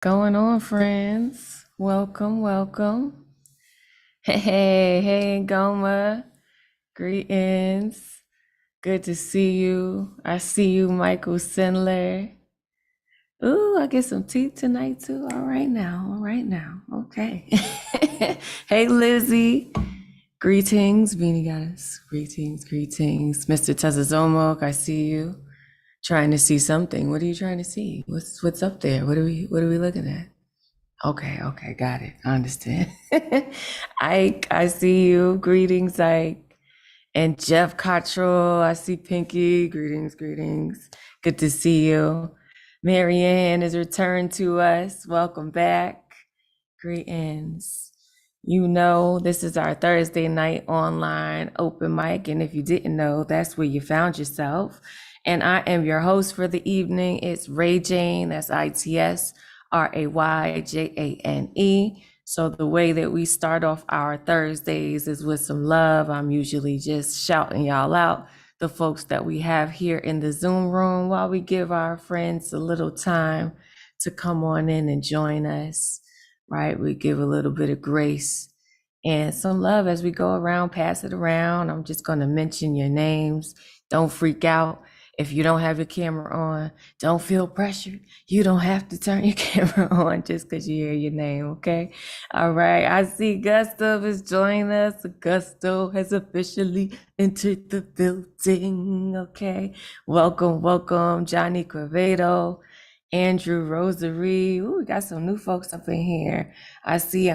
Going on, friends? Welcome, welcome. Hey, Goma. Greetings. Good to see you. I see you, Michael Sindler. Ooh, I get some tea tonight too. All right now, all right now. Okay. Hey, Lizzie. Greetings, Beanie Goddess. Greetings, greetings. Mr. Tezazomok, I see you. Trying to see something. What are you trying to see? What's up there? What are we looking at? Okay, got it. I understand. Ike, I see you. Greetings, Ike. And Jeff Cottrell, I see Pinky. Greetings. Good to see you. Marianne has returned to us. Welcome back. Greetings. You know, this is our Thursday night online open mic. And if you didn't know, that's where you found yourself. And I am your host for the evening. It's Ray Jane. That's ITSRAYJANE. So the way that we start off our Thursdays is with some love. I'm usually just shouting y'all out, the folks that we have here in the Zoom room, while we give our friends a little time to come on in and join us, right? We give a little bit of grace and some love as we go around, pass it around. I'm just going to mention your names. Don't freak out. If you don't have your camera on, don't feel pressured. You don't have to turn your camera on just because you hear your name, okay? All right, I see Gusto is joining us. Gusto has officially entered the building, okay? Welcome, Johnny Quevedo, Andrew Rosary. Ooh, we got some new folks up in here. I see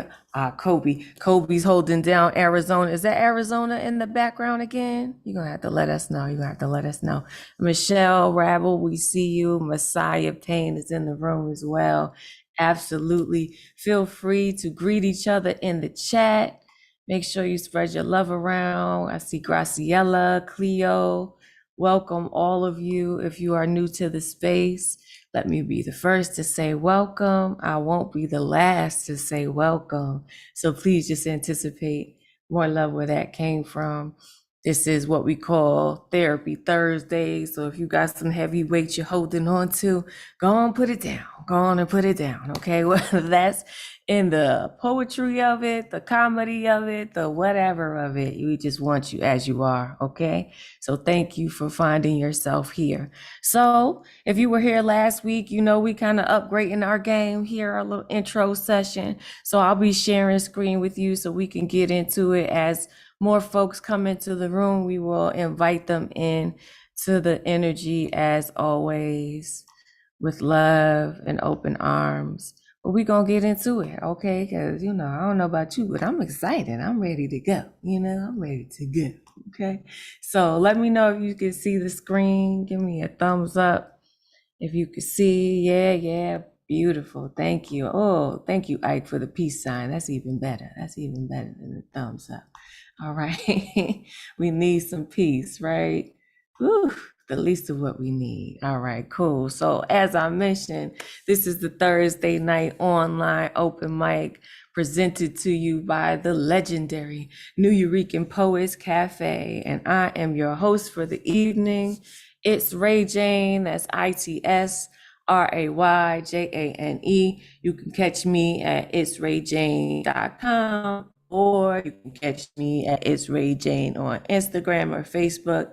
Kobe. Kobe's holding down Arizona. Is that Arizona in the background again? You're going to have to let us know. Michelle Rabble, we see you. Messiah Payne is in the room as well. Absolutely. Feel free to greet each other in the chat. Make sure you spread your love around. I see Graciela, Cleo. Welcome all of you. If you are new to the space, let me be the first to say welcome. I won't be the last to say welcome. So please just anticipate more love where that came from. This is what we call Therapy Thursday. So if you got some heavy weight you're holding on to, go on, put it down. Go on and put it down, okay? Whether that's in the poetry of it, the comedy of it, the whatever of it, we just want you as you are, okay? So thank you for finding yourself here. So if you were here last week, you know we kind of upgrading our game here, our little intro session. So I'll be sharing screen with you so we can get into it. As more folks come into the room, we will invite them in to the energy as always, with love and open arms. But we're going to get into it, okay? Because, I don't know about you, but I'm excited. I'm ready to go. I'm ready to go, okay? So let me know if you can see the screen. Give me a thumbs up if you can see. Yeah, beautiful. Thank you. Oh, thank you, Ike, for the peace sign. That's even better. That's even better than the thumbs up. All right. We need some peace, right? Whew, the least of what we need. All right, cool. So as I mentioned, this is the Thursday night online open mic presented to you by the legendary New Eurekan Poets Cafe. And I am your host for the evening. It's Ray Jane. That's ITSRAYJANE. You can catch me at itsrayjane.com, or you can catch me at It's Ray Jane on Instagram or Facebook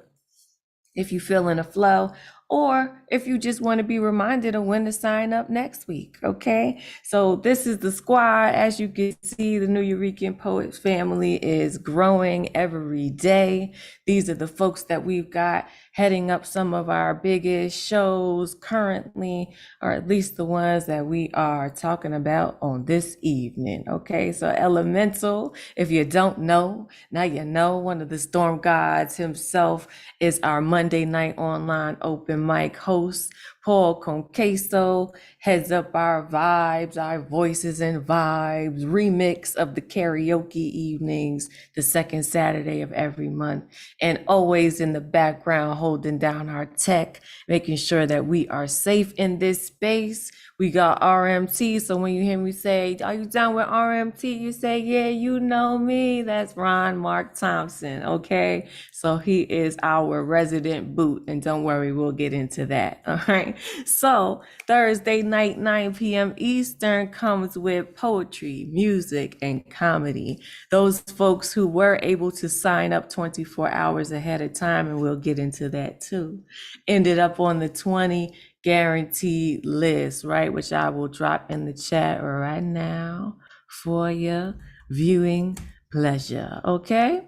if you feel in a flow, or if you just want to be reminded of when to sign up next week, okay? So this is the squad. As you can see, the New Eurekan Poets family is growing every day. These are the folks that we've got heading up some of our biggest shows currently, or at least the ones that we are talking about on this evening, okay? So Elemental, if you don't know, now you know. One of the storm gods himself is our Monday night online open mic host. Paul Conquesto heads up our vibes, our voices and vibes remix of the karaoke evenings, the second Saturday of every month, and always in the background holding down our tech, making sure that we are safe in this space. We got RMT, so when you hear me say, are you down with RMT? You say, yeah, you know me. That's Ron Mark Thompson, okay? So he is our resident boot, and don't worry, we'll get into that, all right? right? So Thursday night, 9 p.m. Eastern comes with poetry, music, and comedy. Those folks who were able to sign up 24 hours ahead of time, and we'll get into that too, ended up on the 20 guaranteed list, right? Which I will drop in the chat right now for your viewing pleasure, okay?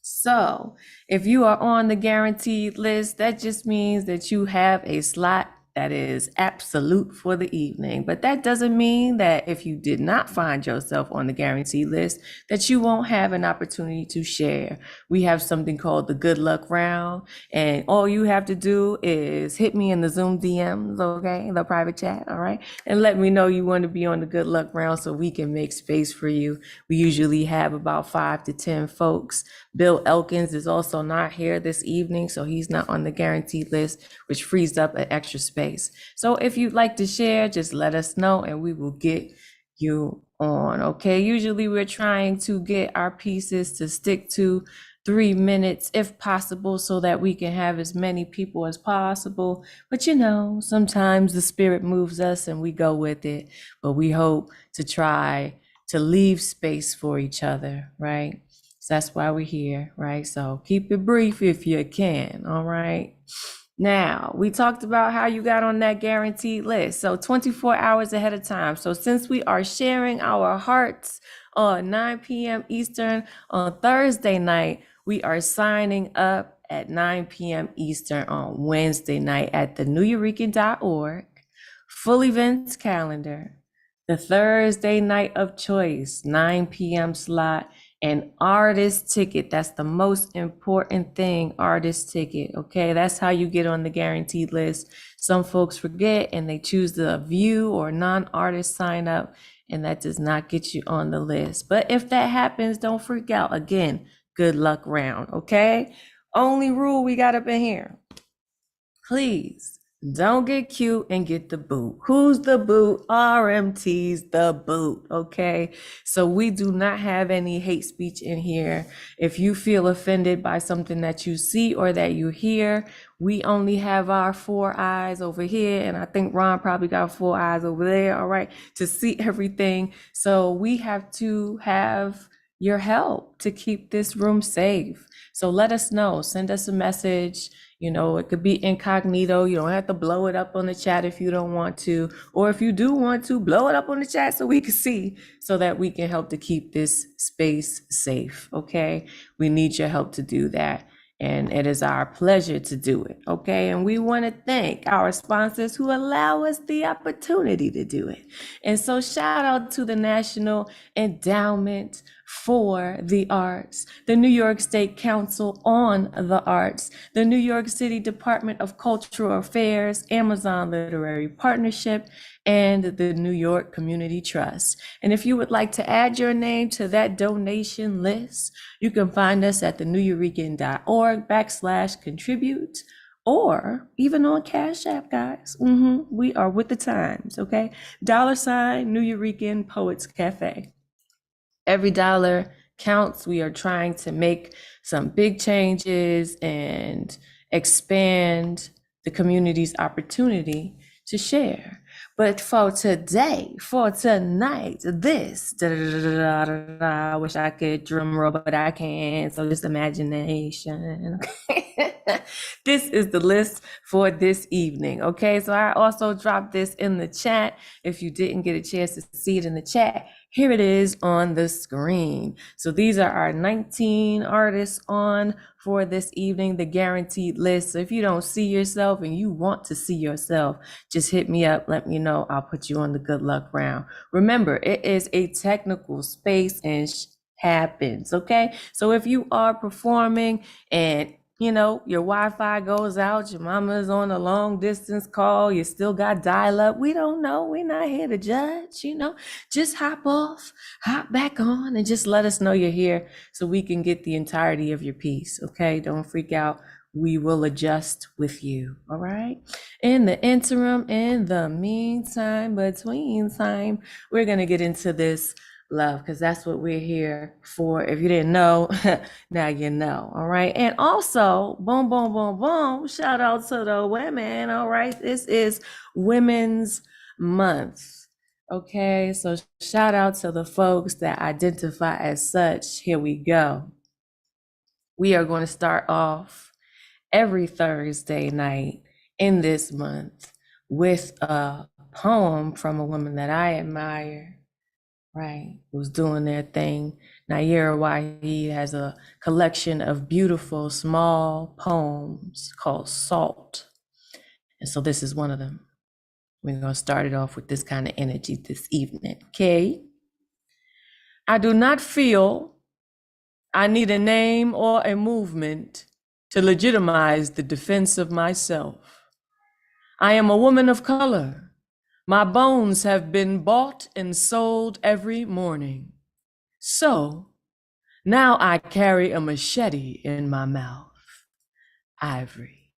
So if you are on the guaranteed list, that just means that you have a slot that is absolute for the evening. But that doesn't mean that if you did not find yourself on the guaranteed list, that you won't have an opportunity to share. We have something called the good luck round, and all you have to do is hit me in the Zoom DMs, okay, the private chat, all right, and let me know you want to be on the good luck round so we can make space for you. We usually have about 5 to 10 folks. Bill Elkins is also not here this evening, so he's not on the guaranteed list, which frees up an extra space. So if you'd like to share, just let us know and we will get you on, okay? Usually we're trying to get our pieces to stick to 3 minutes if possible so that we can have as many people as possible. But you know, sometimes the spirit moves us and we go with it, but we hope to try to leave space for each other, right? So that's why we're here, right? So keep it brief if you can, all right? Now, we talked about how you got on that guaranteed list. So 24 hours ahead of time. So since we are sharing our hearts on 9 p.m. Eastern on Thursday night, we are signing up at 9 p.m. Eastern on Wednesday night at the nuyorican.org, full events calendar, the Thursday night of choice, 9 p.m. slot, an artist ticket. That's the most important thing, artist ticket, okay? That's how you get on the guaranteed list. Some folks forget and they choose the view or non-artist sign up, and that does not get you on the list. But if that happens, don't freak out. Again, good luck round, okay? Only rule we got up in here. Please don't get cute and get the boot. Who's the boot? RMT's the boot, okay? So we do not have any hate speech in here. If you feel offended by something that you see or that you hear, we only have our 4 eyes over here, and I think Ron probably got 4 eyes over there, all right, to see everything. So we have to have your help to keep this room safe. So let us know, send us a message. You know, it could be incognito. You don't have to blow it up on the chat if you don't want to. Or if you do want to, blow it up on the chat so we can see, so that we can help to keep this space safe, okay? We need your help to do that. And it is our pleasure to do it, okay? And we want to thank our sponsors who allow us the opportunity to do it. And so shout out to the National Endowment for the Arts, the New York State Council on the Arts, the New York City Department of Cultural Affairs, Amazon Literary Partnership, and the New York Community Trust. And if you would like to add your name to that donation list, you can find us at thenuyorican.org/contribute, or even on Cash App, guys. We are with the times, okay? $ Nuyorican Poets Cafe. Every dollar counts. We are trying to make some big changes and expand the community's opportunity to share. But for today, for tonight, this, I wish I could drum roll, but I can't. So just imagination. This is the list for this evening. Okay, so I also dropped this in the chat. If you didn't get a chance to see it in the chat, here it is on the screen. So these are our 19 artists on for this evening, the guaranteed list. So if you don't see yourself and you want to see yourself, just hit me up, let me know. I'll put you on the good luck round. Remember, it is a technical space and happens, okay? So if you are performing and you know, your Wi-Fi goes out, your mama's on a long distance call, you still got dial-up, we don't know, we're not here to judge, you know, just hop off, hop back on, and just let us know you're here so we can get the entirety of your piece, okay? Don't freak out. We will adjust with you, all right? In the interim, in the meantime, between time, we're gonna get into this love, because that's what we're here for. If you didn't know, now you know. All right. And also, boom, boom, boom, boom. Shout out to the women. All right. This is Women's Month. Okay. So shout out to the folks that identify as such. Here we go. We are going to start off every Thursday night in this month with a poem from a woman that I admire, right? Who's doing their thing. Naira Wahi has a collection of beautiful small poems called Salt. And so this is one of them. We're going to start it off with this kind of energy this evening. Okay. I do not feel I need a name or a movement to legitimize the defense of myself. I am a woman of color. My bones have been bought and sold every morning. So now I carry a machete in my mouth. Ivory.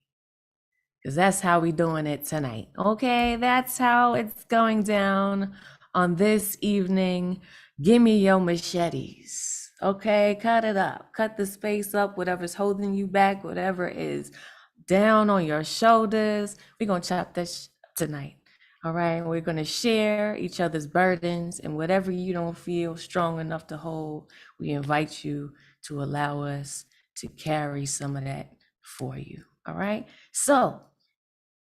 Because that's how we doing it tonight. Okay, that's how it's going down on this evening. Give me your machetes. Okay, cut it up. Cut the space up, whatever's holding you back, whatever is down on your shoulders. We're going to chop that tonight. All right, we're going to share each other's burdens, and whatever you don't feel strong enough to hold, we invite you to allow us to carry some of that for you. All right, so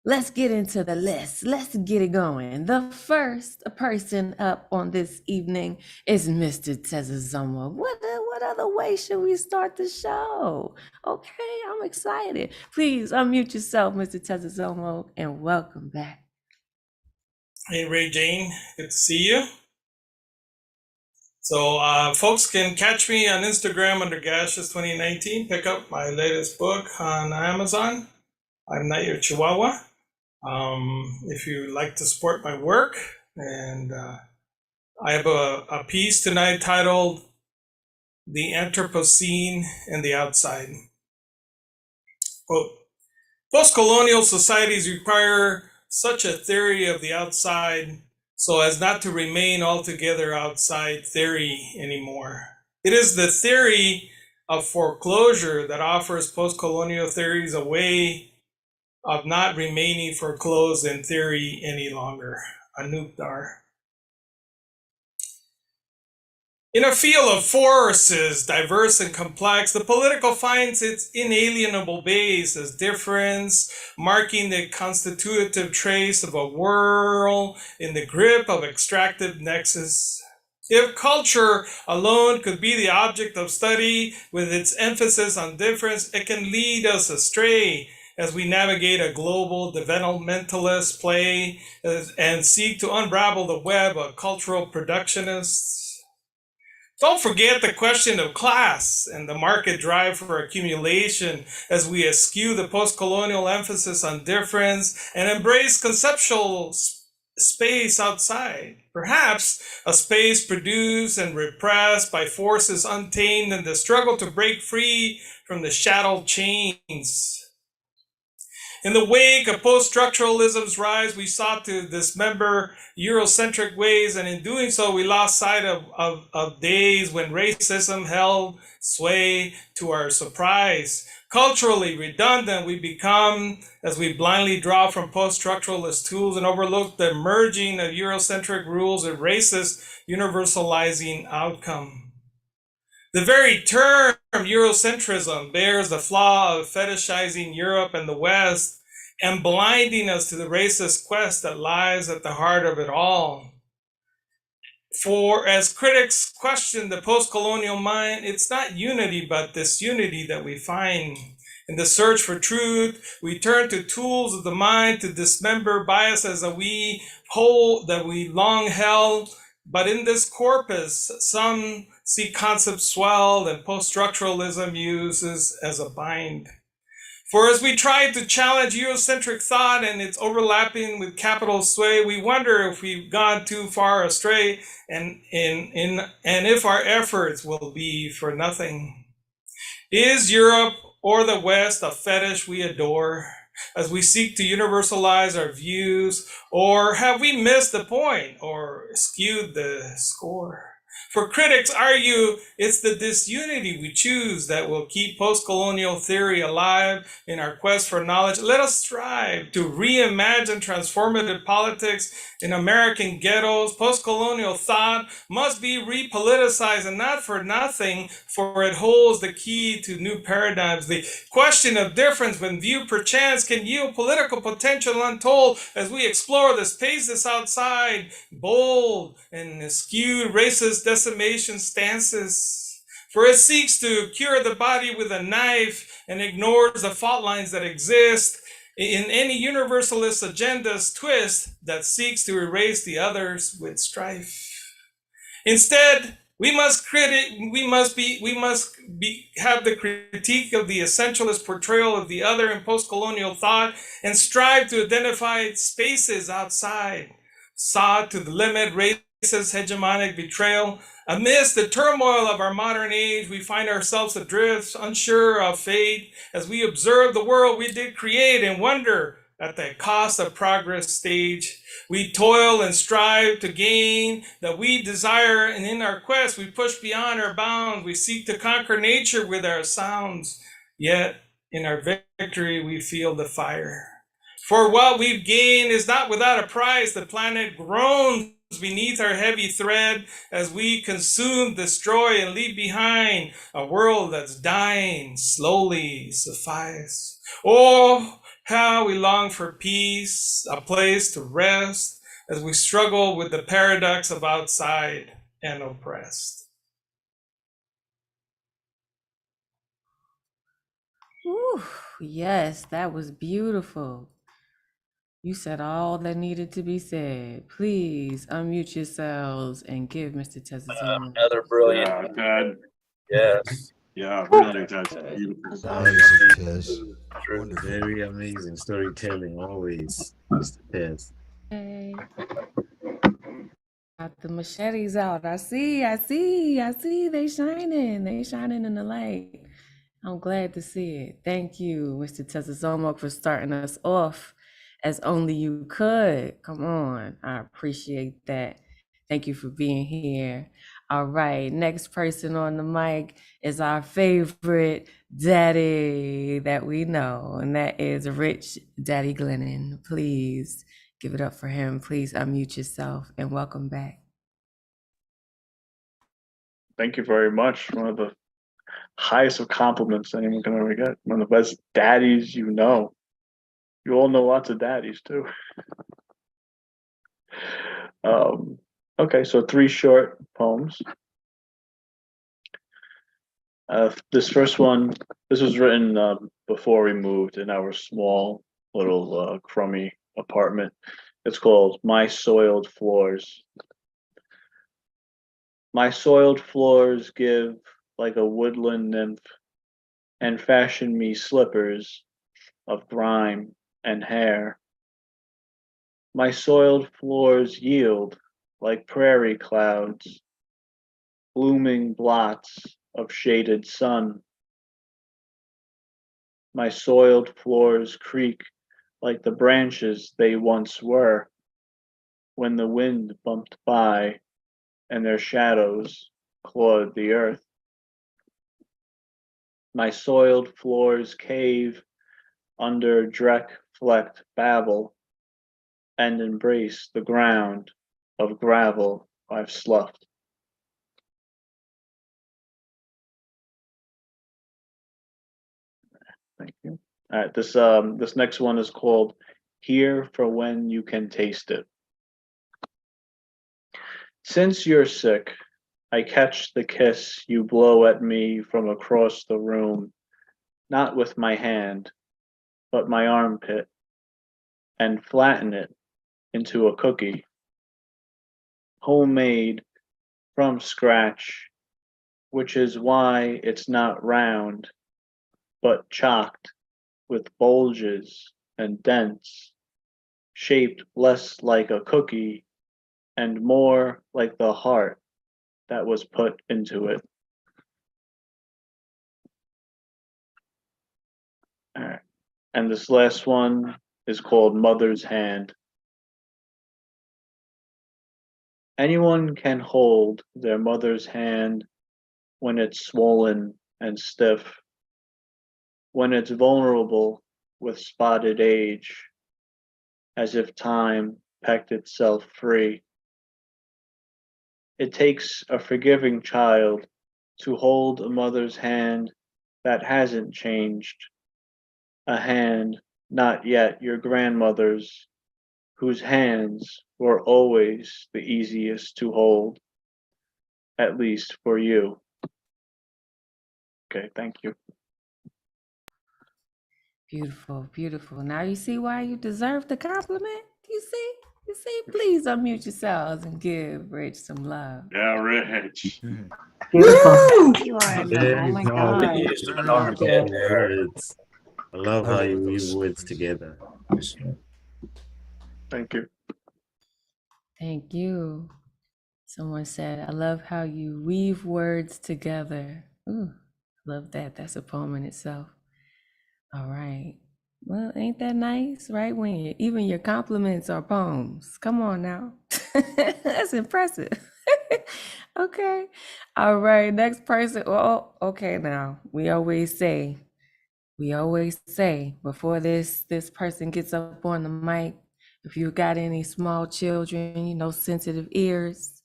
let's get into the list. Let's get it going. The first person up on this evening is Mr. Tezazomo. What other way should we start the show? Okay, I'm excited. Please unmute yourself, Mr. Tezazomo, and welcome back. Hey, Ray Jane, good to see you. So folks can catch me on Instagram under Gashes2019. Pick up my latest book on Amazon. I'm Not Your Chihuahua. If you like to support my work, and I have a piece tonight titled The Anthropocene and the Outside. Quote, post-colonial societies require such a theory of the outside so as not to remain altogether outside theory anymore. It is the theory of foreclosure that offers post-colonial theories a way of not remaining foreclosed in theory any longer. Anoop Dar. In a field of forces, diverse and complex, the political finds its inalienable base as difference, marking the constitutive trace of a world in the grip of extractive nexus. If culture alone could be the object of study with its emphasis on difference, it can lead us astray as we navigate a global developmentalist play and seek to unravel the web of cultural productionists. Don't forget the question of class and the market drive for accumulation as we eschew the post-colonial emphasis on difference and embrace conceptual space outside. Perhaps a space produced and repressed by forces untamed in the struggle to break free from the shadowed chains. In the wake of post-structuralism's rise, we sought to dismember Eurocentric ways, and in doing so, we lost sight of days when racism held sway to our surprise. Culturally redundant, we become as we blindly draw from post-structuralist tools and overlook the merging of Eurocentric rules and racist universalizing outcome. The very term Eurocentrism bears the flaw of fetishizing Europe and the West and blinding us to the racist quest that lies at the heart of it all. For as critics question the post-colonial mind, it's not unity but disunity that we find. In the search for truth, we turn to tools of the mind to dismember biases that we long held. But in this corpus, some see concepts swelled and post-structuralism uses as a bind. For as we try to challenge Eurocentric thought and its overlapping with capital sway, we wonder if we've gone too far astray and if our efforts will be for nothing. Is Europe or the West a fetish we adore as we seek to universalize our views, or have we missed the point or skewed the score? For critics argue it's the disunity we choose that will keep post-colonial theory alive in our quest for knowledge. Let us strive to reimagine transformative politics in American ghettos. Post-colonial thought must be repoliticized, and not for nothing, for it holds the key to new paradigms. The question of difference when viewed perchance can yield political potential untold as we explore the spaces outside bold and skewed racist decimation stances. For it seeks to cure the body with a knife and ignores the fault lines that exist in any universalist agenda's twist that seeks to erase the others with strife. Instead, we must have the critique of the essentialist portrayal of the other in post-colonial thought and strive to identify spaces outside, sought to limit racist hegemonic betrayal. Amidst the turmoil of our modern age, we find ourselves adrift, unsure of fate, as we observe the world we did create and wonder at the cost of progress stage. We toil and strive to gain that we desire, and in our quest, we push beyond our bounds. We seek to conquer nature with our sounds, yet in our victory, we feel the fire. For what we've gained is not without a price. The planet groans beneath our heavy thread as we consume, destroy, and leave behind a world that's dying slowly suffice. Oh, how we long for peace, a place to rest as we struggle with the paradox of outside and oppressed. Ooh, yes, that was beautiful. You said all that needed to be said. Please unmute yourselves and give Mr. Tezazuma. Another brilliant. Yeah, that, Yes. yeah, really, that's beautiful. Amazing, Tez. Wonderful. Very amazing storytelling always, Mr. Tez. Hey. Got the machetes out. I see. They shining in the light. I'm glad to see it. Thank you, Mr. Tezazoma, for starting us off as only you could. Come on. I appreciate that. Thank you for being here. All right. Next person on the mic is our favorite daddy that we know, and that is Rich Daddy Glennon. Please give it up for him. Please unmute yourself and welcome back. Thank you very much. One of the highest of compliments anyone can ever get. One of the best daddies you know. You all know lots of daddies too. Okay, so 3 short poems. This first one, this was written before we moved in our small little crummy apartment. It's called My Soiled Floors. My soiled floors give like a woodland nymph and fashion me slippers of grime and hair. My soiled floors yield like prairie clouds, blooming blots of shaded sun. My soiled floors creak like the branches they once were when the wind bumped by and their shadows clawed the earth. My soiled floors cave under dreck-flecked babble and embrace the ground of gravel I've sloughed. Thank you. All right, this next one is called Here for When You Can Taste It. Since you're sick, I catch the kiss you blow at me from across the room, not with my hand, but my armpit, and flatten it into a cookie. Homemade from scratch, which is why it's not round, but chocked with bulges and dents, shaped less like a cookie and more like the heart that was put into it. All right. And this last one is called Mother's Hand. Anyone can hold their mother's hand when it's swollen and stiff, when it's vulnerable with spotted age, as if time pecked itself free. It takes a forgiving child to hold a mother's hand that hasn't changed, a hand not yet your grandmother's, whose hands were always the easiest to hold, at least for you. Okay, thank you. Beautiful, beautiful. Now you see why you deserve the compliment? You see? You see? Please unmute yourselves and give Rich some love. Yeah, Rich. Beautiful. Woo! Thank you, Artie. There Oh you my go. God. Beautiful words. I love how you weave words together. Thank you. Thank you. Someone said, I love how you weave words together. Ooh, love that. That's a poem in itself. All right. Well, ain't that nice, right? When even your compliments are poems. Come on now. That's impressive. Okay. All right. Next person. Oh, okay. Now we always say before this person gets up on the mic, if you got any small children, sensitive ears,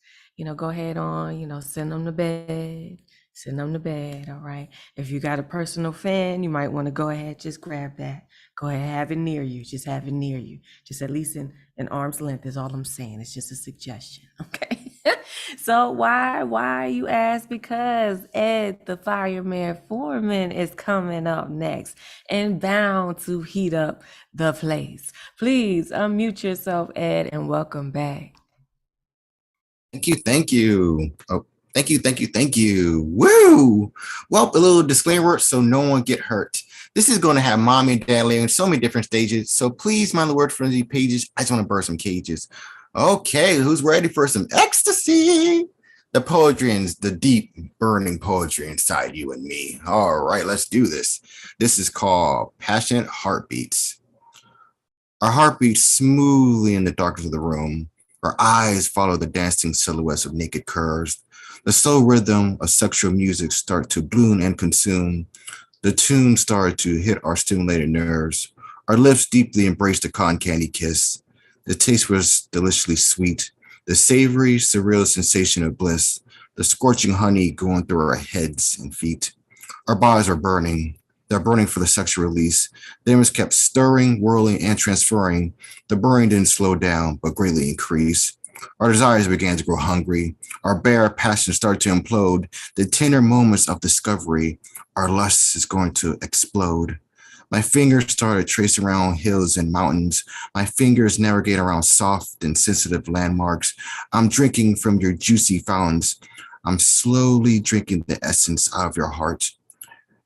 go ahead on, send them to bed. Send them to bed, all right? If you got a personal fan, you might want to go ahead, just grab that. Go ahead, have it near you. Just have it near you. Just at least in arm's length is all I'm saying. It's just a suggestion, okay? So why you ask? Because Ed, the fireman foreman, is coming up next and bound to heat up the place. Please unmute yourself, Ed, and welcome back. Thank you, thank you. Oh, thank you. Woo! Well, a little disclaimer so no one get hurt. This is going to have mommy and dad laying so many different stages. So please mind the word for the pages. I just want to burn some cages. Okay, who's ready for some ecstasy? The poetry and the deep burning poetry inside you and me. All right, let's do this. This is called Passionate Heartbeats. Our heart beats smoothly in the darkness of the room. Our eyes follow the dancing silhouettes of naked curves. The slow rhythm of sexual music start to bloom and consume. The tune started to hit our stimulated nerves. Our lips deeply embraced the cotton candy kiss. The taste was deliciously sweet. The savory, surreal sensation of bliss. The scorching honey going through our heads and feet. Our bodies are burning. They're burning for the sexual release. The image kept stirring, whirling, and transferring. The burning didn't slow down, but greatly increased. Our desires began to grow hungry. Our bare passion started to implode. The tender moments of discovery, our lust is going to explode. My fingers started tracing around hills and mountains. My fingers navigate around soft and sensitive landmarks. I'm drinking from your juicy fountains. I'm slowly drinking the essence out of your heart.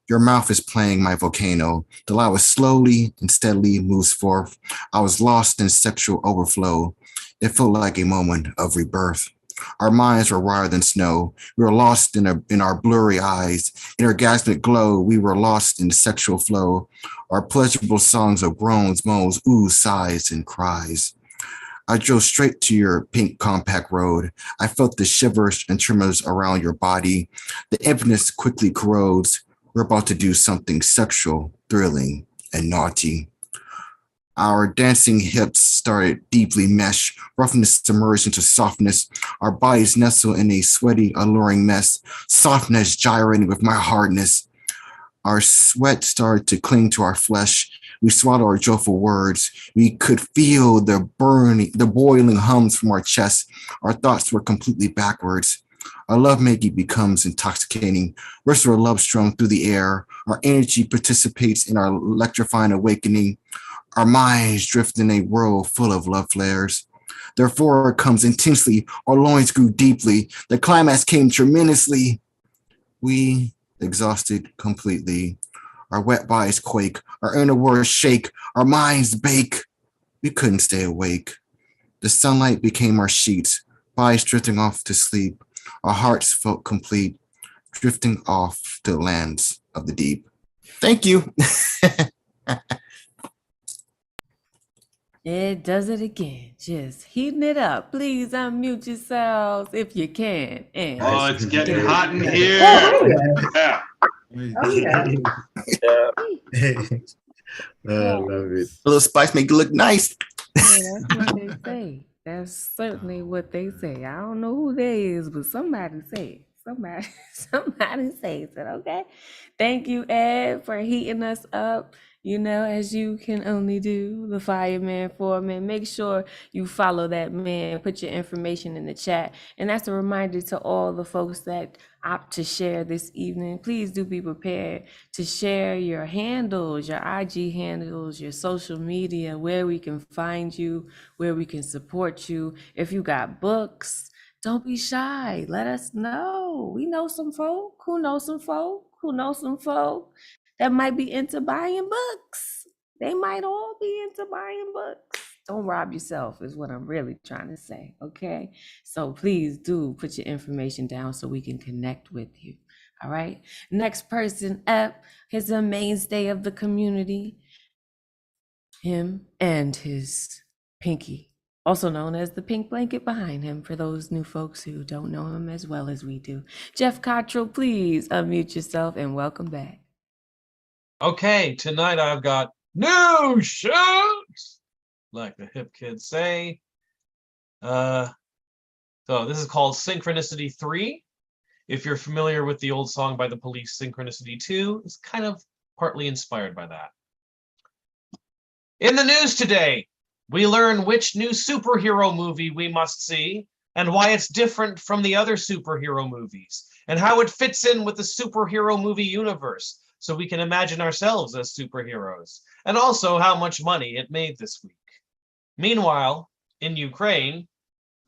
Your mouth is playing my volcano. The lava slowly and steadily moves forth. I was lost in sexual overflow. It felt like a moment of rebirth. Our minds were wired than snow. We were lost in our blurry eyes. In orgasmic glow, we were lost in sexual flow. Our pleasurable songs of groans, moans, oohs, sighs, and cries. I drove straight to your pink compact road. I felt the shivers and tremors around your body. The emptiness quickly corrodes. We're about to do something sexual, thrilling, and naughty. Our dancing hips started deeply meshed, roughness submerged into softness. Our bodies nestled in a sweaty, alluring mess, softness gyrating with my hardness. Our sweat started to cling to our flesh. We swallowed our joyful words. We could feel the boiling hums from our chest. Our thoughts were completely backwards. Our lovemaking becomes intoxicating. Ritual love strung through the air. Our energy participates in our electrifying awakening. Our minds drift in a whirl full of love flares. Therefore it comes intensely. Our loins grew deeply. The climax came tremendously. We exhausted completely. Our wet bodies quake. Our inner worlds shake. Our minds bake. We couldn't stay awake. The sunlight became our sheets. Bodies drifting off to sleep. Our hearts felt complete, drifting off to the lands of the deep. Thank you. It does it again. Just heating it up. Please unmute yourselves if you can. And Oh, it's getting yeah. hot in here. Yeah. Oh, yeah. I love it. A little spice make you look nice. Hey, that's what they say. That's certainly what they say. I don't know who they is, but somebody say it. Somebody, somebody says it, okay? Thank you, Ed, for heating us up, as you can only do, the fireman, foreman. Make sure you follow that man, put your information in the chat. And that's a reminder to all the folks that opt to share this evening. Please do be prepared to share your handles, your IG handles, your social media, where we can find you, where we can support you. If you got books, don't be shy. Let us know. We know some folk who know some folk who know some folk that might be into buying books. They might all be into buying books. Don't rob yourself, is what I'm really trying to say. Okay. So please do put your information down so we can connect with you. All right. Next person up is a mainstay of the community. Him and his pinky, also known as the pink blanket behind him for those new folks who don't know him as well as we do. Jeff Cottrell, please unmute yourself and welcome back. Okay, tonight I've got new shows, like the hip kids say. So this is called Synchronicity 3. If you're familiar with the old song by the Police, Synchronicity 2, it's kind of partly inspired by that. In the news today, we learn which new superhero movie we must see and why it's different from the other superhero movies and how it fits in with the superhero movie universe so we can imagine ourselves as superheroes, and also how much money it made this week. Meanwhile, in Ukraine,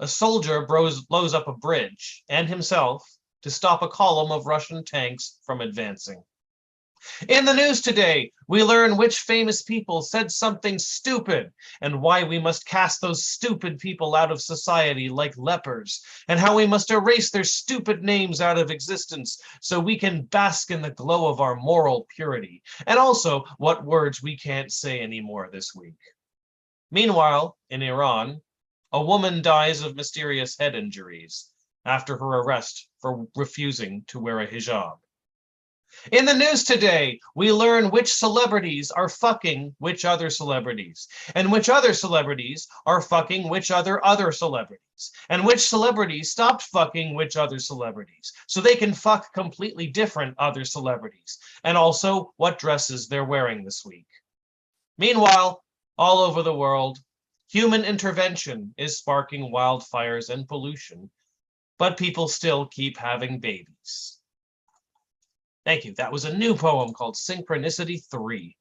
a soldier blows up a bridge and himself to stop a column of Russian tanks from advancing. In the news today, we learn which famous people said something stupid and why we must cast those stupid people out of society like lepers, and how we must erase their stupid names out of existence so we can bask in the glow of our moral purity, and also what words we can't say anymore this week. Meanwhile, in Iran, a woman dies of mysterious head injuries after her arrest for refusing to wear a hijab. In the news today, we learn which celebrities are fucking which other celebrities, and which other celebrities are fucking which other celebrities, and which celebrities stopped fucking which other celebrities, so they can fuck completely different other celebrities, and also what dresses they're wearing this week. Meanwhile, all over the world, human intervention is sparking wildfires and pollution, but people still keep having babies. Thank you. That was a new poem called Synchronicity 3.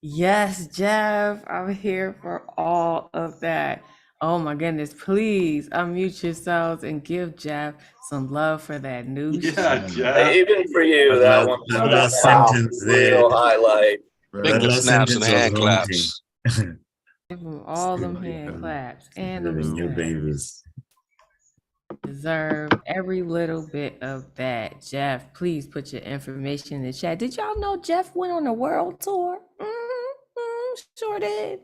Yes, Jeff, I'm here for all of that. Oh my goodness, please unmute yourselves and give Jeff some love for that new Yeah, show. Jeff. Even for you, that one. That last sentence there. Real highlight. That Finger last snaps and sentence hand was haunting. claps. Give them all them hand claps and them New snaps. babies. Deserve every little bit of that. Jeff, please put your information in the chat. Did y'all know Jeff went on a world tour? Sure did.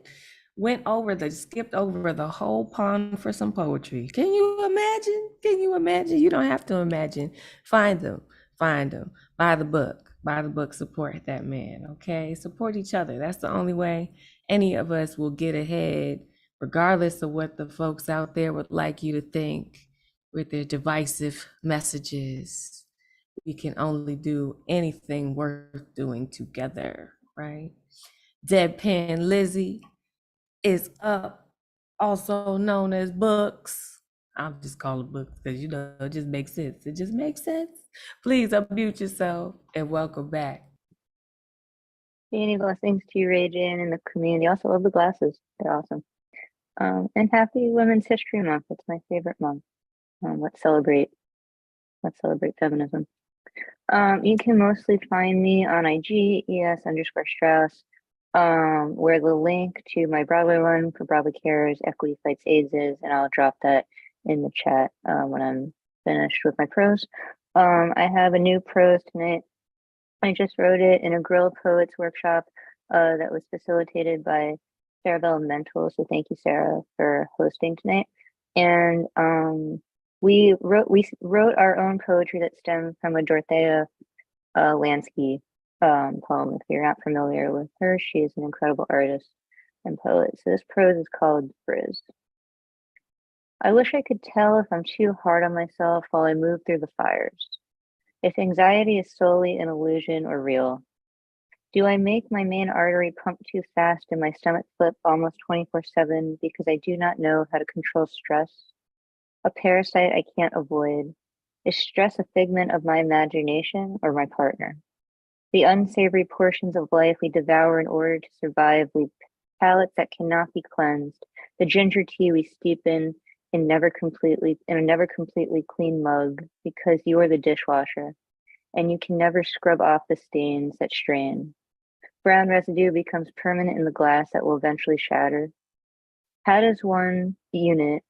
Skipped over the whole pond for some poetry. Can you imagine? Can you imagine? You don't have to imagine. Find them. Buy the book, support that man, okay? Support each other. That's the only way any of us will get ahead, regardless of what the folks out there would like you to think with their divisive messages. We can only do anything worth doing together, right? Deadpan Lizzie is up, also known as Books. I'll just call it Books because it just makes sense. It just makes sense. Please unmute yourself and welcome back. Many blessings to you, Radiant, and the community. Also love the glasses. They're awesome. And happy Women's History Month. It's my favorite month. Let's celebrate feminism. You can mostly find me on IG, ES_Strauss, where the link to my Broadway run for Broadway Cares, Equity Fights AIDS is, and I'll drop that in the chat when I'm finished with my prose. I have a new prose tonight. I just wrote it in a Guerrilla Poets workshop that was facilitated by Sarah Mental. So thank you, Sarah, for hosting tonight. And we wrote our own poetry that stemmed from a Dorothea Lansky poem. If you're not familiar with her, she is an incredible artist and poet. So this prose is called Frizz. I wish I could tell if I'm too hard on myself while I move through the fires. If anxiety is solely an illusion or real. Do I make my main artery pump too fast and my stomach flip almost 24/7 because I do not know how to control stress? A parasite I can't avoid. Is stress a figment of my imagination or my partner? The unsavory portions of life we devour in order to survive leave palates that cannot be cleansed. The ginger tea we steep in a never completely clean mug because you are the dishwasher and you can never scrub off the stains that strain. Brown residue becomes permanent in the glass that will eventually shatter. How does one unite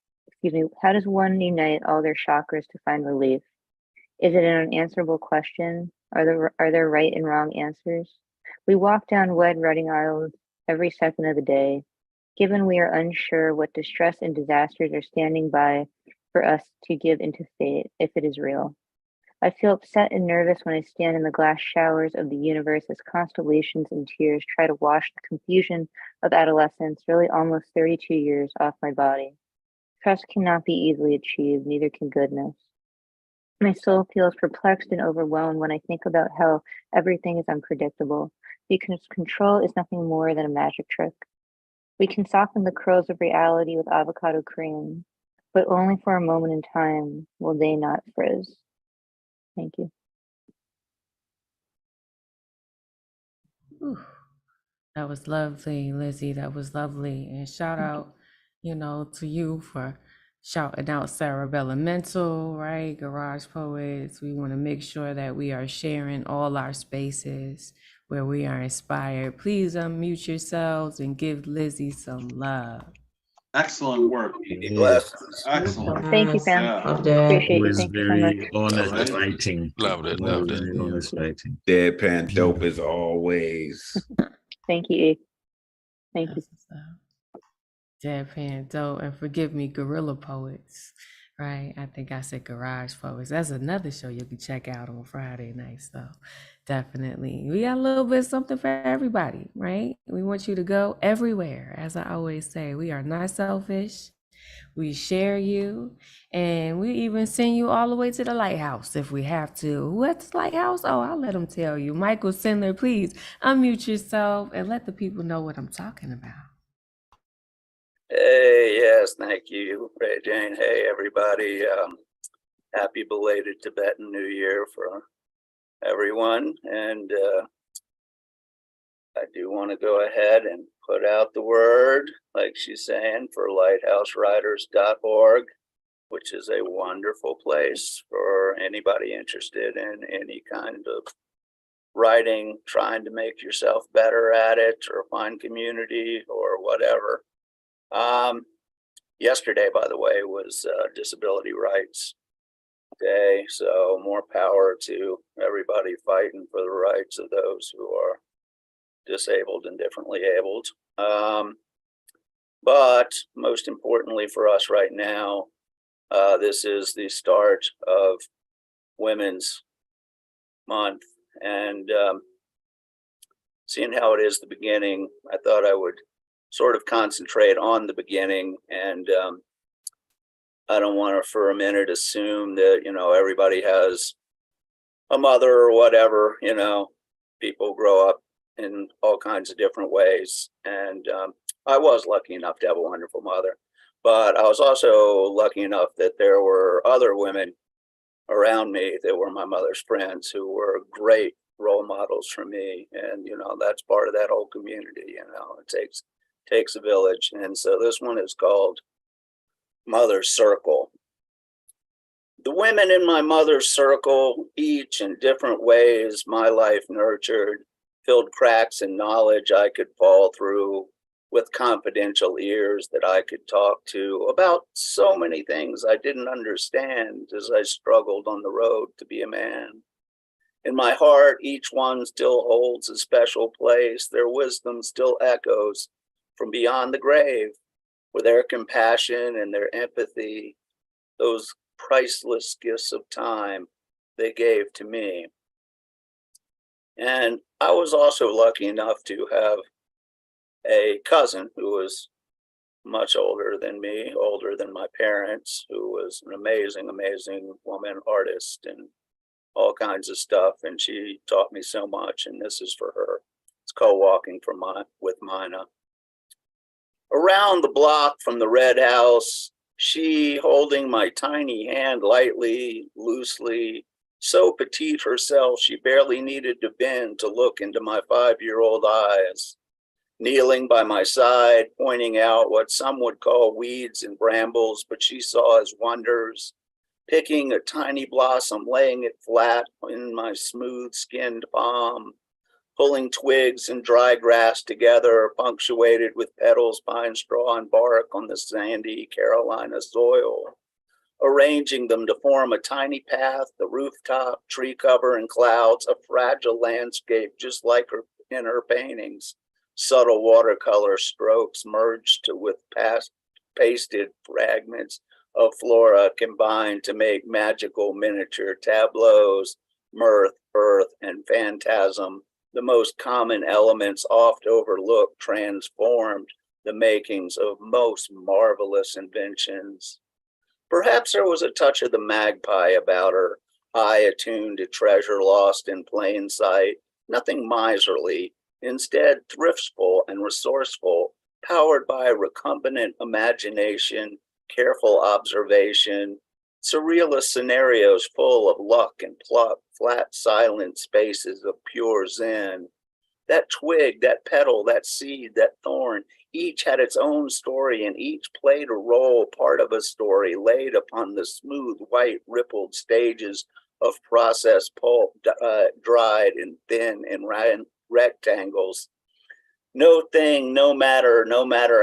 all their chakras to find relief? Is it an unanswerable question? Are there right and wrong answers? We walk down wed rutting aisles every second of the day, given we are unsure what distress and disasters are standing by for us to give into fate if it is real. I feel upset and nervous when I stand in the glass showers of the universe as constellations and tears try to wash the confusion of adolescence, really almost 32 years, off my body. Trust cannot be easily achieved, neither can goodness. My soul feels perplexed and overwhelmed when I think about how everything is unpredictable, because control is nothing more than a magic trick. We can soften the curls of reality with avocado cream, but only for a moment in time will they not frizz. Thank you. Whew. That was lovely, Lizzie. That was lovely. And shout out, to you for shouting out Sarah Mental, right? Garage Poets. We want to make sure that we are sharing all our spaces where we are inspired. Please unmute yourselves and give Lizzie some love. Excellent work. Blessings. Excellent. Thank you, Pam. Yeah. Appreciate you. Always Thank you so much. very honest Right. writing. Loved it. Always Loved it. very honest writing. Deadpan dope as always. Thank you, E. Thank you. That's what's up. Deadpan dope. And forgive me, Gorilla Poets, right? I think I said Garage Poets. That's another show you can check out on Friday nights, though. Definitely. We got a little bit of something for everybody, right? We want you to go everywhere. As I always say, we are not selfish. We share you, and we even send you all the way to the lighthouse if we have to. What's lighthouse? Oh, I'll let them tell you. Michael Sindler, please unmute yourself and let the people know what I'm talking about. Hey, yes, thank you, Ray Jane. Hey, everybody. Happy belated Tibetan New Year for everyone. And I do want to go ahead and put out the word, like she's saying, for lighthousewriters.org, which is a wonderful place for anybody interested in any kind of writing, trying to make yourself better at it or find community or whatever. Yesterday, by the way, was Disability Rights Day, so more power to everybody fighting for the rights of those who are disabled and differently abled. But most importantly for us right now, this is the start of Women's Month, and seeing how it is the beginning, I thought I would sort of concentrate on the beginning, and I don't want to for a minute assume that, everybody has a mother or whatever. People grow up in all kinds of different ways, and I was lucky enough to have a wonderful mother, but I was also lucky enough that there were other women around me that were my mother's friends who were great role models for me, and that's part of that whole community. It takes a village. And so this one is called Mother's Circle. The women in my mother's circle, each in different ways my life nurtured, filled cracks in knowledge I could fall through, with confidential ears that I could talk to about so many things I didn't understand as I struggled on the road to be a man. In my heart, each one still holds a special place. Their wisdom still echoes from beyond the grave, for their compassion and their empathy, those priceless gifts of time they gave to me. And I was also lucky enough to have a cousin who was much older than me, older than my parents, who was an amazing, amazing woman, artist, and all kinds of stuff. And she taught me so much, and this is for her. It's called Walking with Mina. Around the block from the red house, she holding my tiny hand lightly, loosely, so petite herself, she barely needed to bend to look into my 5-year-old eyes. Kneeling by my side, pointing out what some would call weeds and brambles, but she saw as wonders. Picking a tiny blossom, laying it flat in my smooth-skinned palm. Pulling twigs and dry grass together, punctuated with petals, pine straw, and bark on the sandy Carolina soil. Arranging them to form a tiny path, the rooftop, tree cover, and clouds, a fragile landscape just like her in her paintings. Subtle watercolor strokes merged with pasted fragments of flora combined to make magical miniature tableaus, mirth, earth, and phantasm, the most common elements oft overlooked, transformed the makings of most marvelous inventions. Perhaps there was a touch of the magpie about her, eye attuned to treasure lost in plain sight, nothing miserly, instead thriftful and resourceful, powered by a recumbent imagination, careful observation, surrealist scenarios full of luck and pluck, flat, silent spaces of pure zen. That twig, that petal, that seed, that thorn, each had its own story and each played a role, part of a story laid upon the smooth, white, rippled stages of processed pulp, dried and thin and rectangles. No thing, no matter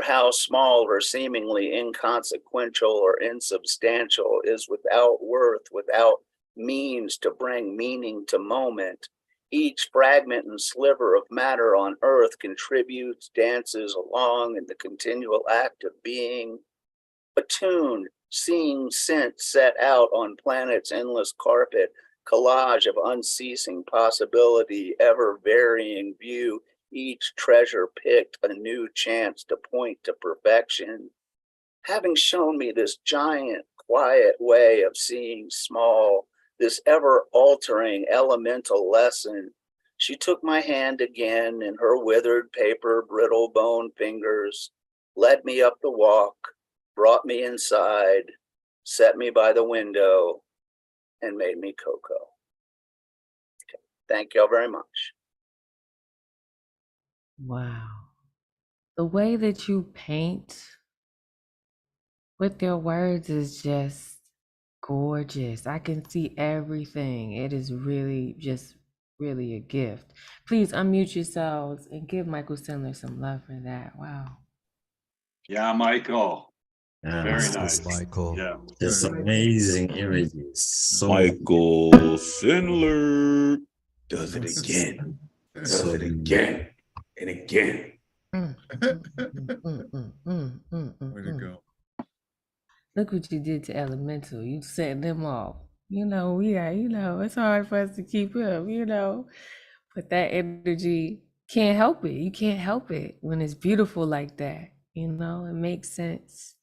how small or seemingly inconsequential or insubstantial, is without worth, without means to bring meaning to moment. Each fragment and sliver of matter on earth contributes, dances along in the continual act of being. Attuned, seeing scent set out on planet's endless carpet, collage of unceasing possibility, ever varying view, each treasure picked a new chance to point to perfection. Having shown me this giant, quiet way of seeing small, this ever-altering elemental lesson, she took my hand again in her withered paper, brittle bone fingers, led me up the walk, brought me inside, set me by the window, and made me cocoa. Okay. Thank y'all very much. Wow. The way that you paint with your words is just gorgeous. I can see everything. It is really just really a gift. Please unmute yourselves and give Michael Sandler some love for that. Wow. Yeah, Michael. Yeah, Very it's nice. just- Michael. Yeah. Just amazing images. So Michael Sindler does it again. Does it again and again. Way to go. Look what you did to Elemental. You set them off. It's hard for us to keep up, But that energy, can't help it. You can't help it when it's beautiful like that. It makes sense.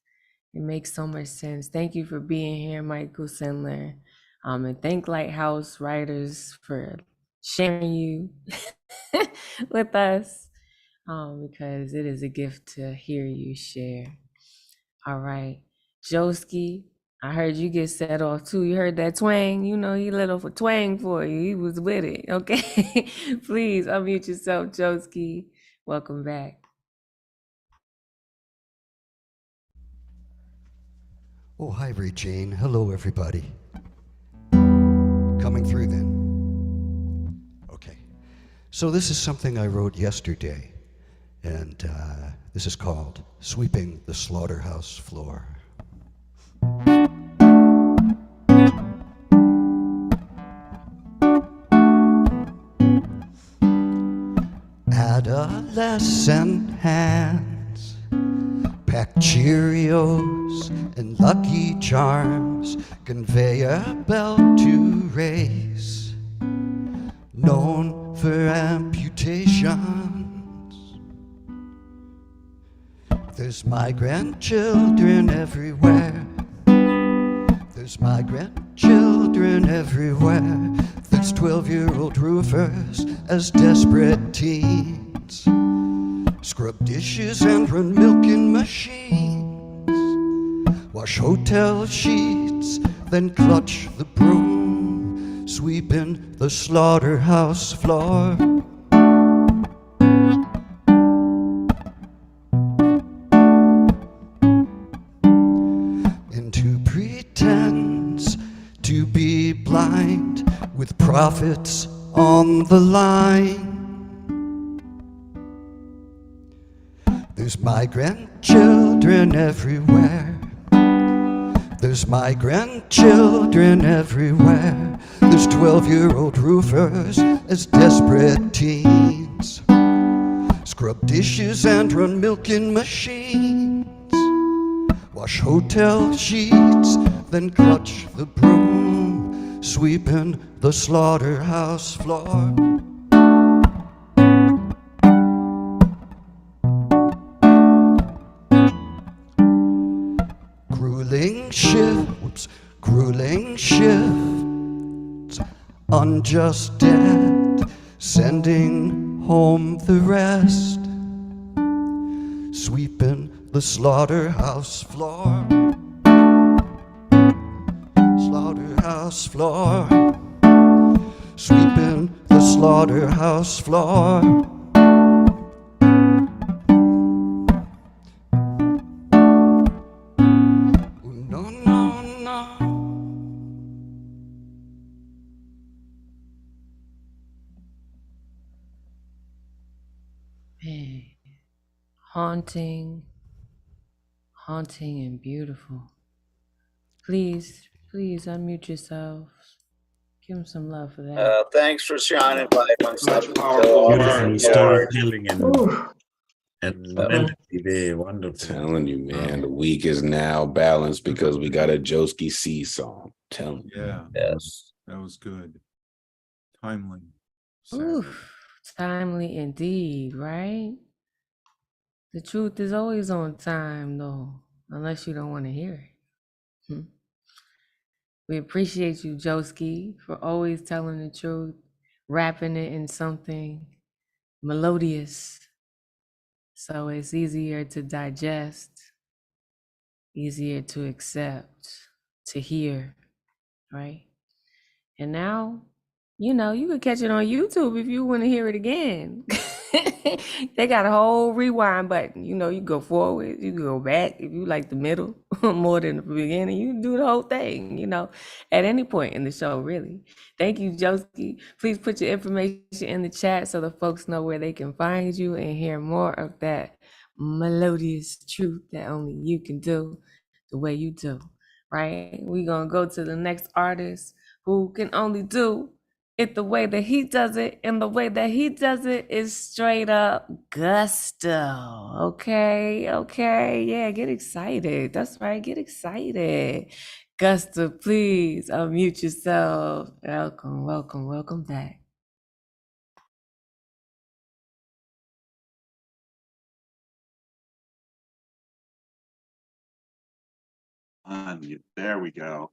It makes so much sense. Thank you for being here, Michael Sandler. And thank Lighthouse Writers for sharing you with us. Because it is a gift to hear you share. All right. Joski, I heard you get set off too. You heard that twang? He let off a twang for you. He was with it. Okay. Please unmute yourself, Joski. Welcome back. Oh, hi, Regine. Hello, everybody. Coming through then. Okay. So this is something I wrote yesterday, and this is called Sweeping the Slaughterhouse Floor. adolescent hands pack Cheerios and Lucky Charms, conveyor belt to race, known for amputations. There's my grandchildren everywhere. There's my grandchildren everywhere. There's 12-year-old roofers as desperate teens scrub dishes and run milking machines, wash hotel sheets, then clutch the broom, sweeping the slaughterhouse floor. Pretends to be blind with profits on the line. There's my grandchildren everywhere. There's my grandchildren everywhere. There's 12-year-old roofers as desperate teens scrub dishes and run milking machines, wash hotel sheets, then clutch the broom, sweeping the slaughterhouse floor. Grueling shifts, unjust debt, sending home the rest, sweeping the slaughterhouse floor. Slaughterhouse floor, sweeping the slaughterhouse floor. No, no, no. Man, haunting and beautiful. Please unmute yourselves. Give them some love for that. Thanks for shining light on something so Beautiful hard. storytelling and melody there. Wonderful. Telling you, man, the week is now balanced because we got a Joski C song. Telling you. Yeah. Yes. That was good. Timely. Oof, timely indeed, right? The truth is always on time, though, unless you don't want to hear it. We appreciate you, Joski, for always telling the truth, wrapping it in something melodious, so it's easier to digest, easier to accept, to hear, right? And now, you know, you could catch it on YouTube if you want to hear it again. They got a whole rewind button. You know, you go forward, you can go back if you like the middle more than the beginning. You can do the whole thing, you know, at any point in the show, really. Thank you, Joski. Please put your information in the chat so the folks know where they can find you and hear more of that melodious truth that only you can do the way you do, right? We're going to go to the next artist who can only do it the way that he does it, and the way that he does it is straight up gusto. Okay, yeah, get excited. That's right, get excited. Gusto, please unmute yourself. Welcome back. Unmute. There we go.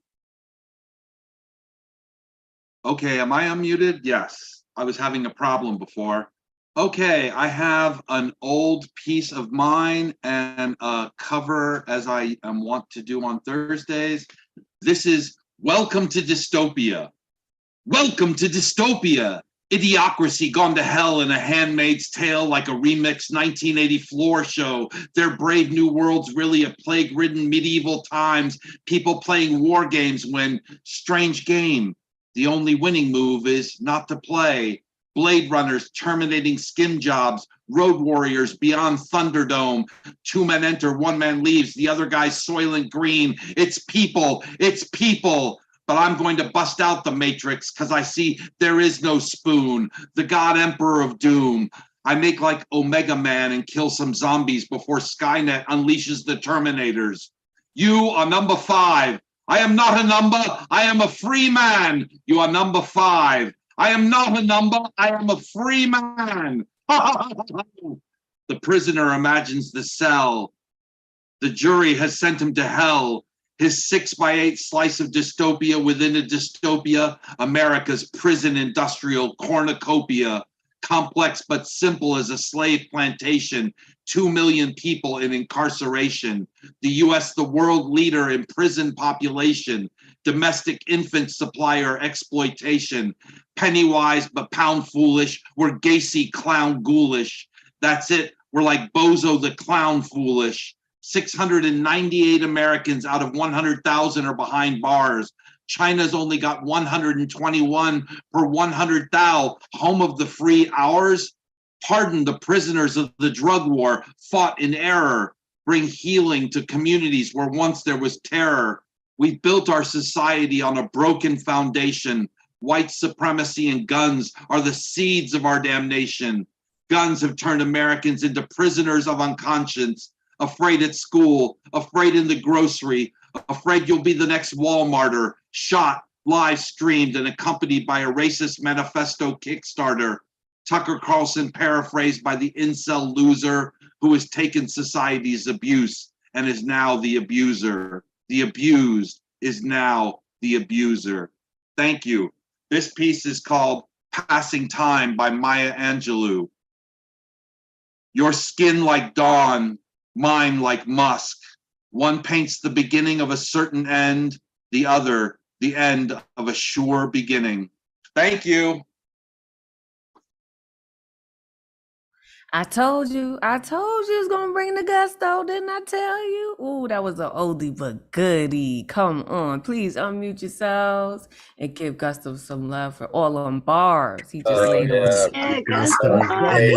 Okay, am I unmuted? Yes. I was having a problem before. Okay, I have an old piece of mine and a cover as I want to do on Thursdays. This is Welcome to Dystopia. Welcome to Dystopia. Idiocracy gone to hell in A Handmaid's Tale like a remixed 1980 floor show. Their brave new world's really a plague-ridden medieval times. People playing war games when strange game. The only winning move is not to play. Blade runners terminating skin jobs. Road warriors beyond Thunderdome. 2 men enter, 1 man leaves. The other guy's Soylent Green. It's people. It's people. But I'm going to bust out the Matrix because I see there is no spoon. The God Emperor of Doom. I make like Omega Man and kill some zombies before Skynet unleashes the Terminators. You are number 5. I am not a number. I am a free man. You are number 5. I am not a number. I am a free man. The prisoner imagines the cell. The jury has sent him to hell. His 6x8 slice of dystopia within a dystopia, America's prison industrial cornucopia, complex but simple as a slave plantation, 2 million people in incarceration, the US the world leader in prison population, domestic infant supplier exploitation, penny-wise but pound foolish, we're Gacy clown ghoulish. That's it, we're like Bozo the clown foolish. 698 Americans out of 100,000 are behind bars. China's only got 121 per 100,000, home of the free hours. Pardon the prisoners of the drug war, fought in error. Bring healing to communities where once there was terror. We've built our society on a broken foundation. White supremacy and guns are the seeds of our damnation. Guns have turned Americans into prisoners of unconscience. Afraid at school, afraid in the grocery, afraid you'll be the next Walmarter, shot, live streamed, and accompanied by a racist manifesto Kickstarter. Tucker Carlson paraphrased by the incel loser who has taken society's abuse and is now the abuser. The abused is now the abuser. Thank you. This piece is called Passing Time by Maya Angelou. Your skin like dawn, mine like musk. One paints the beginning of a certain end, the other the end of a sure beginning. Thank you. I told you it's gonna bring the gusto, didn't I tell you? Ooh, that was an oldie but goodie. Come on, please unmute yourselves and give Gusto some love for all them bars. He just laid on us. Yeah, Gusto energy.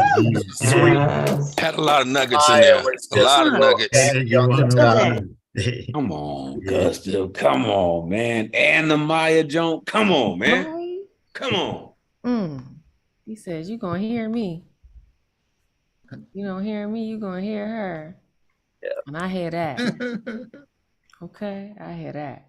Had a lot of nuggets in Maya there. was A lot of just nuggets. Energy Go ahead. 101. Come on, Yeah. Gusto. Come on, man. And the Maya Jones. Come on, man. Right? Come on. He says, you gonna hear me. You don't hear me, you gonna hear her. Yeah. And I hear that. Okay, I hear that.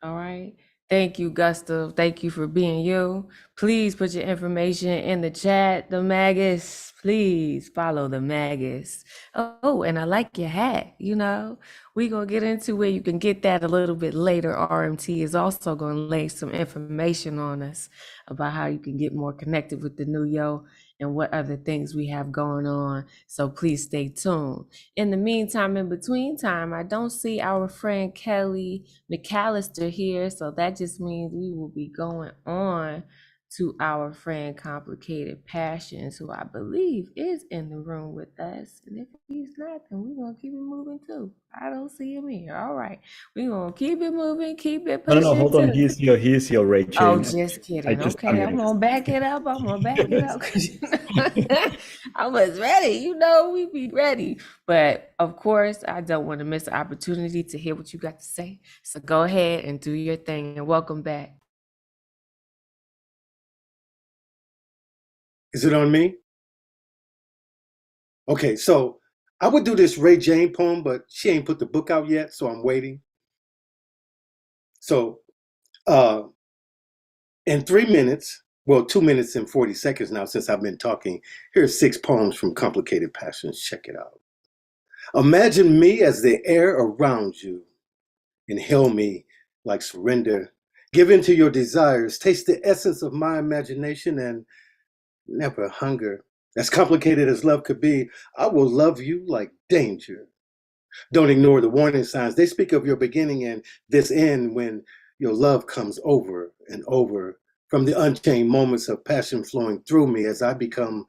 All right. Thank you, Gustav. Thank you for being you. Please put your information in the chat, the Magus. Please follow the Magus. Oh, and I like your hat. You know, we're going to get into where you can get that a little bit later. RMT is also going to lay some information on us about how you can get more connected with the new yo and what other things we have going on. So please stay tuned. In the meantime, in between time, I don't see our friend Kelly McAllister here. So that just means we will be going on to our friend Complicated Passions, who I believe is in the room with us. And if he's not, then we're going to keep it moving too. I don't see him here. All right. We're going to keep it moving, keep it pushing. No, hold on. too. He's your Ray Oh, James. just kidding. just Okay, I'm gonna back it up. 'Cause, I was ready. You know, we be ready. But of course, I don't want to miss the opportunity to hear what you got to say. So go ahead and do your thing. And welcome back. Is it on me? Okay, so I would do this Ray Jane poem, but she ain't put the book out yet, so I'm waiting. So, in 3 minutes, well, 2 minutes and 40 seconds now since I've been talking, here's 6 poems from Complicated Passions. Check it out. Imagine me as the air around you. Inhale me like surrender. Give in to your desires. Taste the essence of my imagination and never hunger. As complicated as love could be, I will love you like danger. Don't ignore the warning signs. They speak of your beginning and this end when your love comes over and over from the unchained moments of passion flowing through me as I become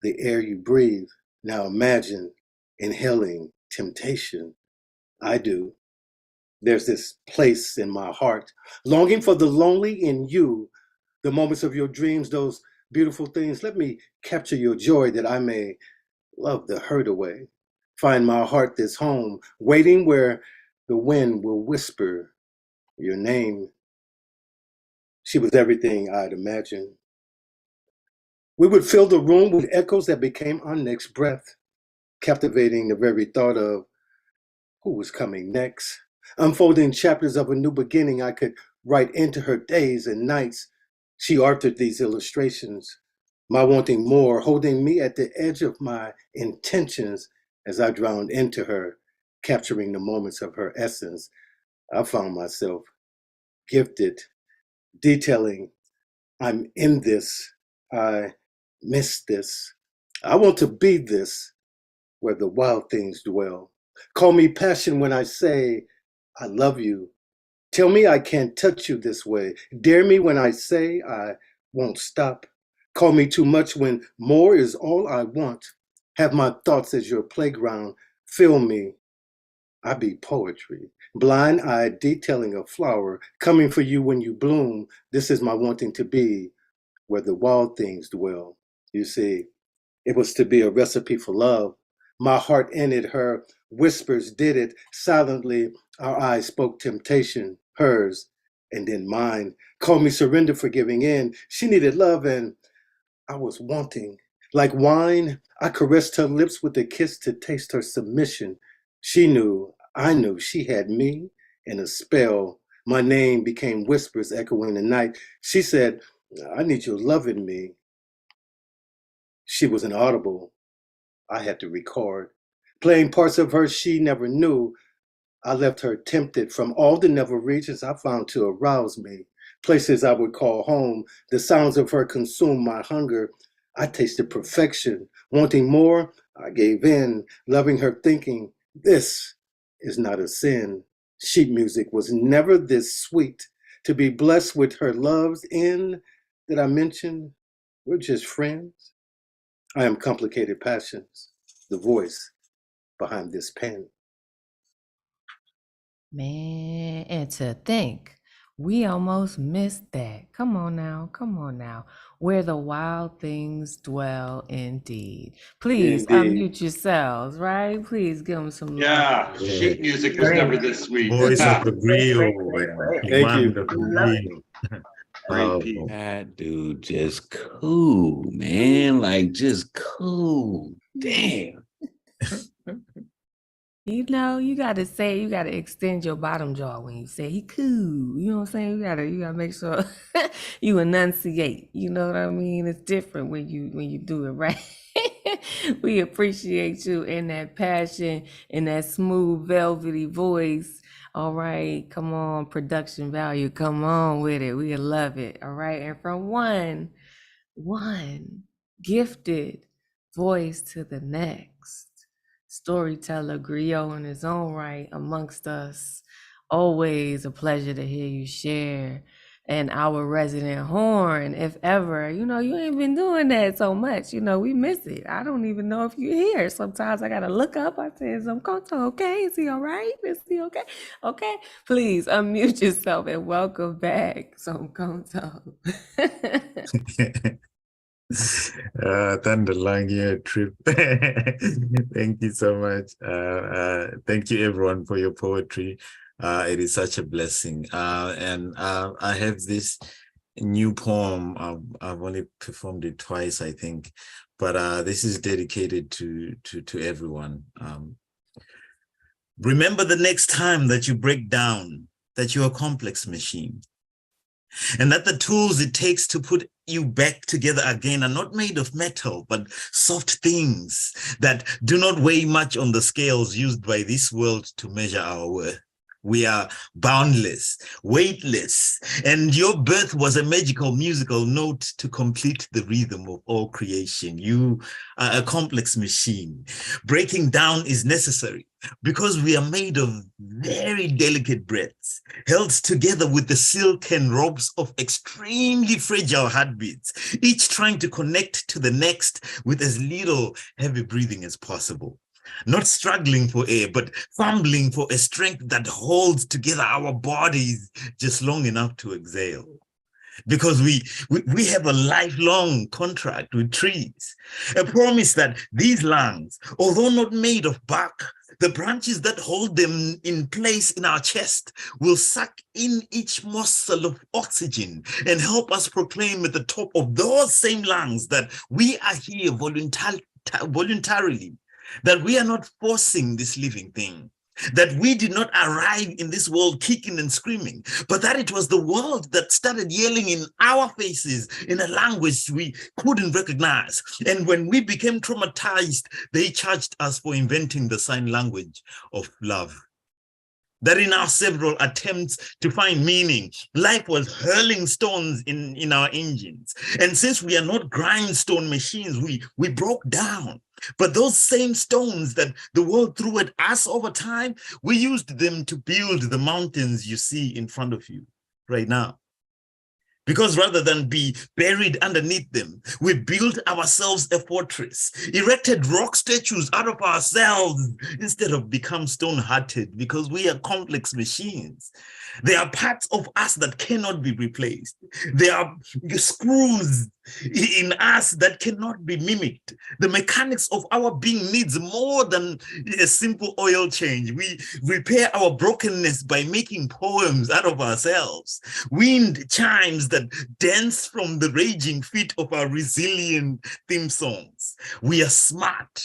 the air you breathe. Now imagine inhaling temptation. I do. There's this place in my heart, longing for the lonely in you, the moments of your dreams, those beautiful things. Let me capture your joy that I may love the hurt away. Find my heart this home, waiting where the wind will whisper your name. She was everything I'd imagined. We would fill the room with echoes that became our next breath, captivating the very thought of who was coming next. Unfolding chapters of a new beginning, I could write into her days and nights. She authored these illustrations, my wanting more, holding me at the edge of my intentions as I drowned into her, capturing the moments of her essence. I found myself gifted, detailing, I'm in this, I miss this, I want to be this, where the wild things dwell. Call me passion when I say, I love you. Tell me I can't touch you this way. Dare me when I say I won't stop. Call me too much when more is all I want. Have my thoughts as your playground. Fill me. I be poetry. Blind-eyed detailing a flower. Coming for you when you bloom. This is my wanting to be where the wild things dwell. You see, it was to be a recipe for love. My heart in it, her whispers did it. Silently, our eyes spoke temptation, hers, and then mine. Called me surrender for giving in. She needed love, and I was wanting. Like wine, I caressed her lips with a kiss to taste her submission. She knew, I knew she had me in a spell. My name became whispers echoing the night. She said, I need your love in me. She was inaudible. I had to record. Playing parts of her she never knew. I left her tempted from all the never regions I found to arouse me. Places I would call home. The sounds of her consumed my hunger. I tasted perfection. Wanting more, I gave in. Loving her thinking, this is not a sin. Sheet music was never this sweet. To be blessed with her love's end that I mentioned, we're just friends. I am Complicated Passions, the voice behind this pen. Man, and to think, we almost missed that. Come on now, come on now. Where the wild things dwell indeed. Please Indeed. unmute yourselves, right? Please give them some love. Yeah, Yeah. sheet music is Great. never this sweet. Voice of the Great, great, griot great, and great. Thank you. command of the Love it. griot. Great piece. That dude just cool, man. Like just cool. Damn. You know, you gotta say, you gotta extend your bottom jaw when you say he cool. You know what I'm saying? You gotta make sure you enunciate. You know what I mean? It's different when you do it right. We appreciate you in that passion, in that smooth, velvety voice. All right, come on, production value. Come on with it. We love it. All right. And from one gifted voice to the next. Storyteller, griot in his own right amongst us. Always a pleasure to hear you share. And our resident horn, if ever, you ain't been doing that so much. We miss it. I don't even know if you're here. Sometimes I gotta look up. I say, is Mkoto okay? Is he all right? Is he okay? Okay. Please unmute yourself and welcome back, Mkoto. Thunder trip. Thank you so much. Thank you everyone for your poetry. It is such a blessing. And I have this new poem. I've only performed it twice, I think, but this is dedicated to everyone. Remember the next time that you break down that you're a complex machine, and that the tools it takes to put you back together again are not made of metal, but soft things that do not weigh much on the scales used by this world to measure our worth. We are boundless, weightless, and your birth was a magical musical note to complete the rhythm of all creation. You are a complex machine. Breaking down is necessary because we are made of very delicate breaths, held together with the silken ropes of extremely fragile heartbeats, each trying to connect to the next with as little heavy breathing as possible. Not struggling for air, but fumbling for a strength that holds together our bodies just long enough to exhale. Because we have a lifelong contract with trees, a promise that these lungs, although not made of bark, The branches that hold them in place in our chest will suck in each morsel of oxygen and help us proclaim at the top of those same lungs that we are here voluntarily, that we are not forcing this living thing, that we did not arrive in this world kicking and screaming, but that it was the world that started yelling in our faces in a language we couldn't recognize. And when we became traumatized, they charged us for inventing the sign language of love. That in our several attempts to find meaning, life was hurling stones in our engines. And since we are not grindstone machines, we broke down. But those same stones that the world threw at us over time, we used them to build the mountains you see in front of you right now. Because rather than be buried underneath them, we built ourselves a fortress, erected rock statues out of ourselves instead of become stone-hearted, because we are complex machines. There are parts of us that cannot be replaced. There are screws in us that cannot be mimicked. The mechanics of our being needs more than a simple oil change. We repair our brokenness by making poems out of ourselves. Wind chimes that dance from the raging feet of our resilient theme songs. We are smart,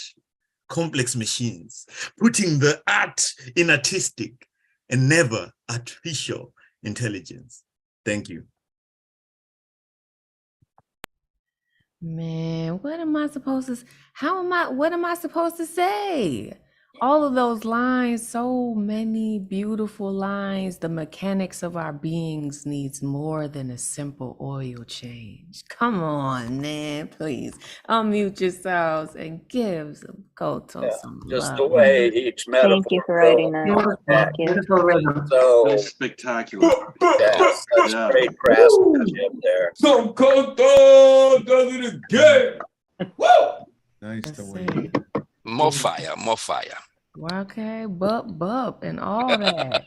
complex machines, putting the art in artistic and never artificial intelligence. Thank you. Man, what am I supposed to, what am I supposed to say? All of those lines, so many beautiful lines. The mechanics of our beings needs more than a simple oil change. Come on, man, please unmute yourselves and give some Koto some Just the love. way each metaphor Thank you for writing that. Thank you. So That's spectacular. yes, that's Yeah. great craftsmanship there. So Koto does it again. Woo! Nice Let's the way. see. More fire, more fire. Okay, bup, and all that.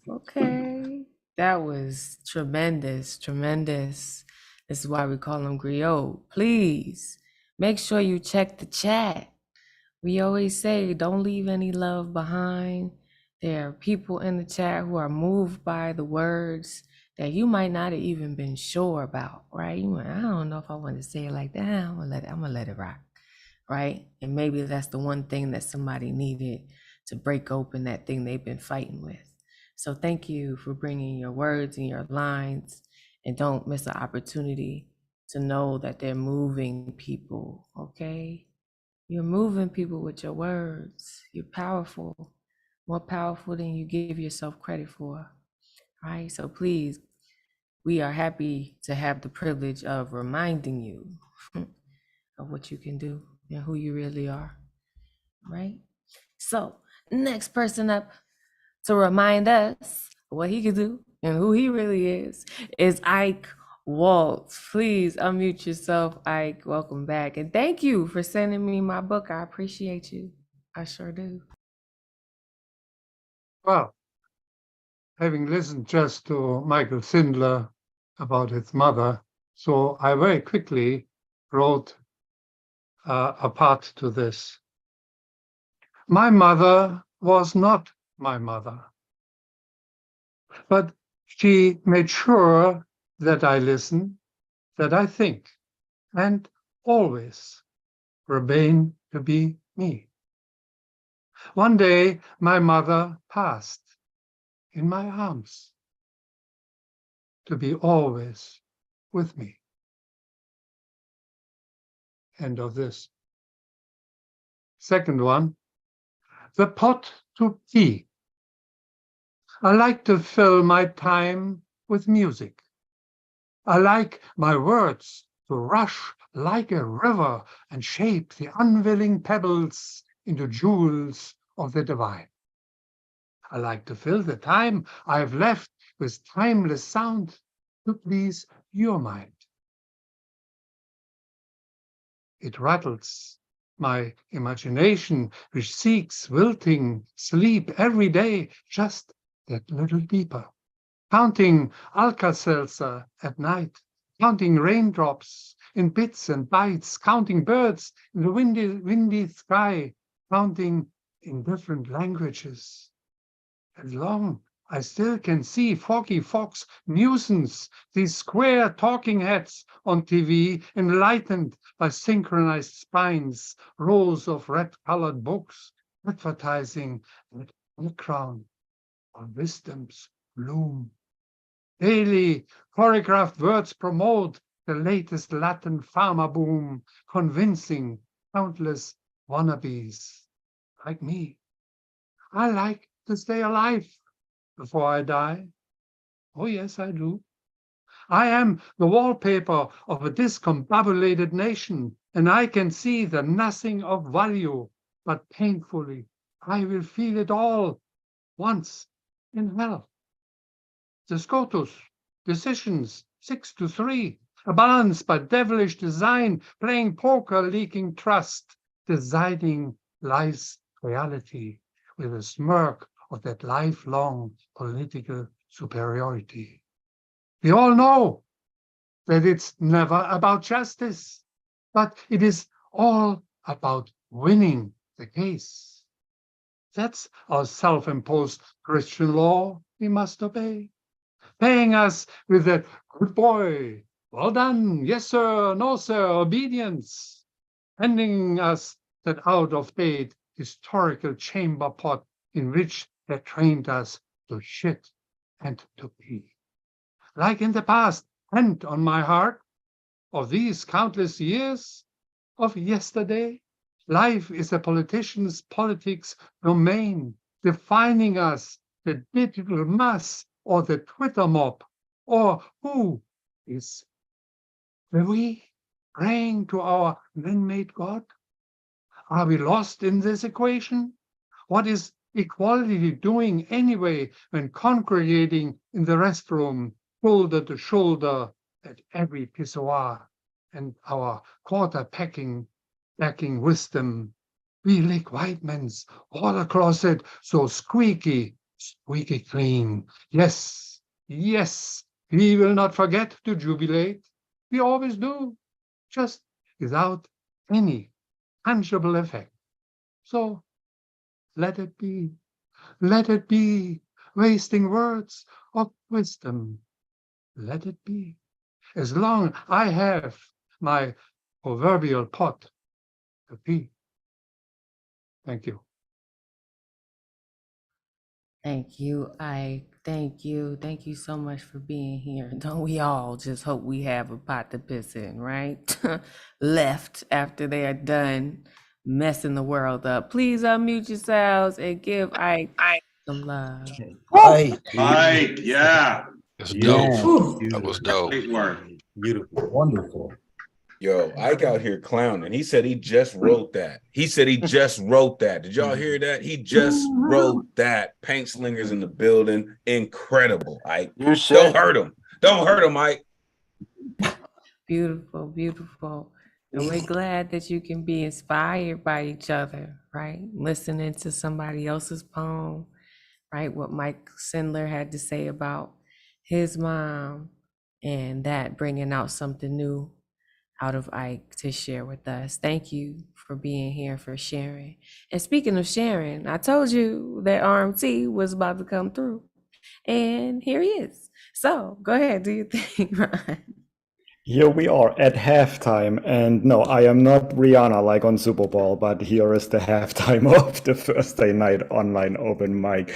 Okay. That was tremendous, tremendous. This is why we call him griot. Please make sure you check the chat. We always say, don't leave any love behind. There are people in the chat who are moved by the words that you might not have even been sure about, right? You might, I don't know if I want to say it like that. I'm gonna let it rock, right? And maybe that's the one thing that somebody needed to break open that thing they've been fighting with. So thank you for bringing your words and your lines, and don't miss an opportunity to know that they're moving people, okay? You're moving people with your words. You're powerful, more powerful than you give yourself credit for, right? So please, we are happy to have the privilege of reminding you of what you can do and who you really are, right? So next person up to remind us what he can do and who he really is Ike Waltz. Please unmute yourself, Ike. Welcome back. And thank you for sending me my book. I appreciate you. I sure do. Well, having listened just to Michael Sindler about his mother, so I very quickly wrote a part to this. My mother was not my mother, but she made sure that I listen, that I think, and always remain to be me. One day, my mother passed in my arms to be always with me. End of this. Second one, the pot to tea. I like to fill my time with music. I like my words to rush like a river and shape the unwilling pebbles into jewels of the divine. I like to fill the time I've left with timeless sound to please your mind. It rattles my imagination, which seeks wilting sleep every day, just that little deeper. Counting Alka-Seltzer at night, counting raindrops in bits and bytes, counting birds in the windy sky, counting in different languages. As long I still can see Foggy Fox nuisance, these square talking heads on TV, enlightened by synchronized spines, rows of red-colored books, advertising that background on wisdom's bloom. Daily choreographed words promote the latest Latin pharma boom, convincing countless wannabes like me. I like to stay alive before I die. Oh, yes, I do. I am the wallpaper of a discombobulated nation, and I can see the nothing of value, but painfully I will feel it all once in hell. The SCOTUS, decisions 6-3, a balance by devilish design, playing poker, leaking trust, deciding life's reality with a smirk of that lifelong political superiority. We all know that it's never about justice, but it is all about winning the case. That's our self-imposed Christian law we must obey, paying us with that good boy, well done, yes sir, no sir, obedience, handing us that out-of-date historical chamber pot in which they trained us to shit and to pee. Like in the past, and on my heart, of these countless years of yesterday, life is a politician's politics domain, defining us, the digital mass or the Twitter mob, or who is the we praying to our man-made God? Are we lost in this equation? What is equality doing anyway when congregating in the restroom, shoulder to shoulder at every pissoir, and our quarter-packing lacking wisdom? We lick white men's water closet so squeaky clean. Yes, yes, we will not forget to jubilate. We always do, just without any tangible effect. So let it be, wasting words of wisdom. Let it be. As long I have my proverbial pot to pee. Thank you. Thank you, Ike. Thank you. Thank you so much for being here. Don't we all just hope we have a pot to piss in, right? Left after they are done messing the world up. Please unmute yourselves and give Ike some love. Ike, yeah. That's Yeah. dope. That was dope. Great work. Beautiful. Wonderful. Yo, Ike out here clowning. He said he just wrote that. Did y'all hear that? He just wrote that. Paint slingers in the building. Incredible, Ike. Don't hurt him. Don't hurt him, Ike. Beautiful, beautiful. And we're glad that you can be inspired by each other, right? Listening to somebody else's poem, right? What Mike Sindler had to say about his mom, and that bringing out something new out of Ike to share with us. Thank you for being here, for sharing. And speaking of sharing, I told you that RMT was about to come through, and here he is. So go ahead, do your thing, Ron. Here we are at halftime, and no, I am not Rihanna like on Super Bowl, but here is the halftime of the Thursday night online open mic.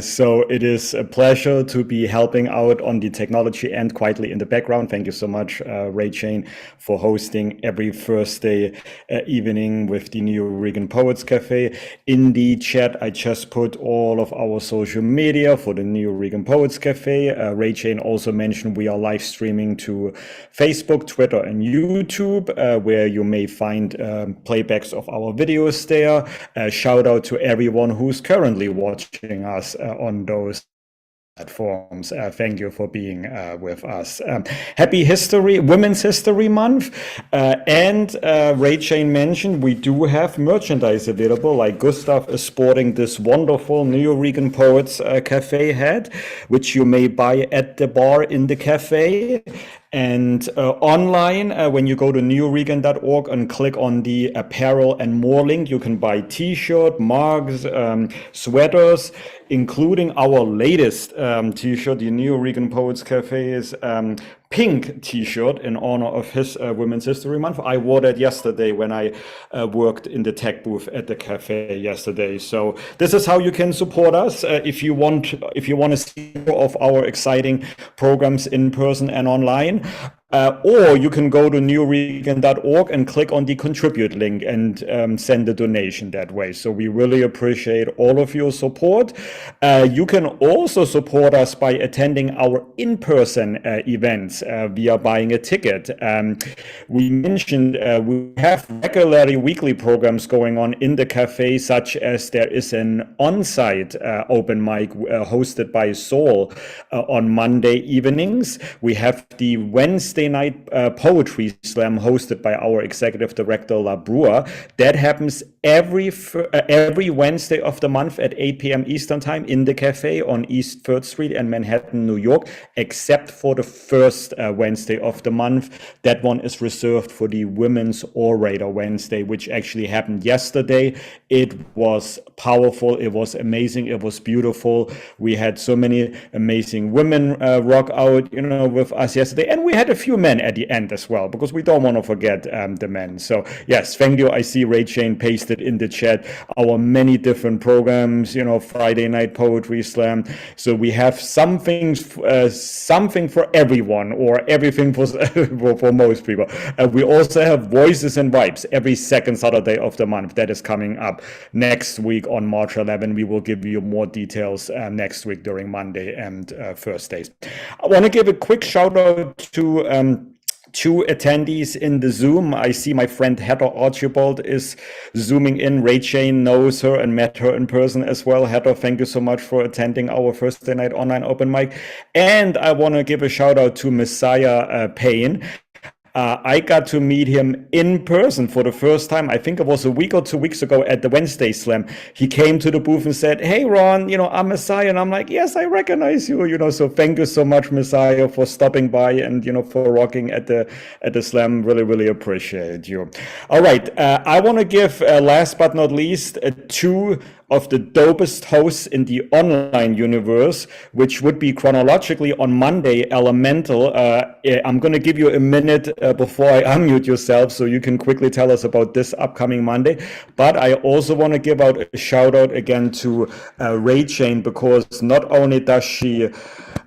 So it is a pleasure to be helping out on the technology and quietly in the background. Thank you so much, Ray Jane, for hosting every Thursday evening with the New Regan Poets Cafe. In the chat, I just put all of our social media for the New Regan Poets Cafe. Ray Jane also mentioned we are live streaming to Facebook, Twitter, and YouTube, where you may find playbacks of our videos there. Shout out to everyone who's currently watching us on those platforms. Thank you for being with us. Happy Women's History Month. And Ray Jane mentioned we do have merchandise available, like Gustav is sporting this wonderful New Regan Poets Cafe hat, which you may buy at the bar in the cafe. And online, when you go to neoregan.org and click on the apparel and more link, you can buy t-shirt, mugs, sweaters, including our latest t-shirt, the Neo Regan Poets Cafe's pink t-shirt in honor of his Women's History Month. I wore that yesterday when I worked in the tech booth at the cafe yesterday. So this is how you can support us if you want to see more of our exciting programs in person and online. Or you can go to neoregan.org and click on the contribute link and send a donation that way. So we really appreciate all of your support. You can also support us by attending our in-person events via buying a ticket. We mentioned we have regularly weekly programs going on in the cafe, such as there is an on-site open mic hosted by Saul on Monday evenings. We have the Wednesday night poetry slam hosted by our executive director La Brua. That happens every Wednesday of the month at 8 p.m. Eastern time in the cafe on East 3rd Street in Manhattan, New York, except for the first Wednesday of the month. That one is reserved for the Women's Orator Wednesday, which actually happened yesterday. It was powerful, it was amazing, it was beautiful. We had so many amazing women rock out, with us yesterday, and we had a few men at the end as well, because we don't want to forget the men. So yes, thank you. I see Ray Jane pasted in the chat our many different programs, Friday night poetry slam. So we have something for everyone, or everything for most people. We also have Voices and Vibes every second Saturday of the month. That is coming up next week on March 11. We will give you more details next week during Monday and Thursdays. I want to give a quick shout out to two attendees in the Zoom. I see my friend Heather Archibald is zooming in. Ray Jane knows her and met her in person as well. Heather, thank you so much for attending our Thursday night online open mic. And I want to give a shout out to Messiah Payne. I got to meet him in person for the first time. I think it was a week or 2 weeks ago at the Wednesday Slam. He came to the booth and said, "Hey, Ron, I'm Messiah." And I'm like, "Yes, I recognize you." So thank you so much, Messiah, for stopping by and, for rocking at the Slam. Really, really appreciate you. All right. I want to give, last but not least, two of the dopest hosts in the online universe, which would be chronologically on Monday, Elemental. I'm going to give you a minute before I unmute yourself so you can quickly tell us about this upcoming Monday. But I also want to give out a shout out again to Ray Jane, because not only does she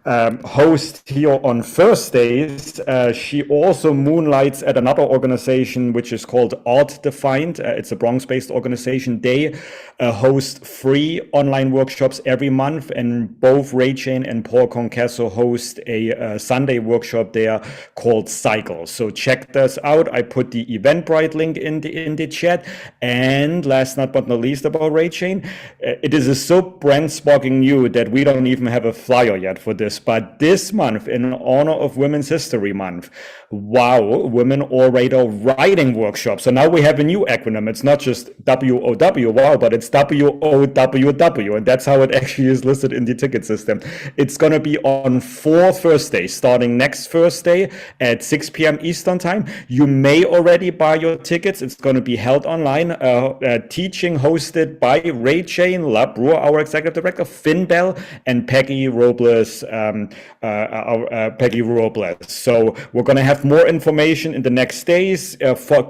host here on Thursdays, she also moonlights at another organization which is called Art Defined. It's a Bronx-based organization. They host free online workshops every month, and both Ray Jane and Paul Concasso host a Sunday workshop there called Cycle. So check this out. I put the Eventbrite link in the chat. And last but not least about Ray Jane, it is so brand sparking new that we don't even have a flyer yet for this. But this month, in honor of Women's History Month, Women Orator Writing Workshop. So now we have a new acronym. It's not just WOW, wow, but it's WOWW, and that's how it actually is listed in the ticket system. It's going to be on 4 Thursdays, starting next Thursday at 6 p.m. Eastern Time. You may already buy your tickets. It's going to be held online. Teaching hosted by Ray Jane, La Brua, our executive director, Finn Bell, and Peggy Robles. Peggy Robles. So we're going to have more information in the next days.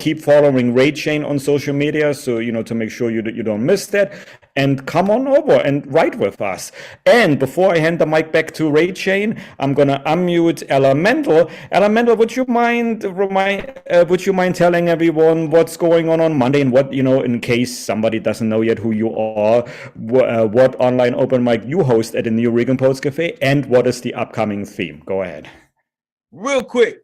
Keep following Ray Jane on social media, so to make sure you don't miss that. And come on over and write with us. And before I hand the mic back to Ray Jane, I'm gonna unmute Elemental. Elemental, would you mind telling everyone what's going on Monday, and what, in case somebody doesn't know yet who you are, what online open mic you host at the New Regan Poets Cafe, and what is the upcoming theme? Go ahead. Real quick,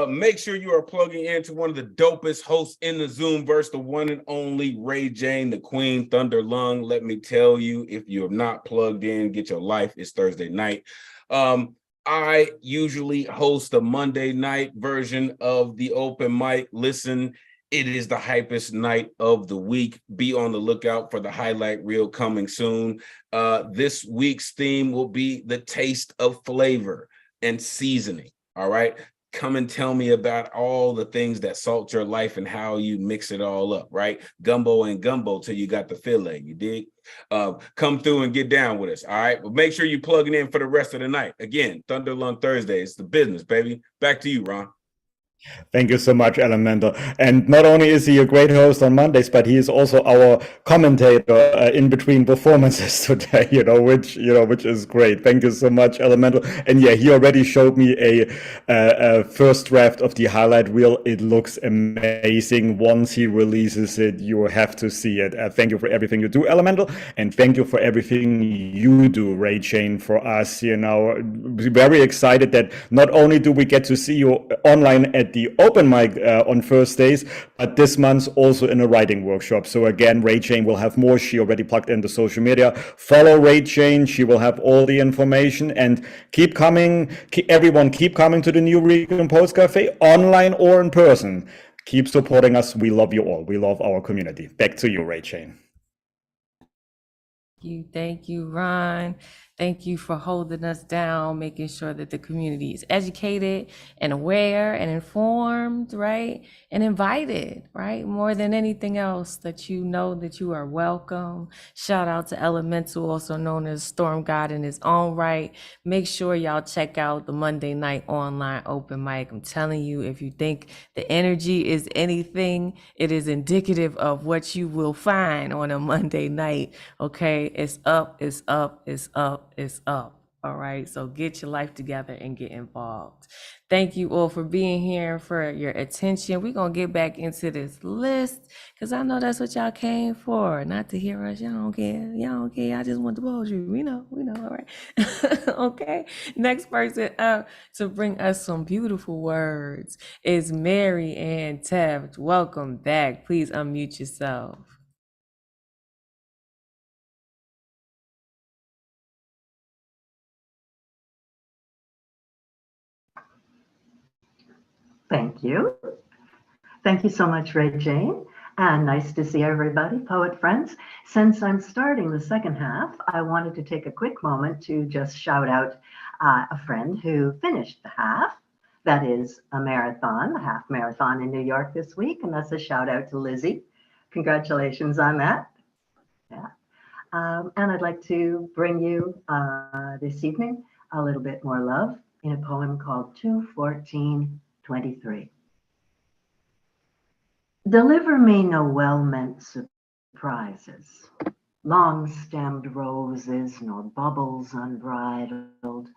make sure you are plugging into one of the dopest hosts in the Zoomverse, the one and only Ray Jane, the Queen Thunder Lung. Let me tell you, if you have not plugged in, get your life. It's Thursday night. I usually host a Monday night version of the open mic. Listen, it is the hypest night of the week. Be on the lookout for the highlight reel coming soon. This week's theme will be the taste of flavor and seasoning. All right. come and tell me about all the things that salt your life and how you mix it all up, right? Gumbo and gumbo till you got the fillet, you dig? Come through and get down with us, all right? But make sure you plugging in for the rest of the night. Again, Thunder Lung Thursday, it's the business, baby. Back to you, Ron. Thank you so much, Elemental. And not only is he a great host on Mondays, but he is also our commentator in between performances today, which is great. Thank you so much, Elemental. And yeah, he already showed me a first draft of the highlight reel. It looks amazing. Once he releases it, you have to see it. Thank you for everything you do, Elemental. And thank you for everything you do, Ray Chain, for us. Very excited that not only do we get to see you online at the open mic on Thursdays, but this month also in a writing workshop. So again, Ray Chain will have more. She already plugged in the social media. Follow Ray Chain. She will have all the information, and keep coming. Everyone keep coming to the New Recompose Cafe, online or in person. Keep supporting us. We love you all. We love our community. Back to you, Ray Chain. Thank you, Ron. Thank you for holding us down, making sure that the community is educated and aware and informed, right? And invited, right? More than anything else, that you know that you are welcome. Shout out to Elemental, also known as Storm God in his own right. Make sure y'all check out the Monday night online open mic. I'm telling you, if you think the energy is anything, it is indicative of what you will find on a Monday night, okay? It's up, it's up, it's up. Is up. All right. So get your life together and get involved. Thank you all for being here, for your attention. We're going to get back into this list because I know that's what y'all came for. Not to hear us. Y'all don't care. Y'all don't care. I just want to bullshit. We know. All right. Okay. Next person up to bring us some beautiful words is Mary Ann Taft. Welcome back. Please unmute yourself. Thank you. Thank you so much, Ray Jane. And nice to see everybody, poet friends. Since I'm starting the second half, I wanted to take a quick moment to just shout out a friend who finished the half. That is a marathon, a half marathon in New York this week. And that's a shout out to Lizzie. Congratulations on that. Yeah. And I'd like to bring you this evening a little bit more love in a poem called 2-14-23. Deliver me no well-meant surprises, long-stemmed roses, nor bubbles unbridled.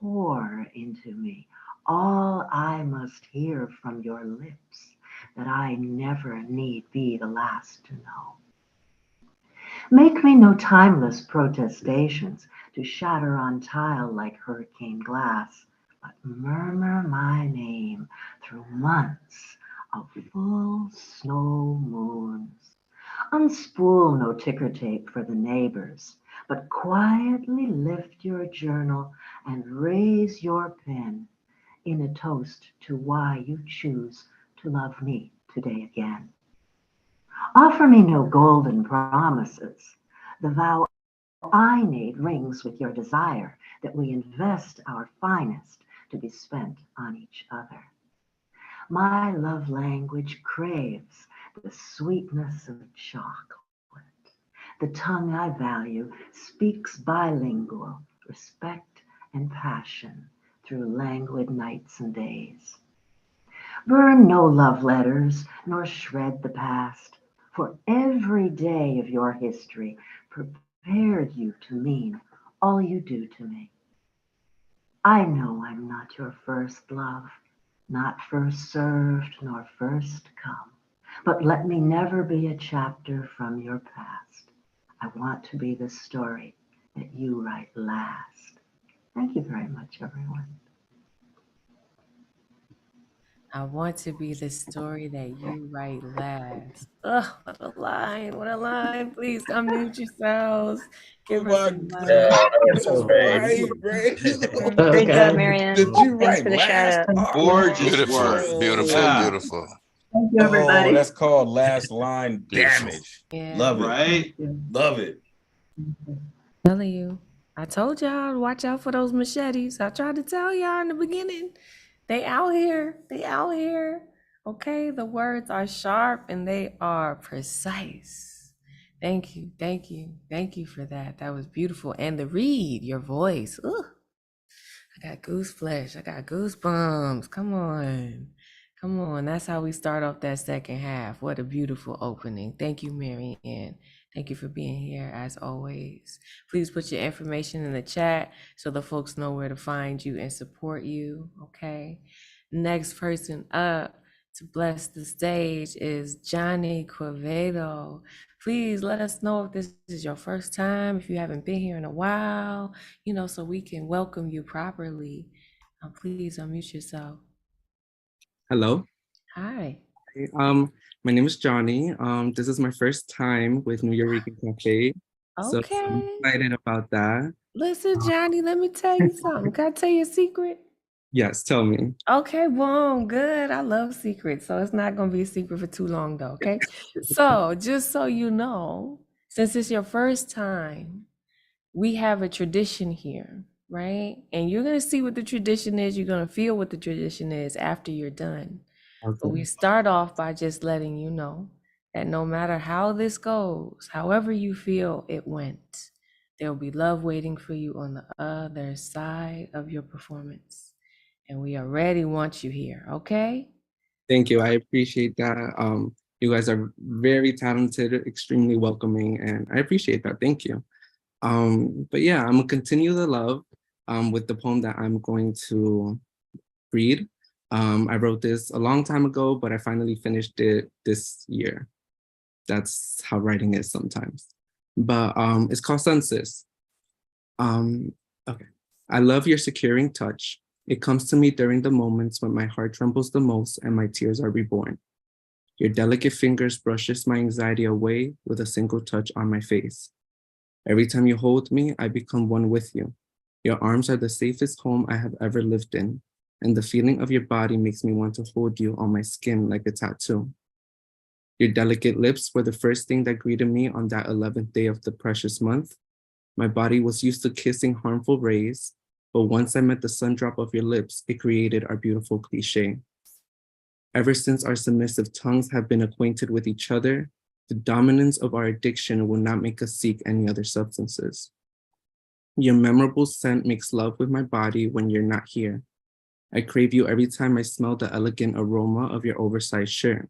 Pour into me all I must hear from your lips, that I never need be the last to know. Make me no timeless protestations to shatter on tile like hurricane glass, but murmur my name through months of full snow moons. Unspool no ticker tape for the neighbors, but quietly lift your journal and raise your pen in a toast to why you choose to love me today again. Offer me no golden promises. The vow I made rings with your desire that we invest our finest to be spent on each other. My love language craves the sweetness of chocolate. The tongue I value speaks bilingual, respect and passion through languid nights and days. Burn no love letters, nor shred the past, for every day of your history prepared you to mean all you do to me. I know I'm not your first love, not first served nor first come, but let me never be a chapter from your past. I want to be the story that you write last. Thank you very much, everyone. I want to be the story that you write last. Ugh, what a line. What a line. Please unmute yourselves. Give her some love. That's right, Ray. Great job, Marianne. Did you Thanks write for the last? shout out. Gorgeous Beautiful, work. beautiful, Yeah. beautiful. Thank you, everybody. Oh, that's called last line Beautiful. damage. Yeah. Love it. Right? Love it. Telling you. I told y'all to watch out for those machetes. I tried to tell y'all in the beginning. They out here. They out here. Okay, the words are sharp and they are precise. Thank you, thank you, thank you for that. That was beautiful. And the read, your voice. Ooh, I got goose flesh. I got goosebumps. Come on. Come on. That's how we start off that second half. What a beautiful opening. Thank you, Mary Ann. Thank you for being here as always. Please put your information in the chat so the folks know where to find you and support you. Okay. Next person up to bless the stage is Johnny Quevedo. Please let us know if this is your first time, if you haven't been here in a while, so we can welcome you properly. Please unmute yourself. Hello. Hi. My name is Johnny. This is my first time with New Eureka Cafe. So I'm Okay. excited about that. Listen, Johnny, let me tell you something. Can I tell you a secret? Yes, tell me. Okay, boom, good. I love secrets. So it's not going to be a secret for too long, though. Okay. So just so you know, since it's your first time, we have a tradition here, right? And you're going to see what the tradition is. You're going to feel what the tradition is after you're done. But we start off by just letting you know that no matter how this goes, however you feel it went, there'll be love waiting for you on the other side of your performance. And we already want you here, okay? Thank you. I appreciate that. You guys are very talented, extremely welcoming, and I appreciate that. Thank you. But yeah, I'm gonna continue the love with the poem that I'm going to read. I wrote this a long time ago, but I finally finished it this year. That's how writing is sometimes. But it's called Census. Okay. I love your securing touch. It comes to me during the moments when my heart trembles the most and my tears are reborn. Your delicate fingers brushes my anxiety away with a single touch on my face. Every time you hold me, I become one with you. Your arms are the safest home I have ever lived in, and the feeling of your body makes me want to hold you on my skin like a tattoo. Your delicate lips were the first thing that greeted me on that 11th day of the precious month. My body was used to kissing harmful rays, but once I met the sun drop of your lips, it created our beautiful cliche. Ever since our submissive tongues have been acquainted with each other, the dominance of our addiction will not make us seek any other substances. Your memorable scent makes love with my body when you're not here. I crave you every time I smell the elegant aroma of your oversized shirt.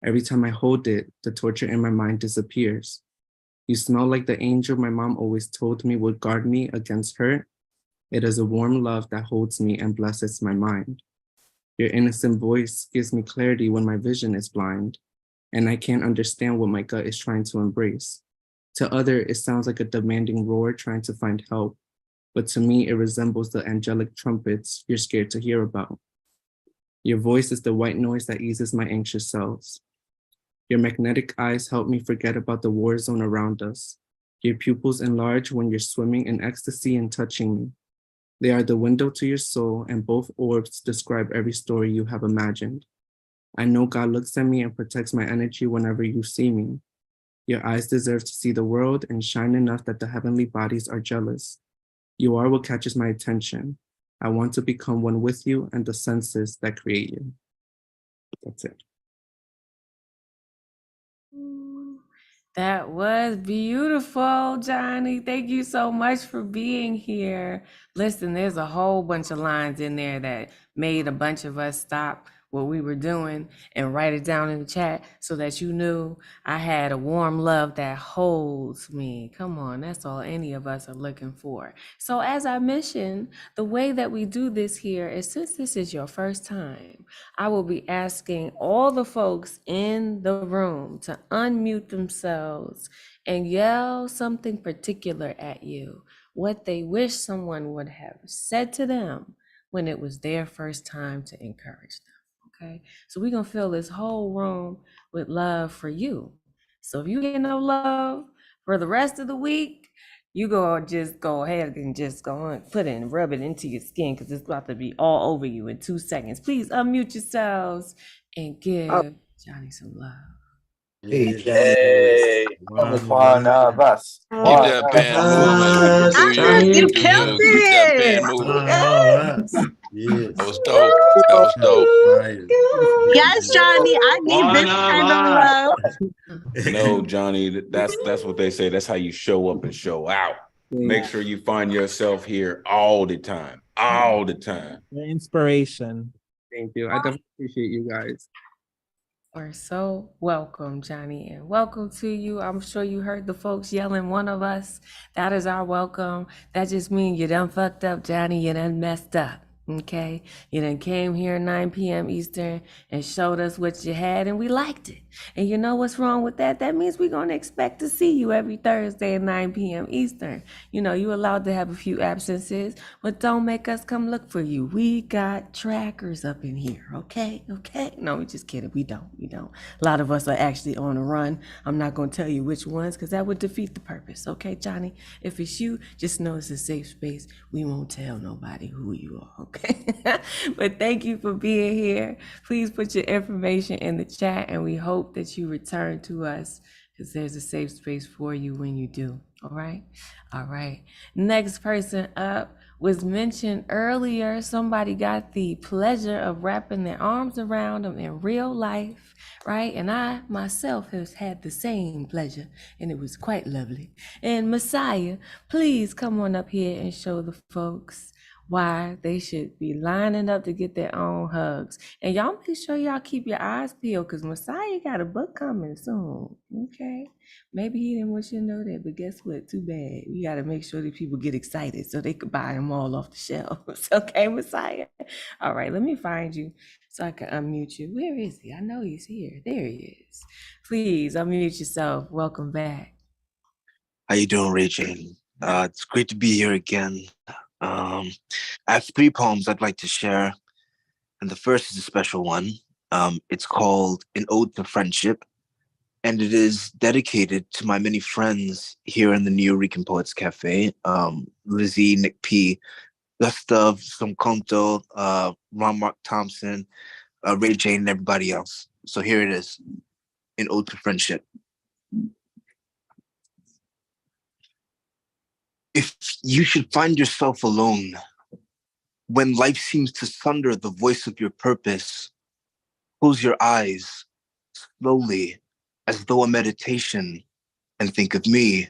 Every time I hold it, the torture in my mind disappears. You smell like the angel my mom always told me would guard me against hurt. It is a warm love that holds me and blesses my mind. Your innocent voice gives me clarity when my vision is blind, and I can't understand what my gut is trying to embrace. To others, it sounds like a demanding roar trying to find help, but to me, it resembles the angelic trumpets you're scared to hear about. Your voice is the white noise that eases my anxious cells. Your magnetic eyes help me forget about the war zone around us. Your pupils enlarge when you're swimming in ecstasy and touching me. They are the window to your soul, and both orbs describe every story you have imagined. I know God looks at me and protects my energy whenever you see me. Your eyes deserve to see the world and shine enough that the heavenly bodies are jealous. You are what catches my attention. I want to become one with you and the senses that create you. That's it. That was beautiful, Johnny. Thank you so much for being here. Listen, there's a whole bunch of lines in there that made a bunch of us stop what we were doing and write it down in the chat so that you knew I had a warm love that holds me. Come on, that's all any of us are looking for. So as I mentioned, the way that we do this here is, since this is your first time, I will be asking all the folks in the room to unmute themselves and yell something particular at you, what they wish someone would have said to them when it was their first time to encourage them. Okay, so we're gonna fill this whole room with love for you. So if you get no love for the rest of the week, you just go ahead and just go on, put it and rub it into your skin, because it's about to be all over you in 2 seconds. Please unmute yourselves and give Johnny some love. Hey. One of us. Keep that pen moving. Johnny, Do you? you Do killed you? Keep that pen it. moving. One of us. Yes. That was dope. That was dope. Yes, Johnny, I need this kind of love. No, Johnny, that's what they say. That's how you show up and show out. Make sure you find yourself here all the time. All the time. The inspiration. Thank you. I definitely appreciate you guys. We're so welcome, Johnny, and welcome to you. I'm sure you heard the folks yelling, one of us. That is our welcome. That just means you done fucked up, Johnny. You done messed up. Okay, you done came here 9 p.m. Eastern and showed us what you had, and we liked it. And you know what's wrong with that? That means we're gonna expect to see you every Thursday at 9 p.m. Eastern. You know, you're allowed to have a few absences, but don't make us come look for you. We got trackers up in here, okay? Okay? No, we're just kidding. We don't. A lot of us are actually on a run. I'm not gonna tell you which ones, because that would defeat the purpose, okay, Johnny? If it's you, just know it's a safe space. We won't tell nobody who you are, okay? But thank you for being here. Please put your information in the chat, and we hope that you return to us, because there's a safe space for you when you do. All right. Next person up was mentioned earlier. Somebody got the pleasure of wrapping their arms around them in real life, right? And I myself have had the same pleasure, and it was quite lovely. And Messiah, please come on up here and show the folks why they should be lining up to get their own hugs. And y'all make sure y'all keep your eyes peeled, because Messiah got a book coming soon. Okay. Maybe he didn't want you to know that, but guess what? Too bad. We got to make sure that people get excited so they could buy them all off the shelves. Okay, Messiah? All right, let me find you so I can unmute you. Where is he? I know he's here. There he is. Please unmute yourself. Welcome back. How you doing, Ray Jane? It's great to be here again. I have 3 poems I'd like to share, and the first is a special one. It's called An Ode to Friendship, and it is dedicated to my many friends here in the New Rican Poets Cafe, Lizzie, Nick P, Gustav, Somkonto, Ron Mark Thompson, Ray Jane, and everybody else. So here it is, An Ode to Friendship. If you should find yourself alone, when life seems to sunder the voice of your purpose, close your eyes slowly as though a meditation and think of me,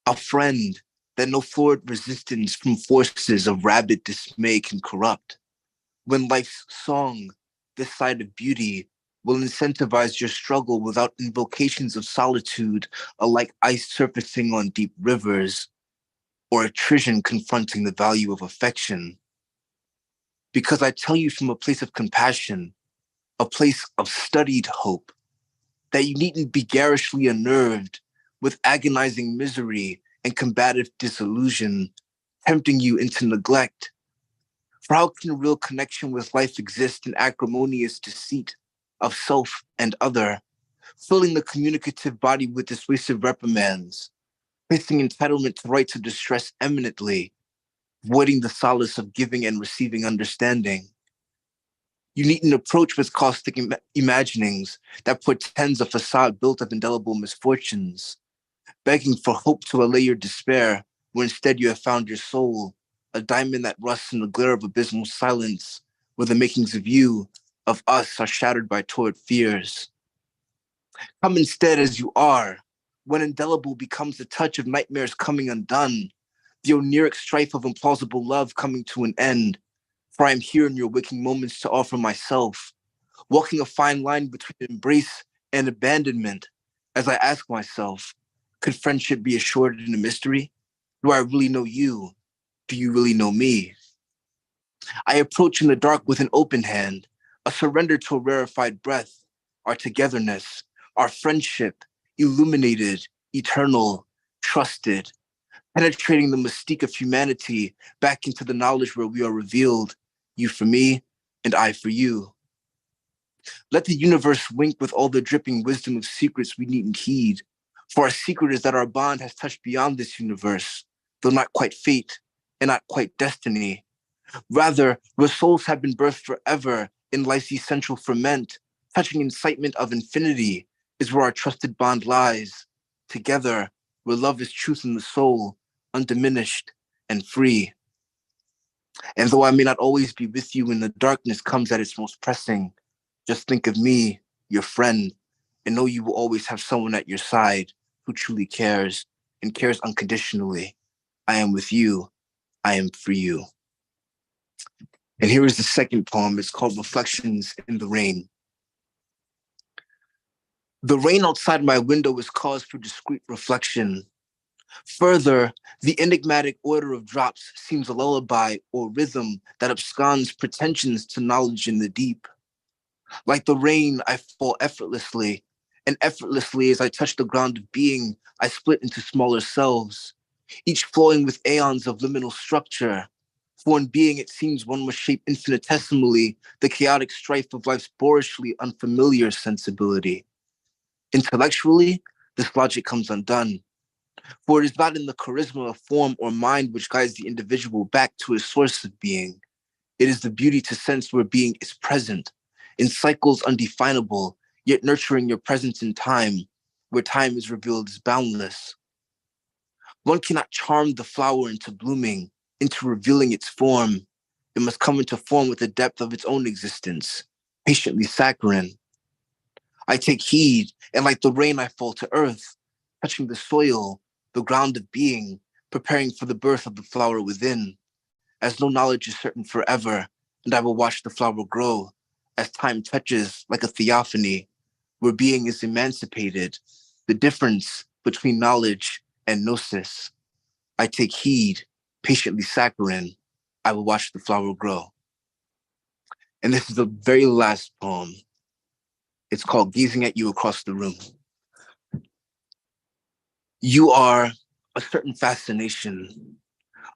a friend that no florid resistance from forces of rabid dismay can corrupt. When life's song, this side of beauty, will incentivize your struggle without invocations of solitude, alike ice surfacing on deep rivers, or attrition confronting the value of affection. Because I tell you from a place of compassion, a place of studied hope, that you needn't be garishly unnerved with agonizing misery and combative disillusion, tempting you into neglect. For how can real connection with life exist in acrimonious deceit of self and other, filling the communicative body with dissuasive reprimands, placing entitlement to rights of distress eminently, voiding the solace of giving and receiving understanding? You needn't approach with caustic imaginings that portends a facade built of indelible misfortunes, begging for hope to allay your despair, where instead you have found your soul, a diamond that rusts in the glare of abysmal silence, where the makings of you, of us, are shattered by torrid fears. Come instead as you are, when indelible becomes the touch of nightmares coming undone, the oniric strife of implausible love coming to an end. For I am here in your waking moments to offer myself, walking a fine line between embrace and abandonment, as I ask myself, could friendship be assured in a mystery? Do I really know you? Do you really know me? I approach in the dark with an open hand, a surrender to a rarefied breath, our togetherness, our friendship, illuminated, eternal, trusted, penetrating the mystique of humanity back into the knowledge where we are revealed, you for me and I for you. Let the universe wink with all the dripping wisdom of secrets we needn't heed, for our secret is that our bond has touched beyond this universe, though not quite fate and not quite destiny. Rather, where souls have been birthed forever in life's essential ferment, touching incitement of infinity, is where our trusted bond lies, together, where love is truth in the soul, undiminished and free. And though I may not always be with you when the darkness comes at its most pressing, just think of me, your friend, and know you will always have someone at your side who truly cares and cares unconditionally. I am with you. I am for you. And here is the second poem. It's called Reflections in the Rain. The rain outside my window is cause for discreet reflection. Further, the enigmatic order of drops seems a lullaby or rhythm that absconds pretensions to knowledge in the deep. Like the rain, I fall effortlessly, and effortlessly as I touch the ground of being, I split into smaller selves, each flowing with aeons of liminal structure. For in being, it seems one must shape infinitesimally the chaotic strife of life's boorishly unfamiliar sensibility. Intellectually, this logic comes undone, for it is not in the charisma of form or mind which guides the individual back to his source of being. It is the beauty to sense where being is present, in cycles undefinable, yet nurturing your presence in time, where time is revealed as boundless. One cannot charm the flower into blooming, into revealing its form. It must come into form with the depth of its own existence, patiently saccharine. I take heed, and like the rain, I fall to earth, touching the soil, the ground of being, preparing for the birth of the flower within. As no knowledge is certain forever, and I will watch the flower grow, as time touches like a theophany, where being is emancipated, the difference between knowledge and gnosis. I take heed, patiently saccharine, I will watch the flower grow. And this is the very last poem. It's called Gazing at You Across the Room. You are a certain fascination,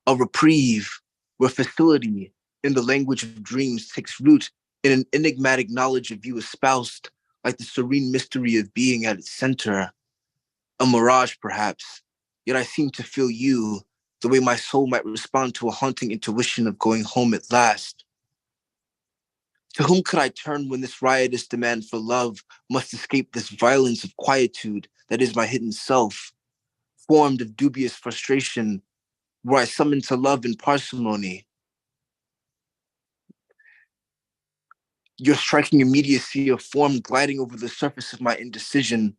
a reprieve where facility in the language of dreams takes root in an enigmatic knowledge of you espoused, like the serene mystery of being at its center. A mirage, perhaps, yet I seem to feel you the way my soul might respond to a haunting intuition of going home at last. To whom could I turn when this riotous demand for love must escape this violence of quietude that is my hidden self, formed of dubious frustration, where I summon to love in parsimony? Your striking immediacy of form gliding over the surface of my indecision,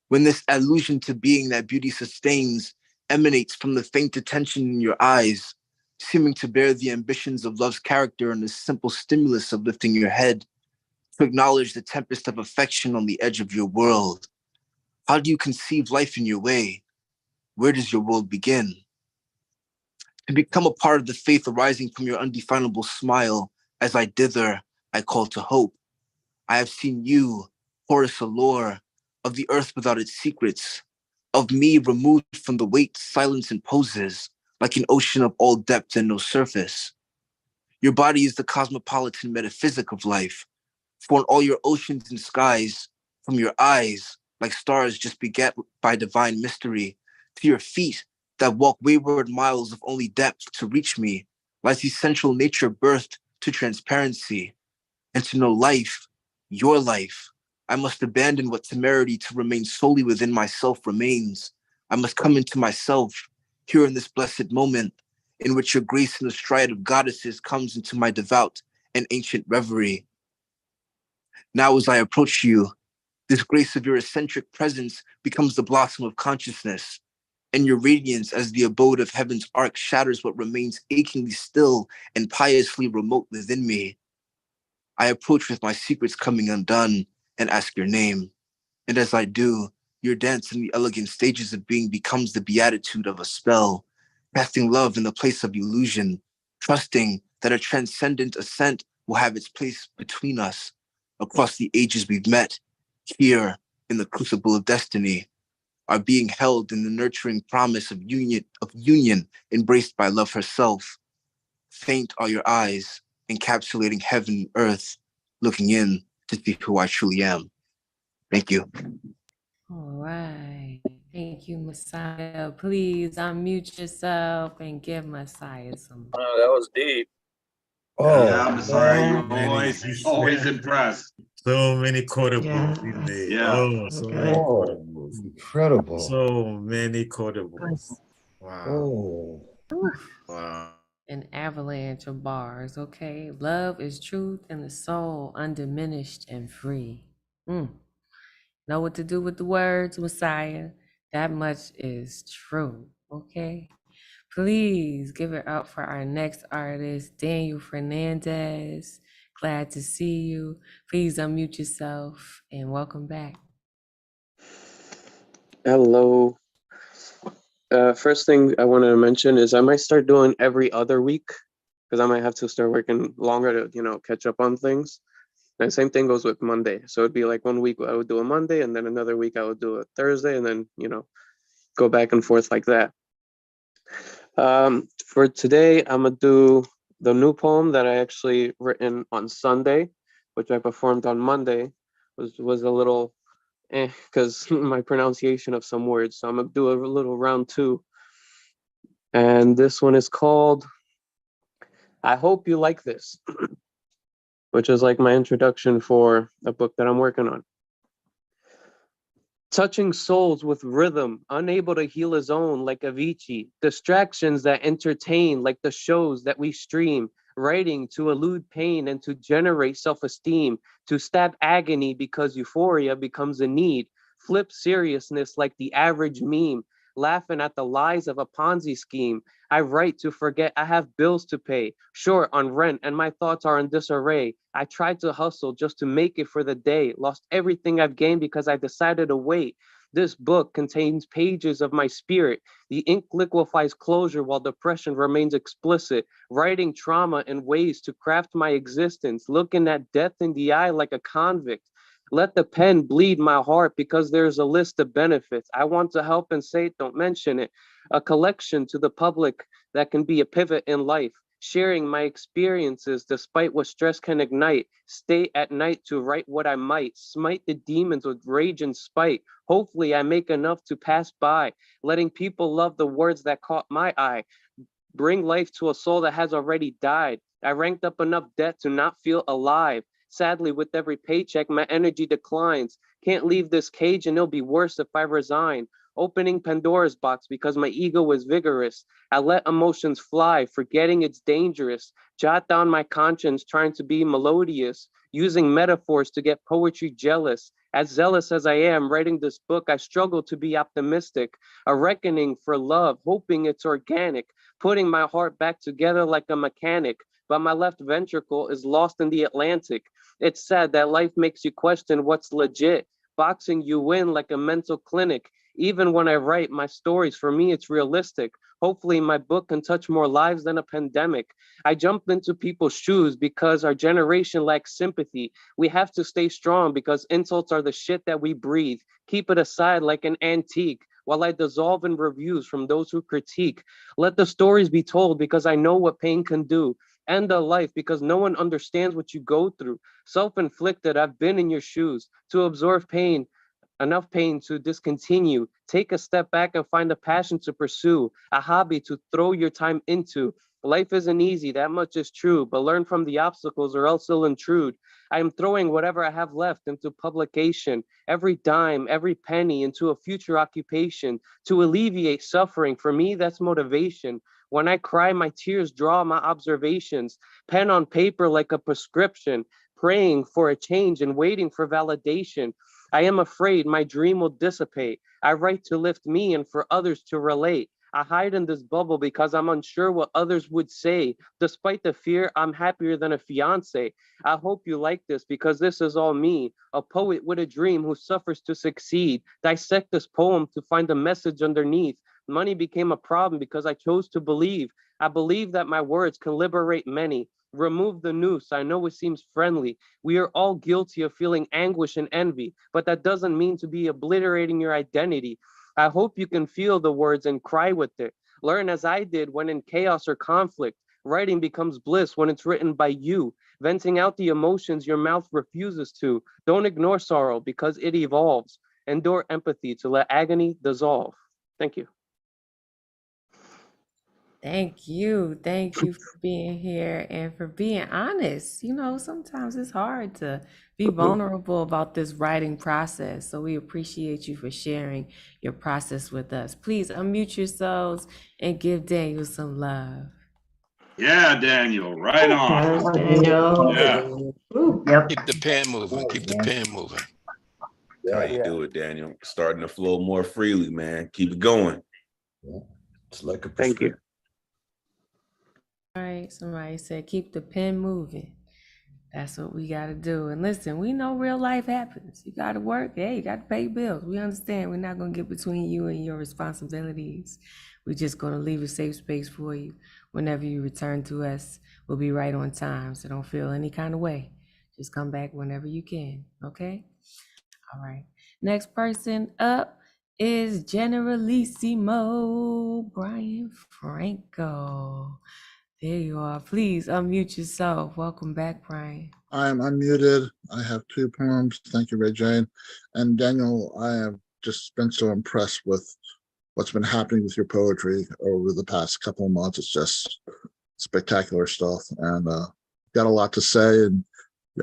when this allusion to being that beauty sustains emanates from the faint attention in your eyes, seeming to bear the ambitions of love's character and the simple stimulus of lifting your head, to acknowledge the tempest of affection on the edge of your world. How do you conceive life in your way? Where does your world begin? To become a part of the faith arising from your undefinable smile, as I dither, I call to hope. I have seen you, Horus Allure, of the earth without its secrets, of me removed from the weight silence imposes, like an ocean of all depth and no surface. Your body is the cosmopolitan metaphysic of life, for in all your oceans and skies, from your eyes, like stars just begat by divine mystery, to your feet that walk wayward miles of only depth to reach me, lies essential nature birthed to transparency. And to know life, your life, I must abandon what temerity to remain solely within myself remains. I must come into myself, here in this blessed moment, in which your grace in the stride of goddesses comes into my devout and ancient reverie. Now as I approach you, this grace of your eccentric presence becomes the blossom of consciousness, and your radiance as the abode of heaven's arc shatters what remains achingly still and piously remote within me. I approach with my secrets coming undone and ask your name. And as I do, your dance in the elegant stages of being becomes the beatitude of a spell, casting love in the place of illusion, trusting that a transcendent ascent will have its place between us. Across the ages we've met, here in the crucible of destiny, are being held in the nurturing promise of union embraced by love herself. Faint are your eyes, encapsulating heaven and earth, looking in to see who I truly am. Thank you. All right. Thank you, Messiah. Please unmute yourself and give Messiah some. Oh, that was deep. Yeah, Messiah, you're Many, always impressed. so many quotables in there. Yeah. Oh, so many Oh, quotables. incredible. So many quotables. Wow. Oh. Wow. an avalanche of bars, okay? Love is truth and the soul undiminished and free. Know what to do with the words, Messiah. That much is true, okay? Please give it up for our next artist, Daniel Fernandez. Glad to see you. Please unmute yourself and welcome back. Hello. First thing I want to mention is I might start doing every other week because I might have to start working longer to, catch up on things. And same thing goes with Monday. So it'd be like 1 week I would do a Monday, and then another week I would do a Thursday, and then, go back and forth like that. For today, I'm gonna do the new poem that I actually written on Sunday, which I performed on Monday. Was a little because my pronunciation of some words. So I'm gonna do a little round 2. And this one is called I Hope You Like This, which is like my introduction for a book that I'm working on. Touching souls with rhythm, unable to heal his own like Avicii, distractions that entertain like the shows that we stream, writing to elude pain and to generate self-esteem, to stab agony because euphoria becomes a need, flip seriousness like the average meme, laughing at the lies of a Ponzi scheme. I write to forget I have bills to pay, short on rent, and my thoughts are in disarray. I tried to hustle just to make it for the day, lost everything I've gained because I decided to wait. This book contains pages of my spirit. The ink liquefies closure while depression remains explicit, writing trauma in ways to craft my existence, looking at death in the eye like a convict. Let the pen bleed my heart because there's a list of benefits. I want to help and say, don't mention it. A collection to the public that can be a pivot in life. Sharing my experiences despite what stress can ignite. Stay at night to write what I might. Smite the demons with rage and spite. Hopefully I make enough to pass by. Letting people love the words that caught my eye. Bring life to a soul that has already died. I ranked up enough debt to not feel alive. Sadly, with every paycheck, my energy declines. Can't leave this cage and it'll be worse if I resign. Opening Pandora's box because my ego was vigorous. I let emotions fly, forgetting it's dangerous. Jot down my conscience, trying to be melodious. Using metaphors to get poetry jealous. As zealous as I am writing this book, I struggle to be optimistic. A reckoning for love, hoping it's organic. Putting my heart back together like a mechanic. But my left ventricle is lost in the Atlantic. It's sad that life makes you question what's legit, boxing you in like a mental clinic. Even when I write my stories, for me, it's realistic. Hopefully my book can touch more lives than a pandemic. I jumped into people's shoes because our generation lacks sympathy. We have to stay strong because insults are the shit that we breathe. Keep it aside like an antique while I dissolve in reviews from those who critique. Let the stories be told because I know what pain can do. End a life because no one understands what you go through. Self-inflicted, I've been in your shoes to absorb pain, enough pain to discontinue. Take a step back and find a passion to pursue, a hobby to throw your time into. Life isn't easy, that much is true, but learn from the obstacles or else they'll intrude. I am throwing whatever I have left into publication, every dime, every penny into a future occupation to alleviate suffering. For me, that's motivation. When I cry, my tears draw my observations, pen on paper like a prescription, praying for a change and waiting for validation. I am afraid my dream will dissipate. I write to lift me and for others to relate. I hide in this bubble because I'm unsure what others would say. Despite the fear, I'm happier than a fiance. I hope you like this because this is all me, a poet with a dream who suffers to succeed. Dissect this poem to find a message underneath. Money became a problem because I chose to believe. I believe that my words can liberate many. Remove the noose. I know it seems friendly. We are all guilty of feeling anguish and envy, but that doesn't mean to be obliterating your identity. I hope you can feel the words and cry with it. Learn as I did when in chaos or conflict. Writing becomes bliss when it's written by you, venting out the emotions your mouth refuses to. Don't ignore sorrow because it evolves. Endure empathy to let agony dissolve. Thank you. Thank you. Thank you for being here and for being honest. Sometimes it's hard to be vulnerable about this writing process. So we appreciate you for sharing your process with us. Please unmute yourselves and give Daniel some love. Yeah, Daniel, right on. Yes, Daniel. Yeah. Ooh, yep. Keep the pen moving. Keep the pen moving. How you do it, Daniel? Starting to flow more freely, man. Keep it going. It's like a Thank you. All right, somebody said keep the pen moving. That's what we got to do. And listen, we know real life happens. You got to work. Hey, you got to pay bills. We understand. We're not going to get between you and your responsibilities. We're just going to leave a safe space for you. Whenever you return to us, we'll be right on time. So don't feel any kind of way. Just come back whenever you can. Okay? All right. Next person up is Generalissimo Brian Franco. There you are. Please unmute yourself. Welcome back, Brian. I am unmuted. I have 2 poems. Thank you, Ray Jane. And Daniel, I have just been so impressed with what's been happening with your poetry over the past couple of months. It's just spectacular stuff. And got a lot to say. And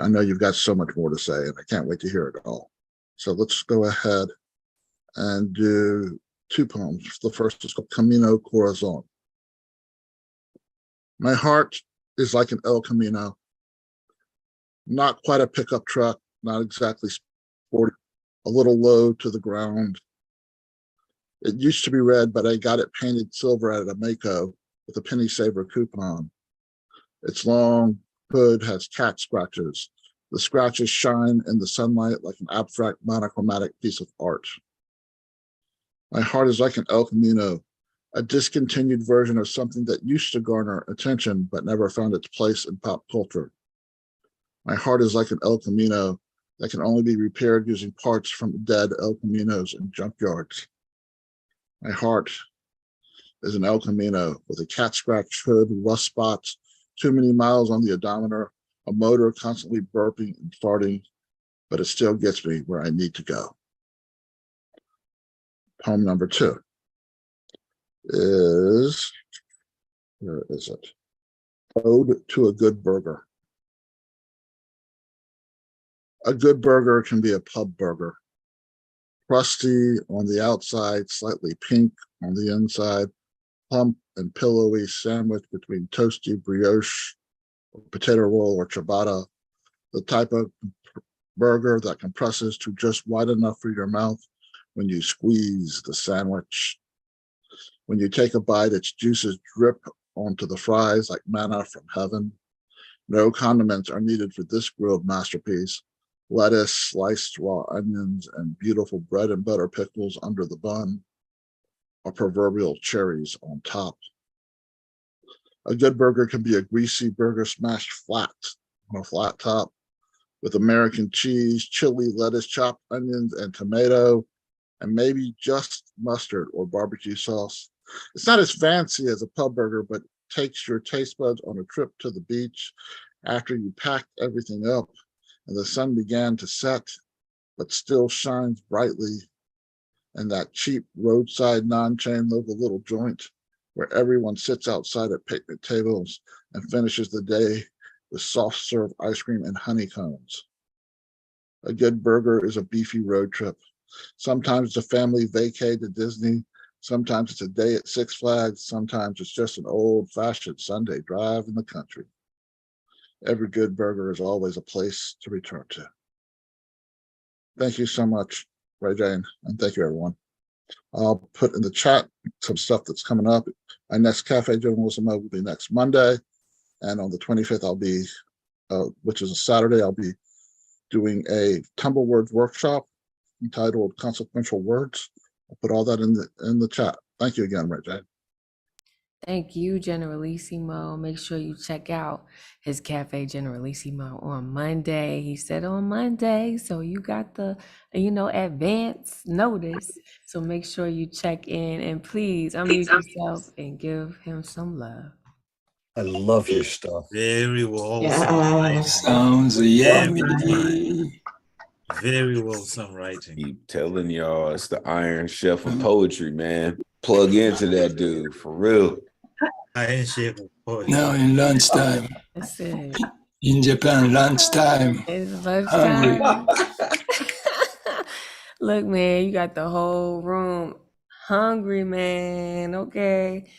I know you've got so much more to say, and I can't wait to hear it all. So let's go ahead and do 2 poems. The first is called Camino Corazon. My heart is like an El Camino. Not quite a pickup truck, not exactly sporty, a little low to the ground. It used to be red, but I got it painted silver at a Mako with a penny saver coupon. Its long hood has cat scratches. The scratches shine in the sunlight like an abstract monochromatic piece of art. My heart is like an El Camino, a discontinued version of something that used to garner attention but never found its place in pop culture. My heart is like an El Camino that can only be repaired using parts from dead El Caminos in junkyards. My heart is an El Camino with a cat scratch hood, rust spots, too many miles on the odometer, a motor constantly burping and farting, but it still gets me where I need to go. Poem number 2 is, where is it? Ode to a Good Burger. A good burger can be a pub burger. Crusty on the outside, slightly pink on the inside, plump and pillowy, sandwiched between toasty brioche, or potato roll, or ciabatta, the type of burger that compresses to just wide enough for your mouth when you squeeze the sandwich. When you take a bite, its juices drip onto the fries like manna from heaven. No condiments are needed for this grilled masterpiece. Lettuce, sliced raw onions, and beautiful bread and butter pickles under the bun, or proverbial cherries on top. A good burger can be a greasy burger smashed flat on a flat top with American cheese, chili, lettuce, chopped onions, and tomato, and maybe just mustard or barbecue sauce. It's not as fancy as a pub burger, but takes your taste buds on a trip to the beach after you packed everything up and the sun began to set, but still shines brightly in that cheap roadside non-chain local little joint where everyone sits outside at picnic tables and finishes the day with soft serve ice cream and honeycombs. A good burger is a beefy road trip. Sometimes it's a family vacay to Disney. Sometimes it's a day at Six Flags. Sometimes it's just an old-fashioned Sunday drive in the country. Every good burger is always a place to return to. Thank you so much, Ray Jane, and thank you, everyone. I'll put in the chat some stuff that's coming up. My next Cafe Journalism will be next Monday, and on the 25th, I'll be, which is a Saturday, I'll be doing a Tumble Words workshop entitled Consequential Words. I'll put all that in the chat. Thank you again, Ray Jane. Thank you, Generalissimo. Make sure you check out his Cafe Generalissimo on Monday. He said on Monday, so you got the, advance notice. So make sure you check in and please unmute yourself and give him some love. I love your stuff. Very well. Sounds yummy. Very well some writing. Keep telling y'all it's the Iron Chef of poetry, man. Plug into that dude for real. Iron Chef of poetry. Now in lunchtime. That's it. In Japan, lunchtime. It's lunchtime. Look, man, you got the whole room hungry, man. Okay.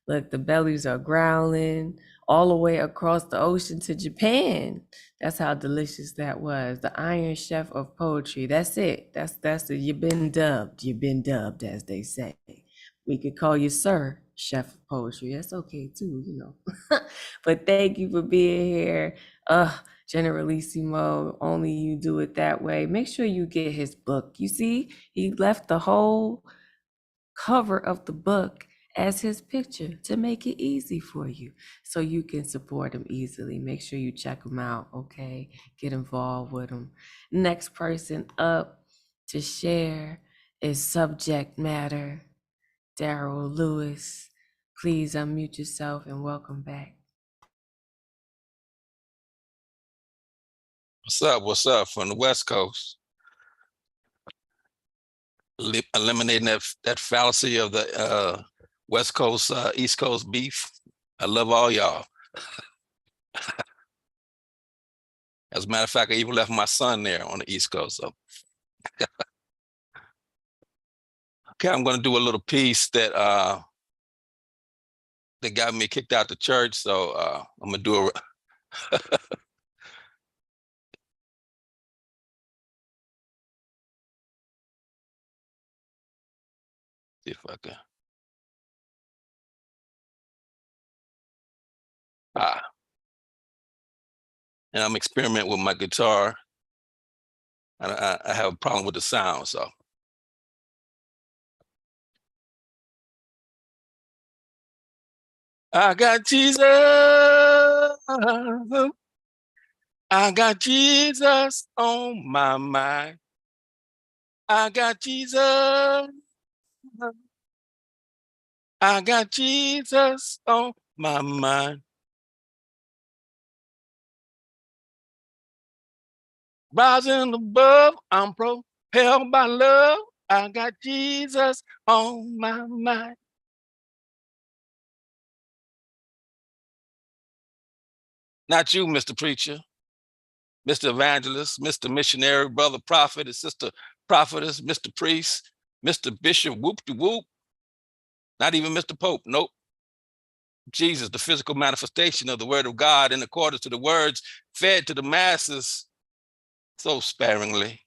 Look, the bellies are growling. all the way across the ocean to Japan. That's how delicious that was. The Iron Chef of Poetry. That's it. That's it. You've been dubbed. You've been dubbed, as they say. We could call you Sir Chef of Poetry. That's okay too, you know. But thank you for being here. Generalissimo, only you do it that way. Make sure you get his book. You see, he left the whole cover of the book as his picture to make it easy for you so you can support him easily. Make sure you check him out, okay? Get involved with him. Next person up to share is Subject Matter. Daryl Lewis, please unmute yourself and welcome back. What's up? What's up from the West Coast? Eliminating that fallacy of the West Coast, East Coast beef. I love all y'all. As a matter of fact, I even left my son there on the East Coast. So. Okay, I'm going to do a little piece that got me kicked out the church. So I'm going to do a see if I can. And I'm experimenting with my guitar. And I have a problem with the sound, so. I got Jesus. I got Jesus on my mind. I got Jesus. I got Jesus on my mind. Rising above, I'm propelled by love. I got Jesus on my mind. Not you, Mr. Preacher, Mr. Evangelist, Mr. Missionary, Brother Prophet, and Sister Prophetess, Mr. Priest, Mr. Bishop, whoop-de-whoop. Not even Mr. Pope, nope. Jesus, the physical manifestation of the word of God in accordance to the words fed to the masses so sparingly.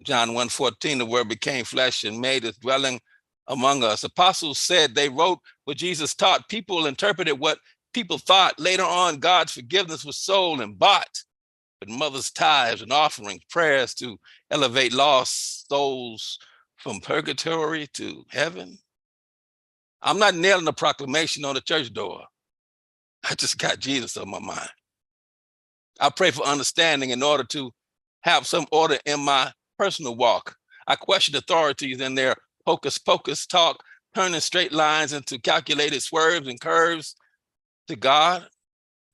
John 1:14, the word became flesh and made his dwelling among us. Apostles said they wrote what Jesus taught. People interpreted what people thought. Later on, God's forgiveness was sold and bought with mothers' tithes and offerings, prayers to elevate lost souls from purgatory to heaven. I'm not nailing a proclamation on the church door. I just got Jesus on my mind. I pray for understanding in order to have some order in my personal walk. I question authorities and their hocus pocus talk, turning straight lines into calculated swerves and curves to God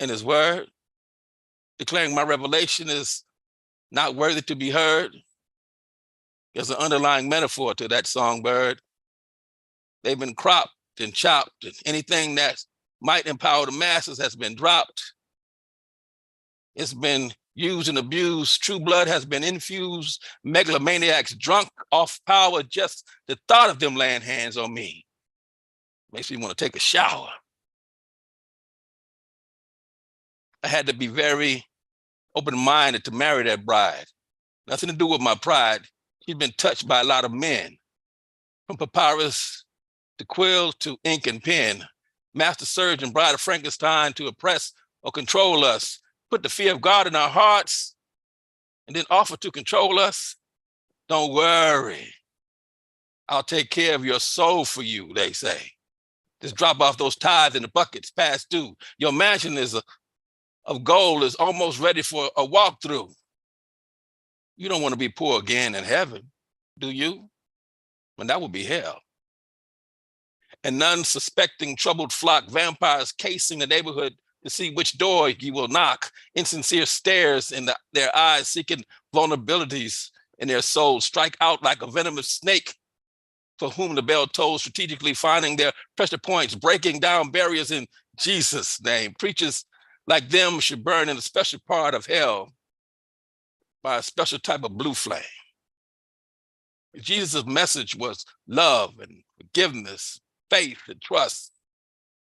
and his word, declaring my revelation is not worthy to be heard. There's an underlying metaphor to that songbird. They've been cropped and chopped, and anything that might empower the masses has been dropped. It's been used and abused. True blood has been infused. Megalomaniacs drunk off power. Just the thought of them laying hands on me makes me want to take a shower. I had to be very open-minded to marry that bride. Nothing to do with my pride. She's been touched by a lot of men, from papyrus to quill to ink and pen. Master surgeon, bride of Frankenstein, to oppress or control us. Put the fear of God in our hearts and then offer to control us. Don't worry. I'll take care of your soul for you, they say. Just drop off those tithes in the buckets past due. Your mansion of gold is almost ready for a walkthrough. You don't want to be poor again in heaven, do you? And that would be hell. An unsuspecting troubled flock, vampires casing the neighborhood to see which door you will knock, insincere stares in their eyes, seeking vulnerabilities in their souls, strike out like a venomous snake for whom the bell tolls, strategically finding their pressure points, breaking down barriers in Jesus' name. Preachers like them should burn in a special part of hell by a special type of blue flame. Jesus' message was love and forgiveness, faith and trust.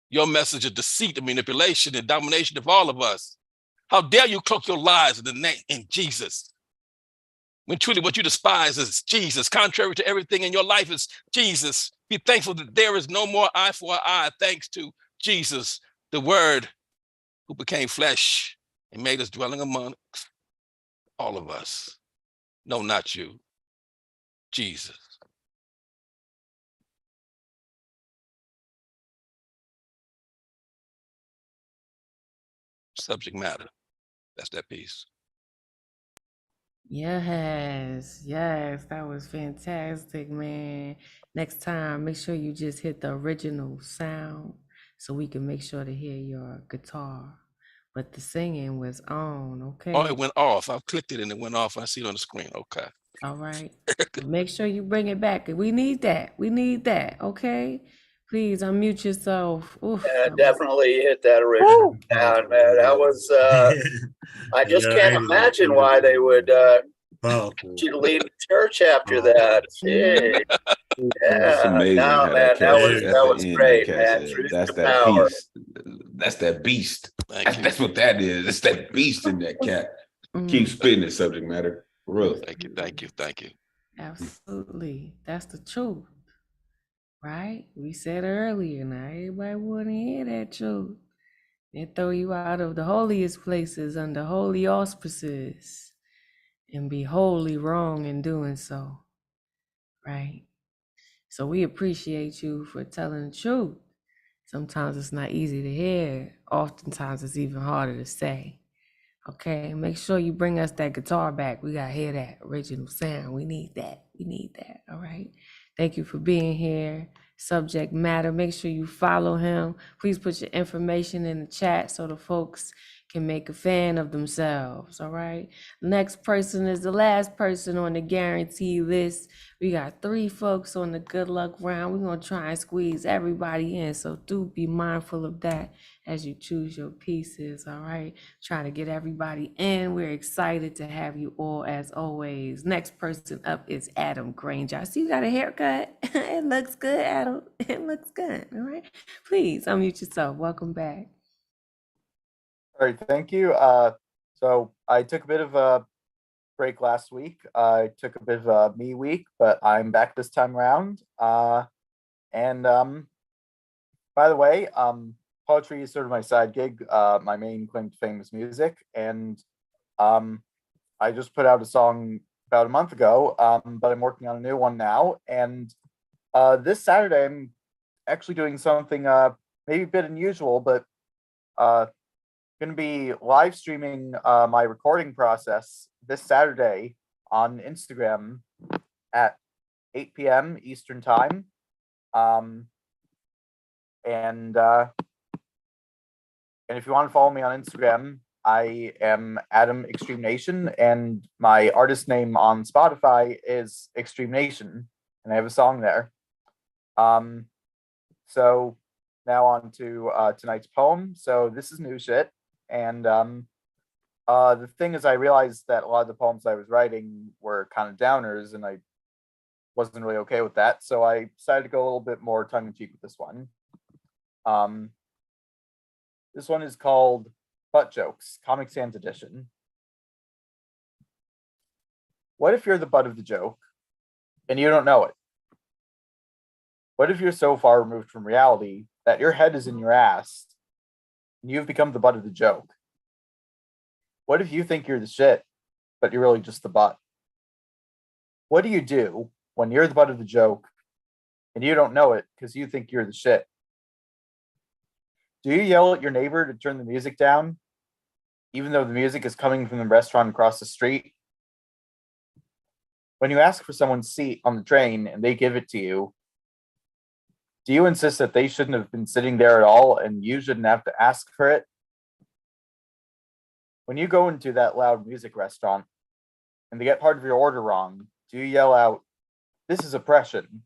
your message of deceit and manipulation and domination of all of us. How dare you cloak your lies in the name in Jesus? When truly what you despise is Jesus, contrary to everything in your life is Jesus. Be thankful that there is no more eye for an eye, thanks to Jesus, the Word who became flesh and made us dwelling among all of us. No, not you, Jesus. Subject matter. That's that piece. Yes, yes, that was fantastic, man. Next time, make sure you just hit the original sound so we can make sure to hear your guitar. But the singing was on, Oh, okay? it went off. I clicked it and it went off. I see it on the screen. Okay. All right. But make sure you bring it back. We need that. We need that, okay? Please unmute yourself. Oof, Yeah, that was definitely hit that original sound, man. That was I just Yeah, can't imagine why they would powerful. you to leave the church after that. Gee. It's Yeah, amazing no, how man, that cat said at that the was end. That great, cat man. said, Truth "That's to that power. beast. That's that beast. Thank you. That's what that is. It's that beast in that cat." Keep spitting the subject matter. For real. Thank you. Thank you. Thank you. absolutely. That's the truth, right? We said earlier, now everybody want to hear that truth. They throw you out of the holiest places under holy auspices and be wholly wrong in doing so, right? So we appreciate you for telling the truth. Sometimes it's not easy to hear. Oftentimes it's even harder to say. Okay, make sure you bring us that guitar back. We gotta hear that original sound. We need that. We need that. All right. Thank you for being here. Subject matter. Make sure you follow him. Please put your information in the chat so the folks can make a fan of themselves. All right. Next person is the last person on the guarantee list. We got 3 folks on the good luck round. We're gonna try and squeeze everybody in. So do be mindful of that as you choose your pieces. All right. Trying to get everybody in. We're excited to have you all as always. Next person up is Adam Granger. I see you got a haircut. It looks good, Adam. It looks good. All right. Please unmute yourself. Welcome back. All right, thank you. So I took a bit of a break last week. I took a bit of a me week, but I'm back this time around. And by the way, poetry is sort of my side gig. My main claim to fame is music, and I just put out a song about a month ago, but I'm working on a new one now. And this Saturday, I'm actually doing something maybe a bit unusual, but going to be live streaming my recording process this Saturday on Instagram at 8 p.m. Eastern Time. And if you want to follow me on Instagram, I am Adam Extreme Nation, and my artist name on Spotify is Extreme Nation, and I have a song there. So now on to tonight's poem. So this is new shit. And the thing is, I realized that a lot of the poems I was writing were kind of downers, and I wasn't really okay with that. So I decided to go a little bit more tongue-in-cheek with this one. This one is called Butt Jokes, Comic Sans Edition. What if you're the butt of the joke, and you don't know it? What if you're so far removed from reality that your head is in your ass, and you've become the butt of the joke? What if you think you're the shit, but you're really just the butt? What do you do when you're the butt of the joke and you don't know it because you think you're the shit? Do you yell at your neighbor to turn the music down, even though the music is coming from the restaurant across the street? When you ask for someone's seat on the train and they give it to you, do you insist that they shouldn't have been sitting there at all and you shouldn't have to ask for it? When you go into that loud music restaurant and they get part of your order wrong, do you yell out, "This is oppression"?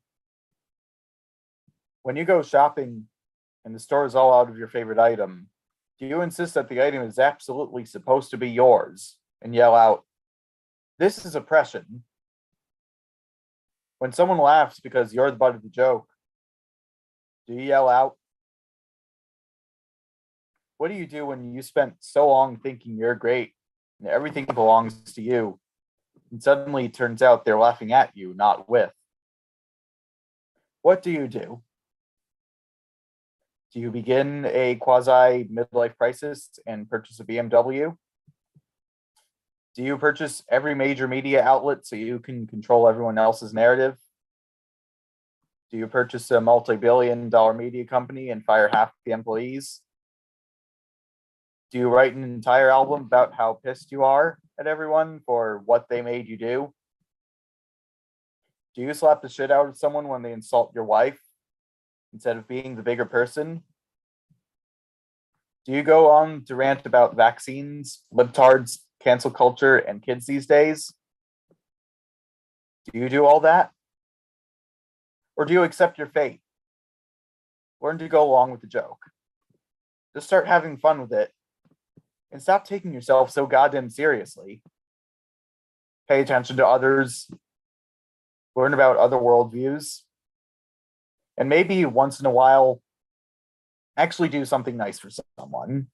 When you go shopping and the store is all out of your favorite item, do you insist that the item is absolutely supposed to be yours and yell out, "This is oppression"? When someone laughs because you're the butt of the joke, do you yell out, What do you do when you spent so long thinking you're great and everything belongs to you, and suddenly it turns out they're laughing at you, not with? What do you do? Do you begin a quasi midlife crisis and purchase a BMW? Do you purchase every major media outlet so you can control everyone else's narrative? Do you purchase a multi-billion-dollar media company and fire half the employees? Do you write an entire album about how pissed you are at everyone for what they made you do? Do you slap the shit out of someone when they insult your wife instead of being the bigger person? Do you go on to rant about vaccines, libtards, cancel culture, and kids these days? Do you do all that? Or do you accept your fate? Learn to go along with the joke. Just start having fun with it. And stop taking yourself so goddamn seriously. Pay attention to others. Learn about other worldviews. And maybe once in a while, actually do something nice for someone.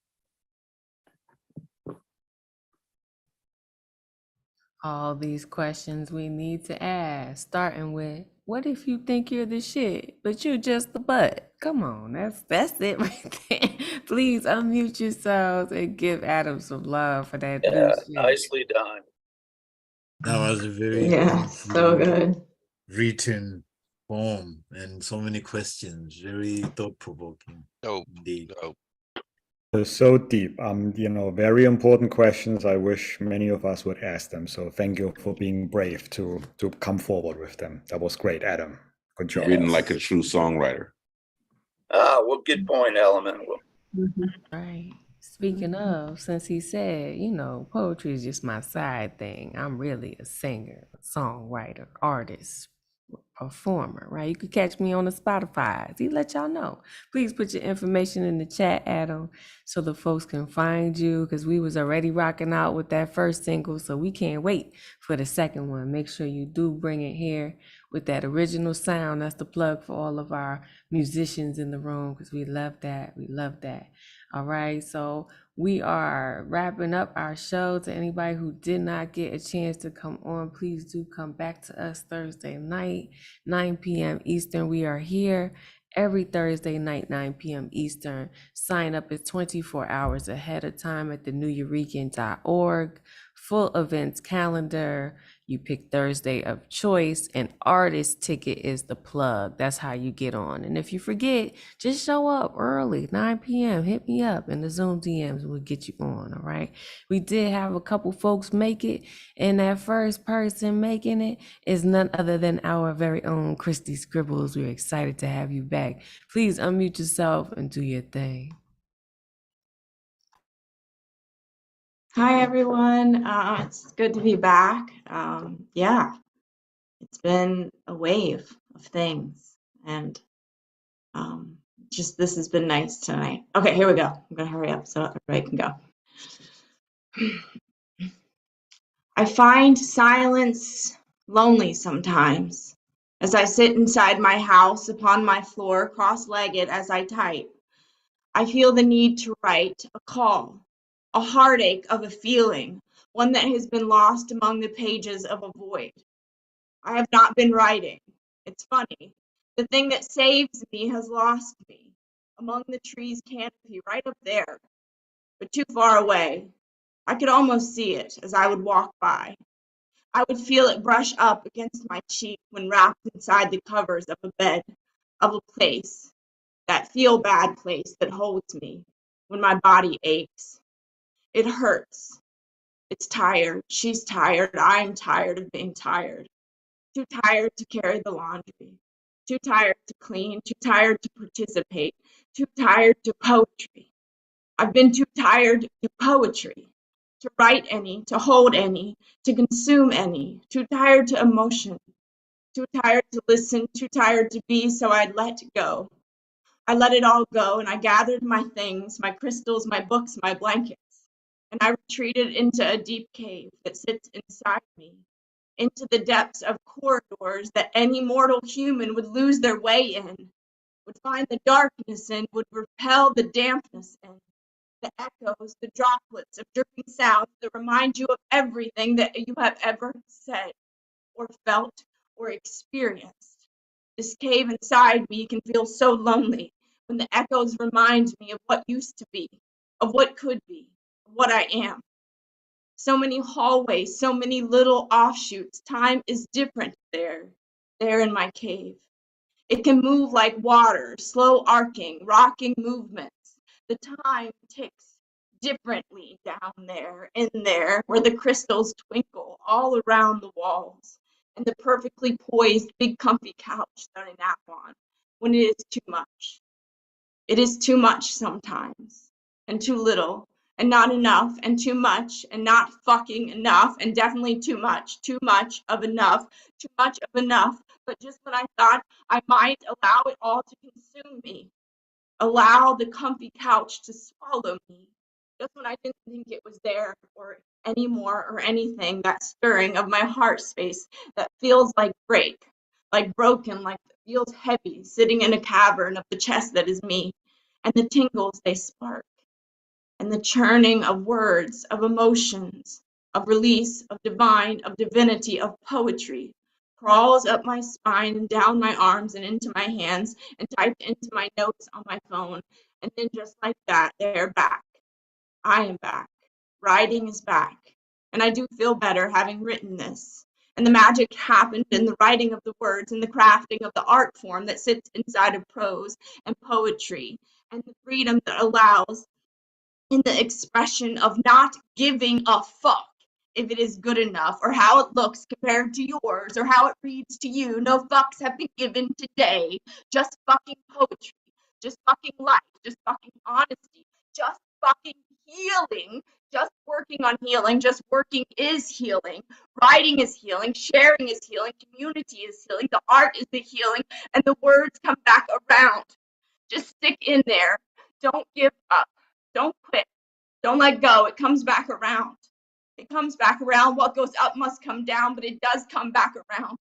All these questions we need to ask, starting with, what if you think you're the shit, but you're just the butt? Come on, that's it right there. Please unmute yourselves and give Adam some love for that new Yeah, shit. nicely done. That was a very Yeah, so good. written poem and so many questions, very thought-provoking. Dope. Indeed. Dope. So deep, very important questions. I wish many of us would ask them. So thank you for being brave to come forward with them. That was great, Adam. Good job. Reading like a true songwriter. Well, good point, Element. Right. Speaking of, since he said, poetry is just my side thing, I'm really a singer, songwriter, artist, performer, right? You could catch me on the Spotify. He let y'all know. Please put your information in the chat, Adam, so the folks can find you, because we was already rocking out with that first single, so we can't wait for the second one. Make sure you do bring it here with that original sound. That's the plug for all of our musicians in the room, because we love that. We love that. All right, so we are wrapping up our show. To anybody who did not get a chance to come on, please do come back to us Thursday night, 9 p.m. Eastern. We are here every Thursday night, 9 p.m. Eastern. Sign up is 24 hours ahead of time at theneweurekan.org. Full events calendar. You pick Thursday of choice, and artist ticket is the plug. That's how you get on. And if you forget, just show up early, 9 p.m. Hit me up in the Zoom DMs. We'll get you on, all right? We did have a couple folks make it, and that first person making it is none other than our very own Christy Scribbles. We're excited to have you back. Please unmute yourself and do your thing. Hi, everyone. It's good to be back. Yeah, it's been a wave of things, and this has been nice tonight. Okay, here we go. I'm gonna hurry up so everybody can go. I find silence lonely sometimes as I sit inside my house upon my floor, cross-legged as I type. I feel the need to write a call, a heartache of a feeling, one that has been lost among the pages of a void. I have not been writing. It's funny. The thing that saves me has lost me among the trees' canopy right up there, but too far away. I could almost see it as I would walk by. I would feel it brush up against my cheek when wrapped inside the covers of a bed, of a place, that feel-bad place that holds me when my body aches. It hurts. It's tired. She's tired. I'm tired of being tired. Too tired to carry the laundry. Too tired to clean. Too tired to participate. Too tired to poetry. I've been too tired to poetry, to write any, to hold any, to consume any. Too tired to emotion. Too tired to listen. Too tired to be, so I'd let go. I let it all go, and I gathered my things, my crystals, my books, my blankets, and I retreated into a deep cave that sits inside me, into the depths of corridors that any mortal human would lose their way in, would find the darkness in, would repel the dampness in, the echoes, the droplets of dripping sounds that remind you of everything that you have ever said or felt or experienced. This cave inside me can feel so lonely when the echoes remind me of what used to be, of what could be, of what I am. So many hallways, so many little offshoots. Time is different there in my cave. It can move like water, slow arcing, rocking movements. The time ticks differently down there, in there, where the crystals twinkle all around the walls, and the perfectly poised, big, comfy couch that I nap on when it is too much. It is too much sometimes, and too little, and not enough, and too much, and not fucking enough, and definitely too much of enough, too much of enough. But just when I thought I might allow it all to consume me, allow the comfy couch to swallow me, just when I didn't think it was there or anymore or anything, that stirring of my heart space that feels like broken, like feels heavy, sitting in a cavern of the chest that is me, and the tingles they spark, and the churning of words, of emotions, of release, of divine, of divinity, of poetry, crawls up my spine and down my arms and into my hands and typed into my notes on my phone. And then just like that, they're back. I am back. Writing is back. And I do feel better having written this. And the magic happened in the writing of the words and the crafting of the art form that sits inside of prose and poetry, and the freedom that allows in the expression of not giving a fuck if it is good enough or how it looks compared to yours or how it reads to you. No fucks have been given today. Just fucking poetry, just fucking life, just fucking honesty, just fucking healing, just working on healing, just working is healing, writing is healing, sharing is healing, community is healing, the art is the healing, and the words come back around. Just stick in there. Don't give up. Don't quit. Don't let go. It comes back around. It comes back around. What goes up must come down, but it does come back around.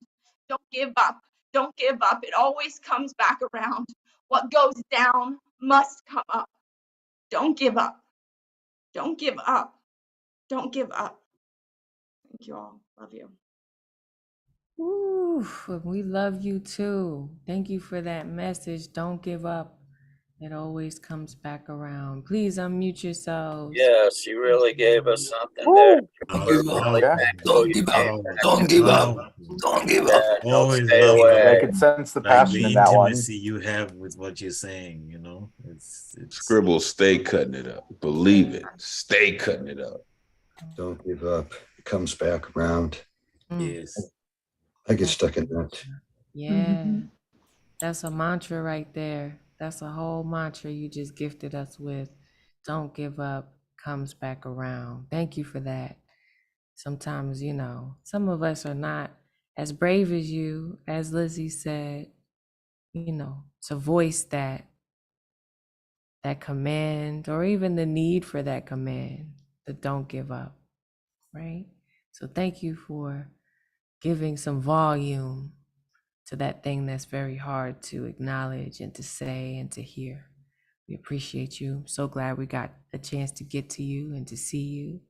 Don't give up. Don't give up. It always comes back around. What goes down must come up. Don't give up. Don't give up. Don't give up. Thank you all. Love you. Ooh, we love you too. Thank you for that message. Don't give up. It always comes back around. Please unmute yourselves. Yes, you really gave us something there. We're really thankful you came back. Don't give up. Don't give up. Yeah, don't Always stay love away. I could sense the like passion the in that one. intimacy you have with what you're saying, you know. It's Scribble, stay cutting it up. Believe it. Stay cutting it up. Don't give up. It comes back around. yes. I get stuck in that. Yeah, that's a mantra right there. That's a whole mantra you just gifted us with. Don't give up, comes back around. Thank you for that. Sometimes, some of us are not as brave as you, as Lizzie said, to voice that command or even the need for that command, the don't give up, right? So thank you for giving some volume to that thing that's very hard to acknowledge and to say and to hear. We appreciate you. So glad we got a chance to get to you and to see you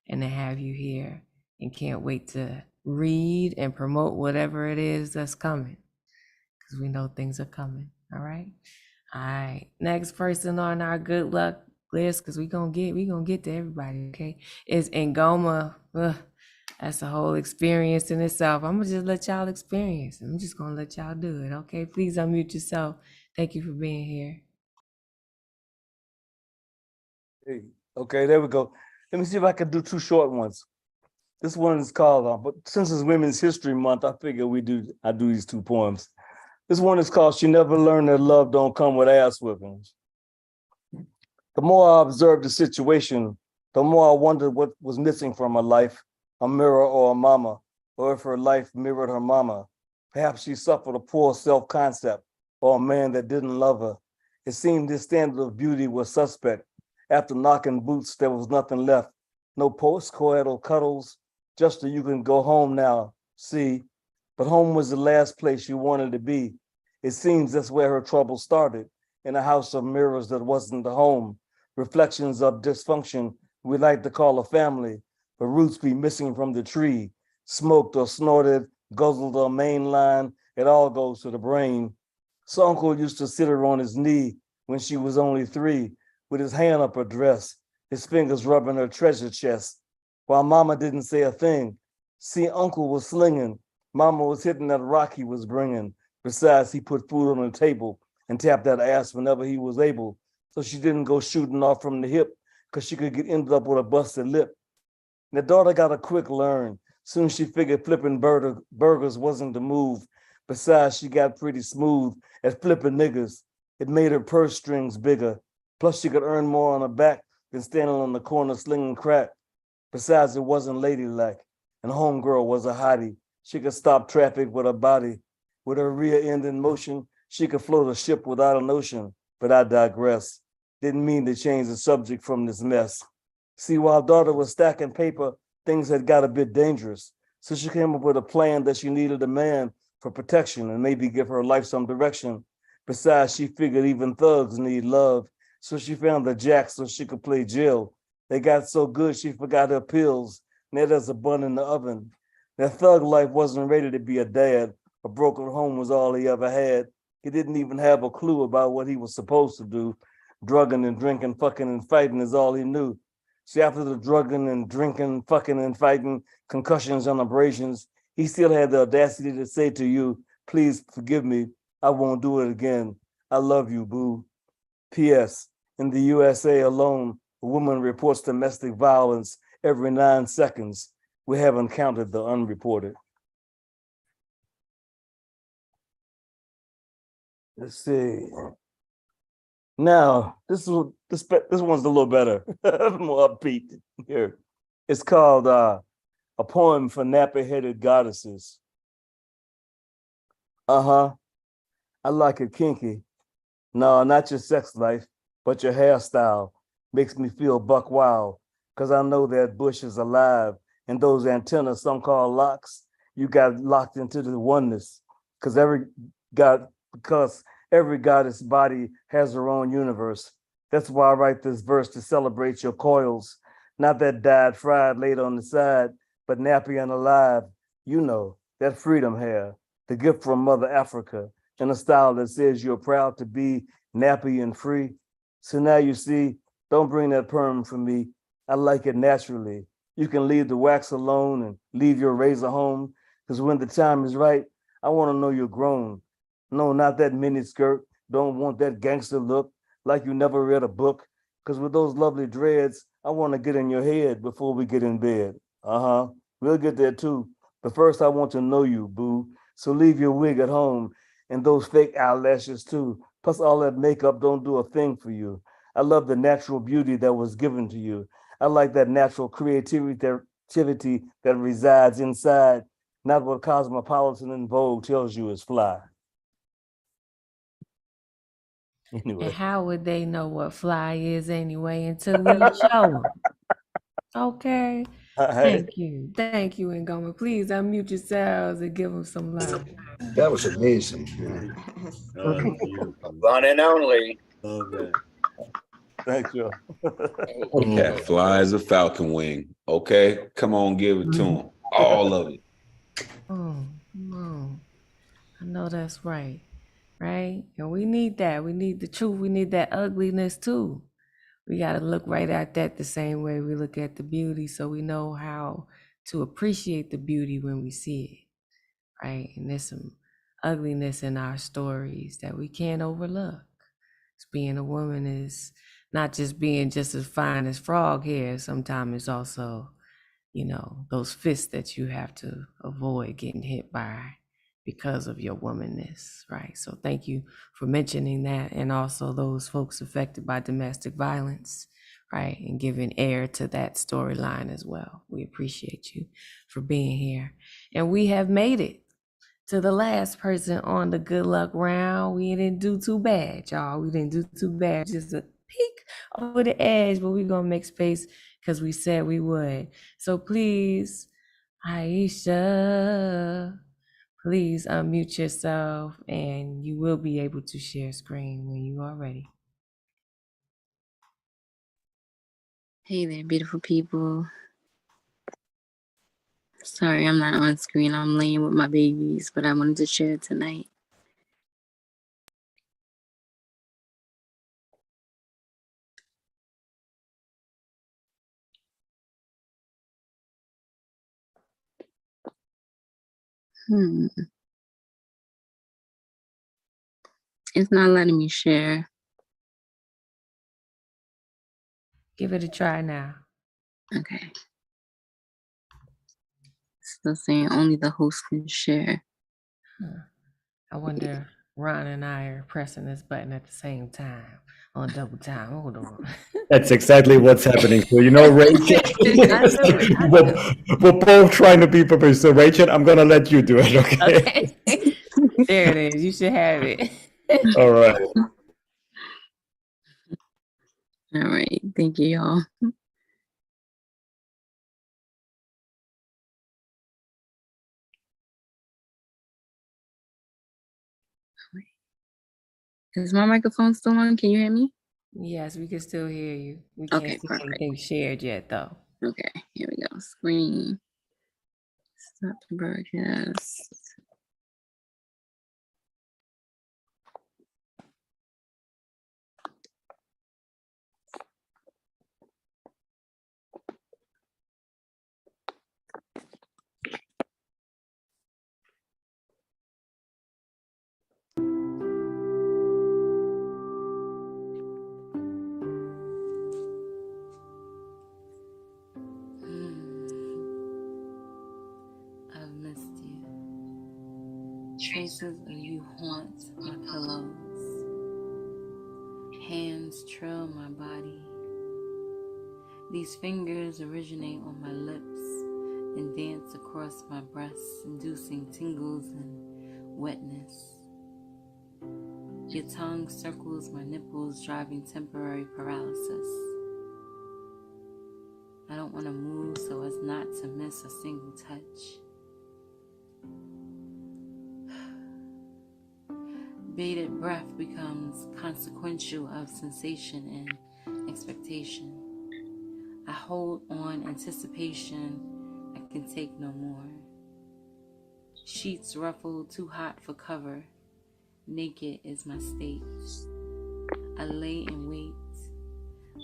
and to have you here, and can't wait to read and promote whatever it is that's coming, because we know things are coming. All right. Next person on our good luck list, because we gonna get to everybody, okay, is Ngoma. Ugh, that's a whole experience in itself. I'm gonna just let y'all experience. I'm just gonna let y'all do it, okay? Please unmute yourself. Thank you for being here. Hey, okay, there we go. Let me see if I can do two short ones. This one is called, but since it's Women's History Month, I figure I do these two poems. This one is called She Never Learned That Love Don't Come With Ass Whippings. The more I observed the situation, the more I wondered what was missing from her life, a mirror or a mama, or if her life mirrored her mama. Perhaps she suffered a poor self-concept or a man that didn't love her. It seemed this standard of beauty was suspect. After knocking boots, there was nothing left. No post-coital cuddles, just so you can go home now, see. But home was the last place you wanted to be. It seems that's where her trouble started, in a house of mirrors that wasn't the home. reflections of dysfunction we like to call a family, but roots be missing from the tree, smoked or snorted, guzzled or mainline, it all goes to the brain. So uncle used to sit her on his knee when she was only 3, with his hand up her dress, his fingers rubbing her treasure chest, while mama didn't say a thing. See, uncle was slinging, mama was hitting that rock he was bringing. Besides, he put food on the table and tapped that ass whenever he was able, so she didn't go shooting off from the hip, because she could get ended up with a busted lip. The daughter got a quick learn. Soon she figured flipping burgers wasn't the move. Besides, she got pretty smooth at flipping niggas. It made her purse strings bigger. Plus, she could earn more on her back than standing on the corner slinging crack. Besides, it wasn't ladylike, and homegirl was a hottie. She could stop traffic with her body. With her rear end in motion, she could float a ship without an ocean. But I digress. Didn't mean to change the subject from this mess. See, while daughter was stacking paper, things had got a bit dangerous. So she came up with a plan that she needed a man for protection and maybe give her life some direction. Besides, she figured even thugs need love. So she found the jack so she could play Jill. They got so good she forgot her pills. Now there's a bun in the oven. That thug life wasn't ready to be a dad. A broken home was all he ever had. He didn't even have a clue about what he was supposed to do. Drugging and drinking, fucking and fighting is all he knew. See, after the drugging and drinking, fucking and fighting, concussions and abrasions, he still had the audacity to say to you, please forgive me, I won't do it again. I love you, boo. P.S. In the USA alone, a woman reports domestic violence every 9 seconds. We haven't counted the unreported. Let's see. Now, this one's a little better, more upbeat here. It's called A Poem for Nappy-Headed Goddesses. I like it kinky. No, not your sex life, but your hairstyle makes me feel buck wild, because I know that bush is alive, and those antennas, some call locks, you got locked into the oneness, because every goddess body has her own universe. That's why I write this verse to celebrate your coils, not that dyed, fried, laid on the side, but nappy and alive. You know, that freedom hair, the gift from Mother Africa, in a style that says you're proud to be nappy and free. So now you see, don't bring that perm for me. I like it naturally. You can leave the wax alone and leave your razor home, because when the time is right, I want to know you're grown. No, not that mini skirt. Don't want that gangster look, like you never read a book. Because with those lovely dreads, I want to get in your head before we get in bed. We'll get there too. But first, I want to know you, boo. So leave your wig at home and those fake eyelashes too. Plus, all that makeup don't do a thing for you. I love the natural beauty that was given to you. I like that natural creativity that resides inside, not what Cosmopolitan and Vogue tells you is fly. Anyway. And how would they know what fly is anyway until we show them? Okay. Thank you. Thank you, Ngoma. Please unmute yourselves and give them some love. That was amazing. One and only. Okay. Thank you. Cat fly as a falcon wing. Okay, come on, give it to him. All of it. I know that's right. Right? And we need that. We need the truth. We need that ugliness too. We got to look right at that the same way we look at the beauty, so we know how to appreciate the beauty when we see it, right? And there's some ugliness in our stories that we can't overlook. Being a woman is not just being just as fine as frog hair. Sometimes it's also, those fists that you have to avoid getting hit by because of your womanness, right? So thank you for mentioning that, and also those folks affected by domestic violence, right? And giving air to that storyline as well. We appreciate you for being here. And we have made it to the last person on the good luck round. We didn't do too bad, y'all. We didn't do too bad. Just a peek over the edge, but we're gonna make space because we said we would. So please, Aisha, please unmute yourself and you will be able to share screen when you are ready. Hey there, beautiful people. Sorry, I'm not on screen. I'm laying with my babies, but I wanted to share tonight. It's not letting me share. Give it a try now. Okay. Still saying only the host can share. I wonder, Ron and I are pressing this button at the same time on double time. Hold on. That's exactly what's happening. So, you know, Rachel, I knew it. I knew it. we're both trying to be prepared. So, Rachel, I'm going to let you do it, okay? Okay. There it is. You should have it. All right. All right. Thank you, y'all. Is my microphone still on? Can you hear me? Yes, we can still hear you. We Okay, can't see perfect. anything shared yet, though. Okay, here we go. Screen. Stop the broadcast. I've missed you. Traces of you haunt my pillows. Hands trail my body. These fingers originate on my lips and dance across my breasts, inducing tingles and wetness. Your tongue circles my nipples, driving temporary paralysis. I don't want to move so as not to miss a single touch. Bated breath becomes consequential of sensation and expectation. I hold on anticipation I can take no more. Sheets ruffled, too hot for cover. Naked is my state. I lay in wait.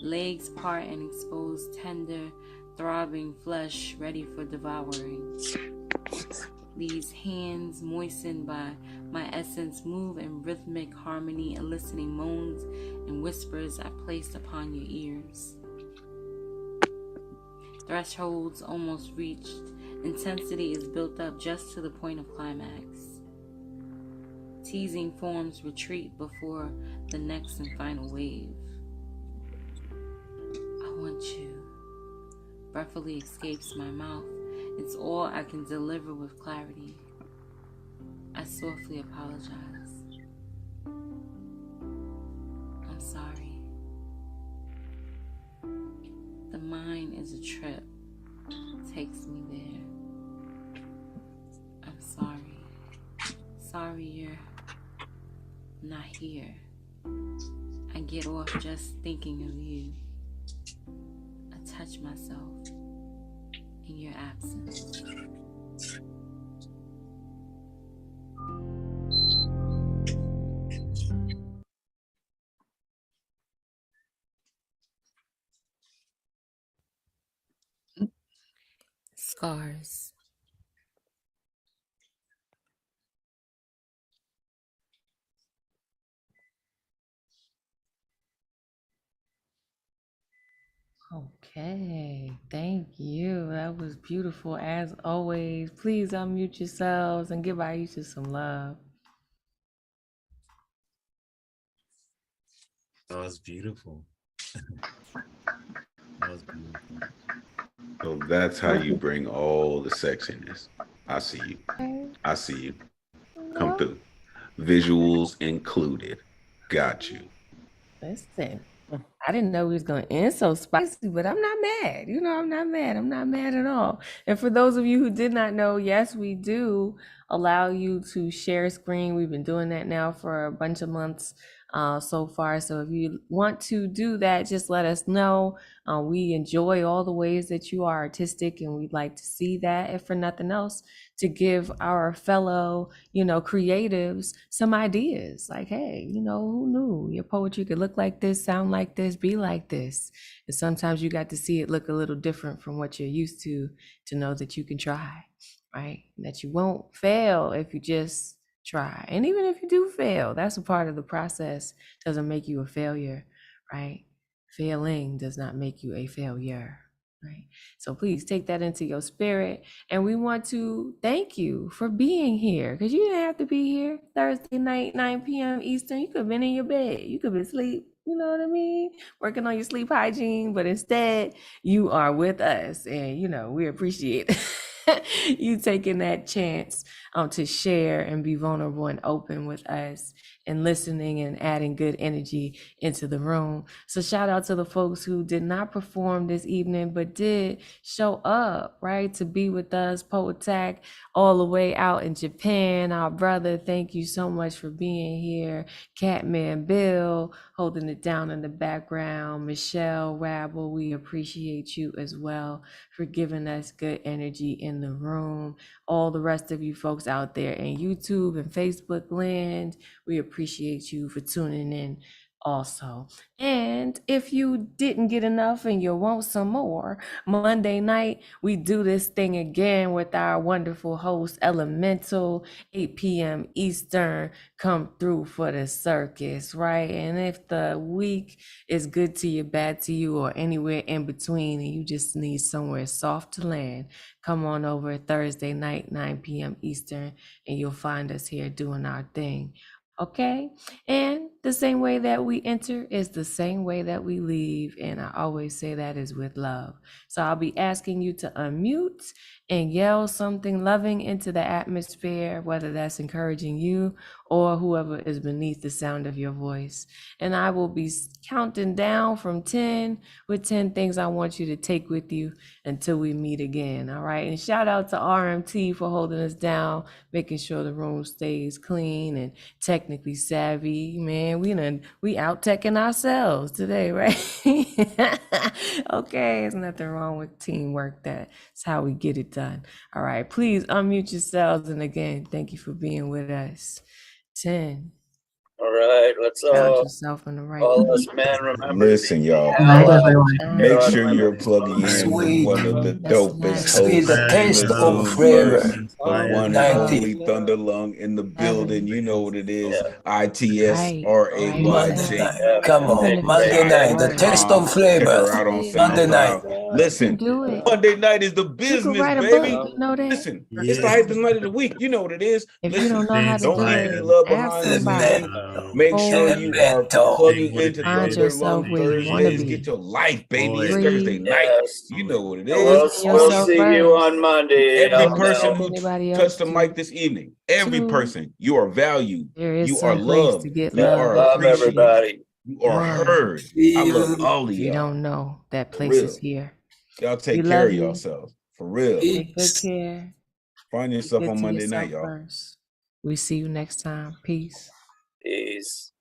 Legs part and expose tender, throbbing flesh ready for devouring. These hands, moistened by my essence, move in rhythmic harmony, eliciting moans and whispers I placed upon your ears. Thresholds almost reached. Intensity is built up just to the point of climax. Teasing forms retreat before the next and final wave. I want you. Breathfully escapes my mouth. It's all I can deliver with clarity. I softly apologize. I'm sorry. The mind is a trip. Takes me there. I'm sorry. Sorry you're not here. I get off just thinking of you. I touch myself in your absence. Scars. Okay, thank you. That was beautiful as always. Please unmute yourselves and give Aisha some love. That was beautiful. That was beautiful. So that's how you bring all the sexiness. I see you. I see you. Come through. Visuals included. Got you. Listen, I didn't know we was going to end so spicy, but I'm not mad. You know, I'm not mad. I'm not mad at all. And for those of you who did not know, yes, we do allow you to share screen. We've been doing that now for a bunch of months. so far. So if you want to do that, just let us know. We enjoy all the ways that you are artistic, and we'd like to see that, if for nothing else, to give our fellow, creatives some ideas. Like, hey, who knew your poetry could look like this, sound like this, be like this? And sometimes you got to see it look a little different from what you're used to know that you can try, right? That you won't fail if you just try. And even if you do fail, that's a part of the process. Doesn't make you a failure, right? Failing does not make you a failure, right? So please take that into your spirit. And we want to thank you for being here, because you didn't have to be here Thursday night, 9 p.m. Eastern. You could have been in your bed. You could have been asleep. You know what I mean? Working on your sleep hygiene. But instead, you are with us. And, we appreciate you taking that chance to share and be vulnerable and open with us, and listening and adding good energy into the room. So shout out to the folks who did not perform this evening, but did show up, right, to be with us. Poetak, all the way out in Japan, our brother, thank you so much for being here. Catman Bill, holding it down in the background. Michelle Rabble, we appreciate you as well for giving us good energy in the room. All the rest of you folks out there in YouTube and Facebook land, we appreciate you for tuning in also. And if you didn't get enough and you want some more, Monday night we do this thing again with our wonderful host Elemental, 8 p.m. Eastern. Come through for the circus, right? And if the week is good to you, bad to you, or anywhere in between, and you just need somewhere soft to land, come on over Thursday night, 9 p.m. Eastern, and you'll find us here doing our thing. Okay? And the same way that we enter is the same way that we leave. And I always say that is with love. So I'll be asking you to unmute and yell something loving into the atmosphere, whether that's encouraging you or whoever is beneath the sound of your voice. And I will be counting down from 10 with 10 things I want you to take with you until we meet again. All right. And shout out to RMT for holding us down, making sure the room stays clean and technically savvy. Man, we out teching ourselves today, right? Okay, there's nothing wrong with teamwork. That's how we get it done. All right, please unmute yourselves. And again, thank you for being with us. 10. All right, let's Count yourself in the right all place. us men remember. Listen, y'all. Make sure you're plugging in with one of the dopest hosts in the Zoom verse, the one and only Thunderlung in the building. You know what it is. ITS RAYJ. Come on, Monday night, the taste of flavor. Check her out on SoundCloud. Listen, Monday night is the business, baby. Listen, it's the hypest night of the week. You know what it is. Listen, don't leave any love behind this evening. Make sure you are plugging into Thunderlung Thursdays. Get your life, baby. It's Thursday night. You know what it is. We'll see you on Monday. Every person who touched the mic this evening, every person, you are valued. You are loved. You are appreciated. Everybody. You are heard. I love all of y'all. You don't know that place is here. Y'all take care of yourselves. For real. Take good care. Find yourself on Monday night, y'all. First. We see you next time. Peace. Peace.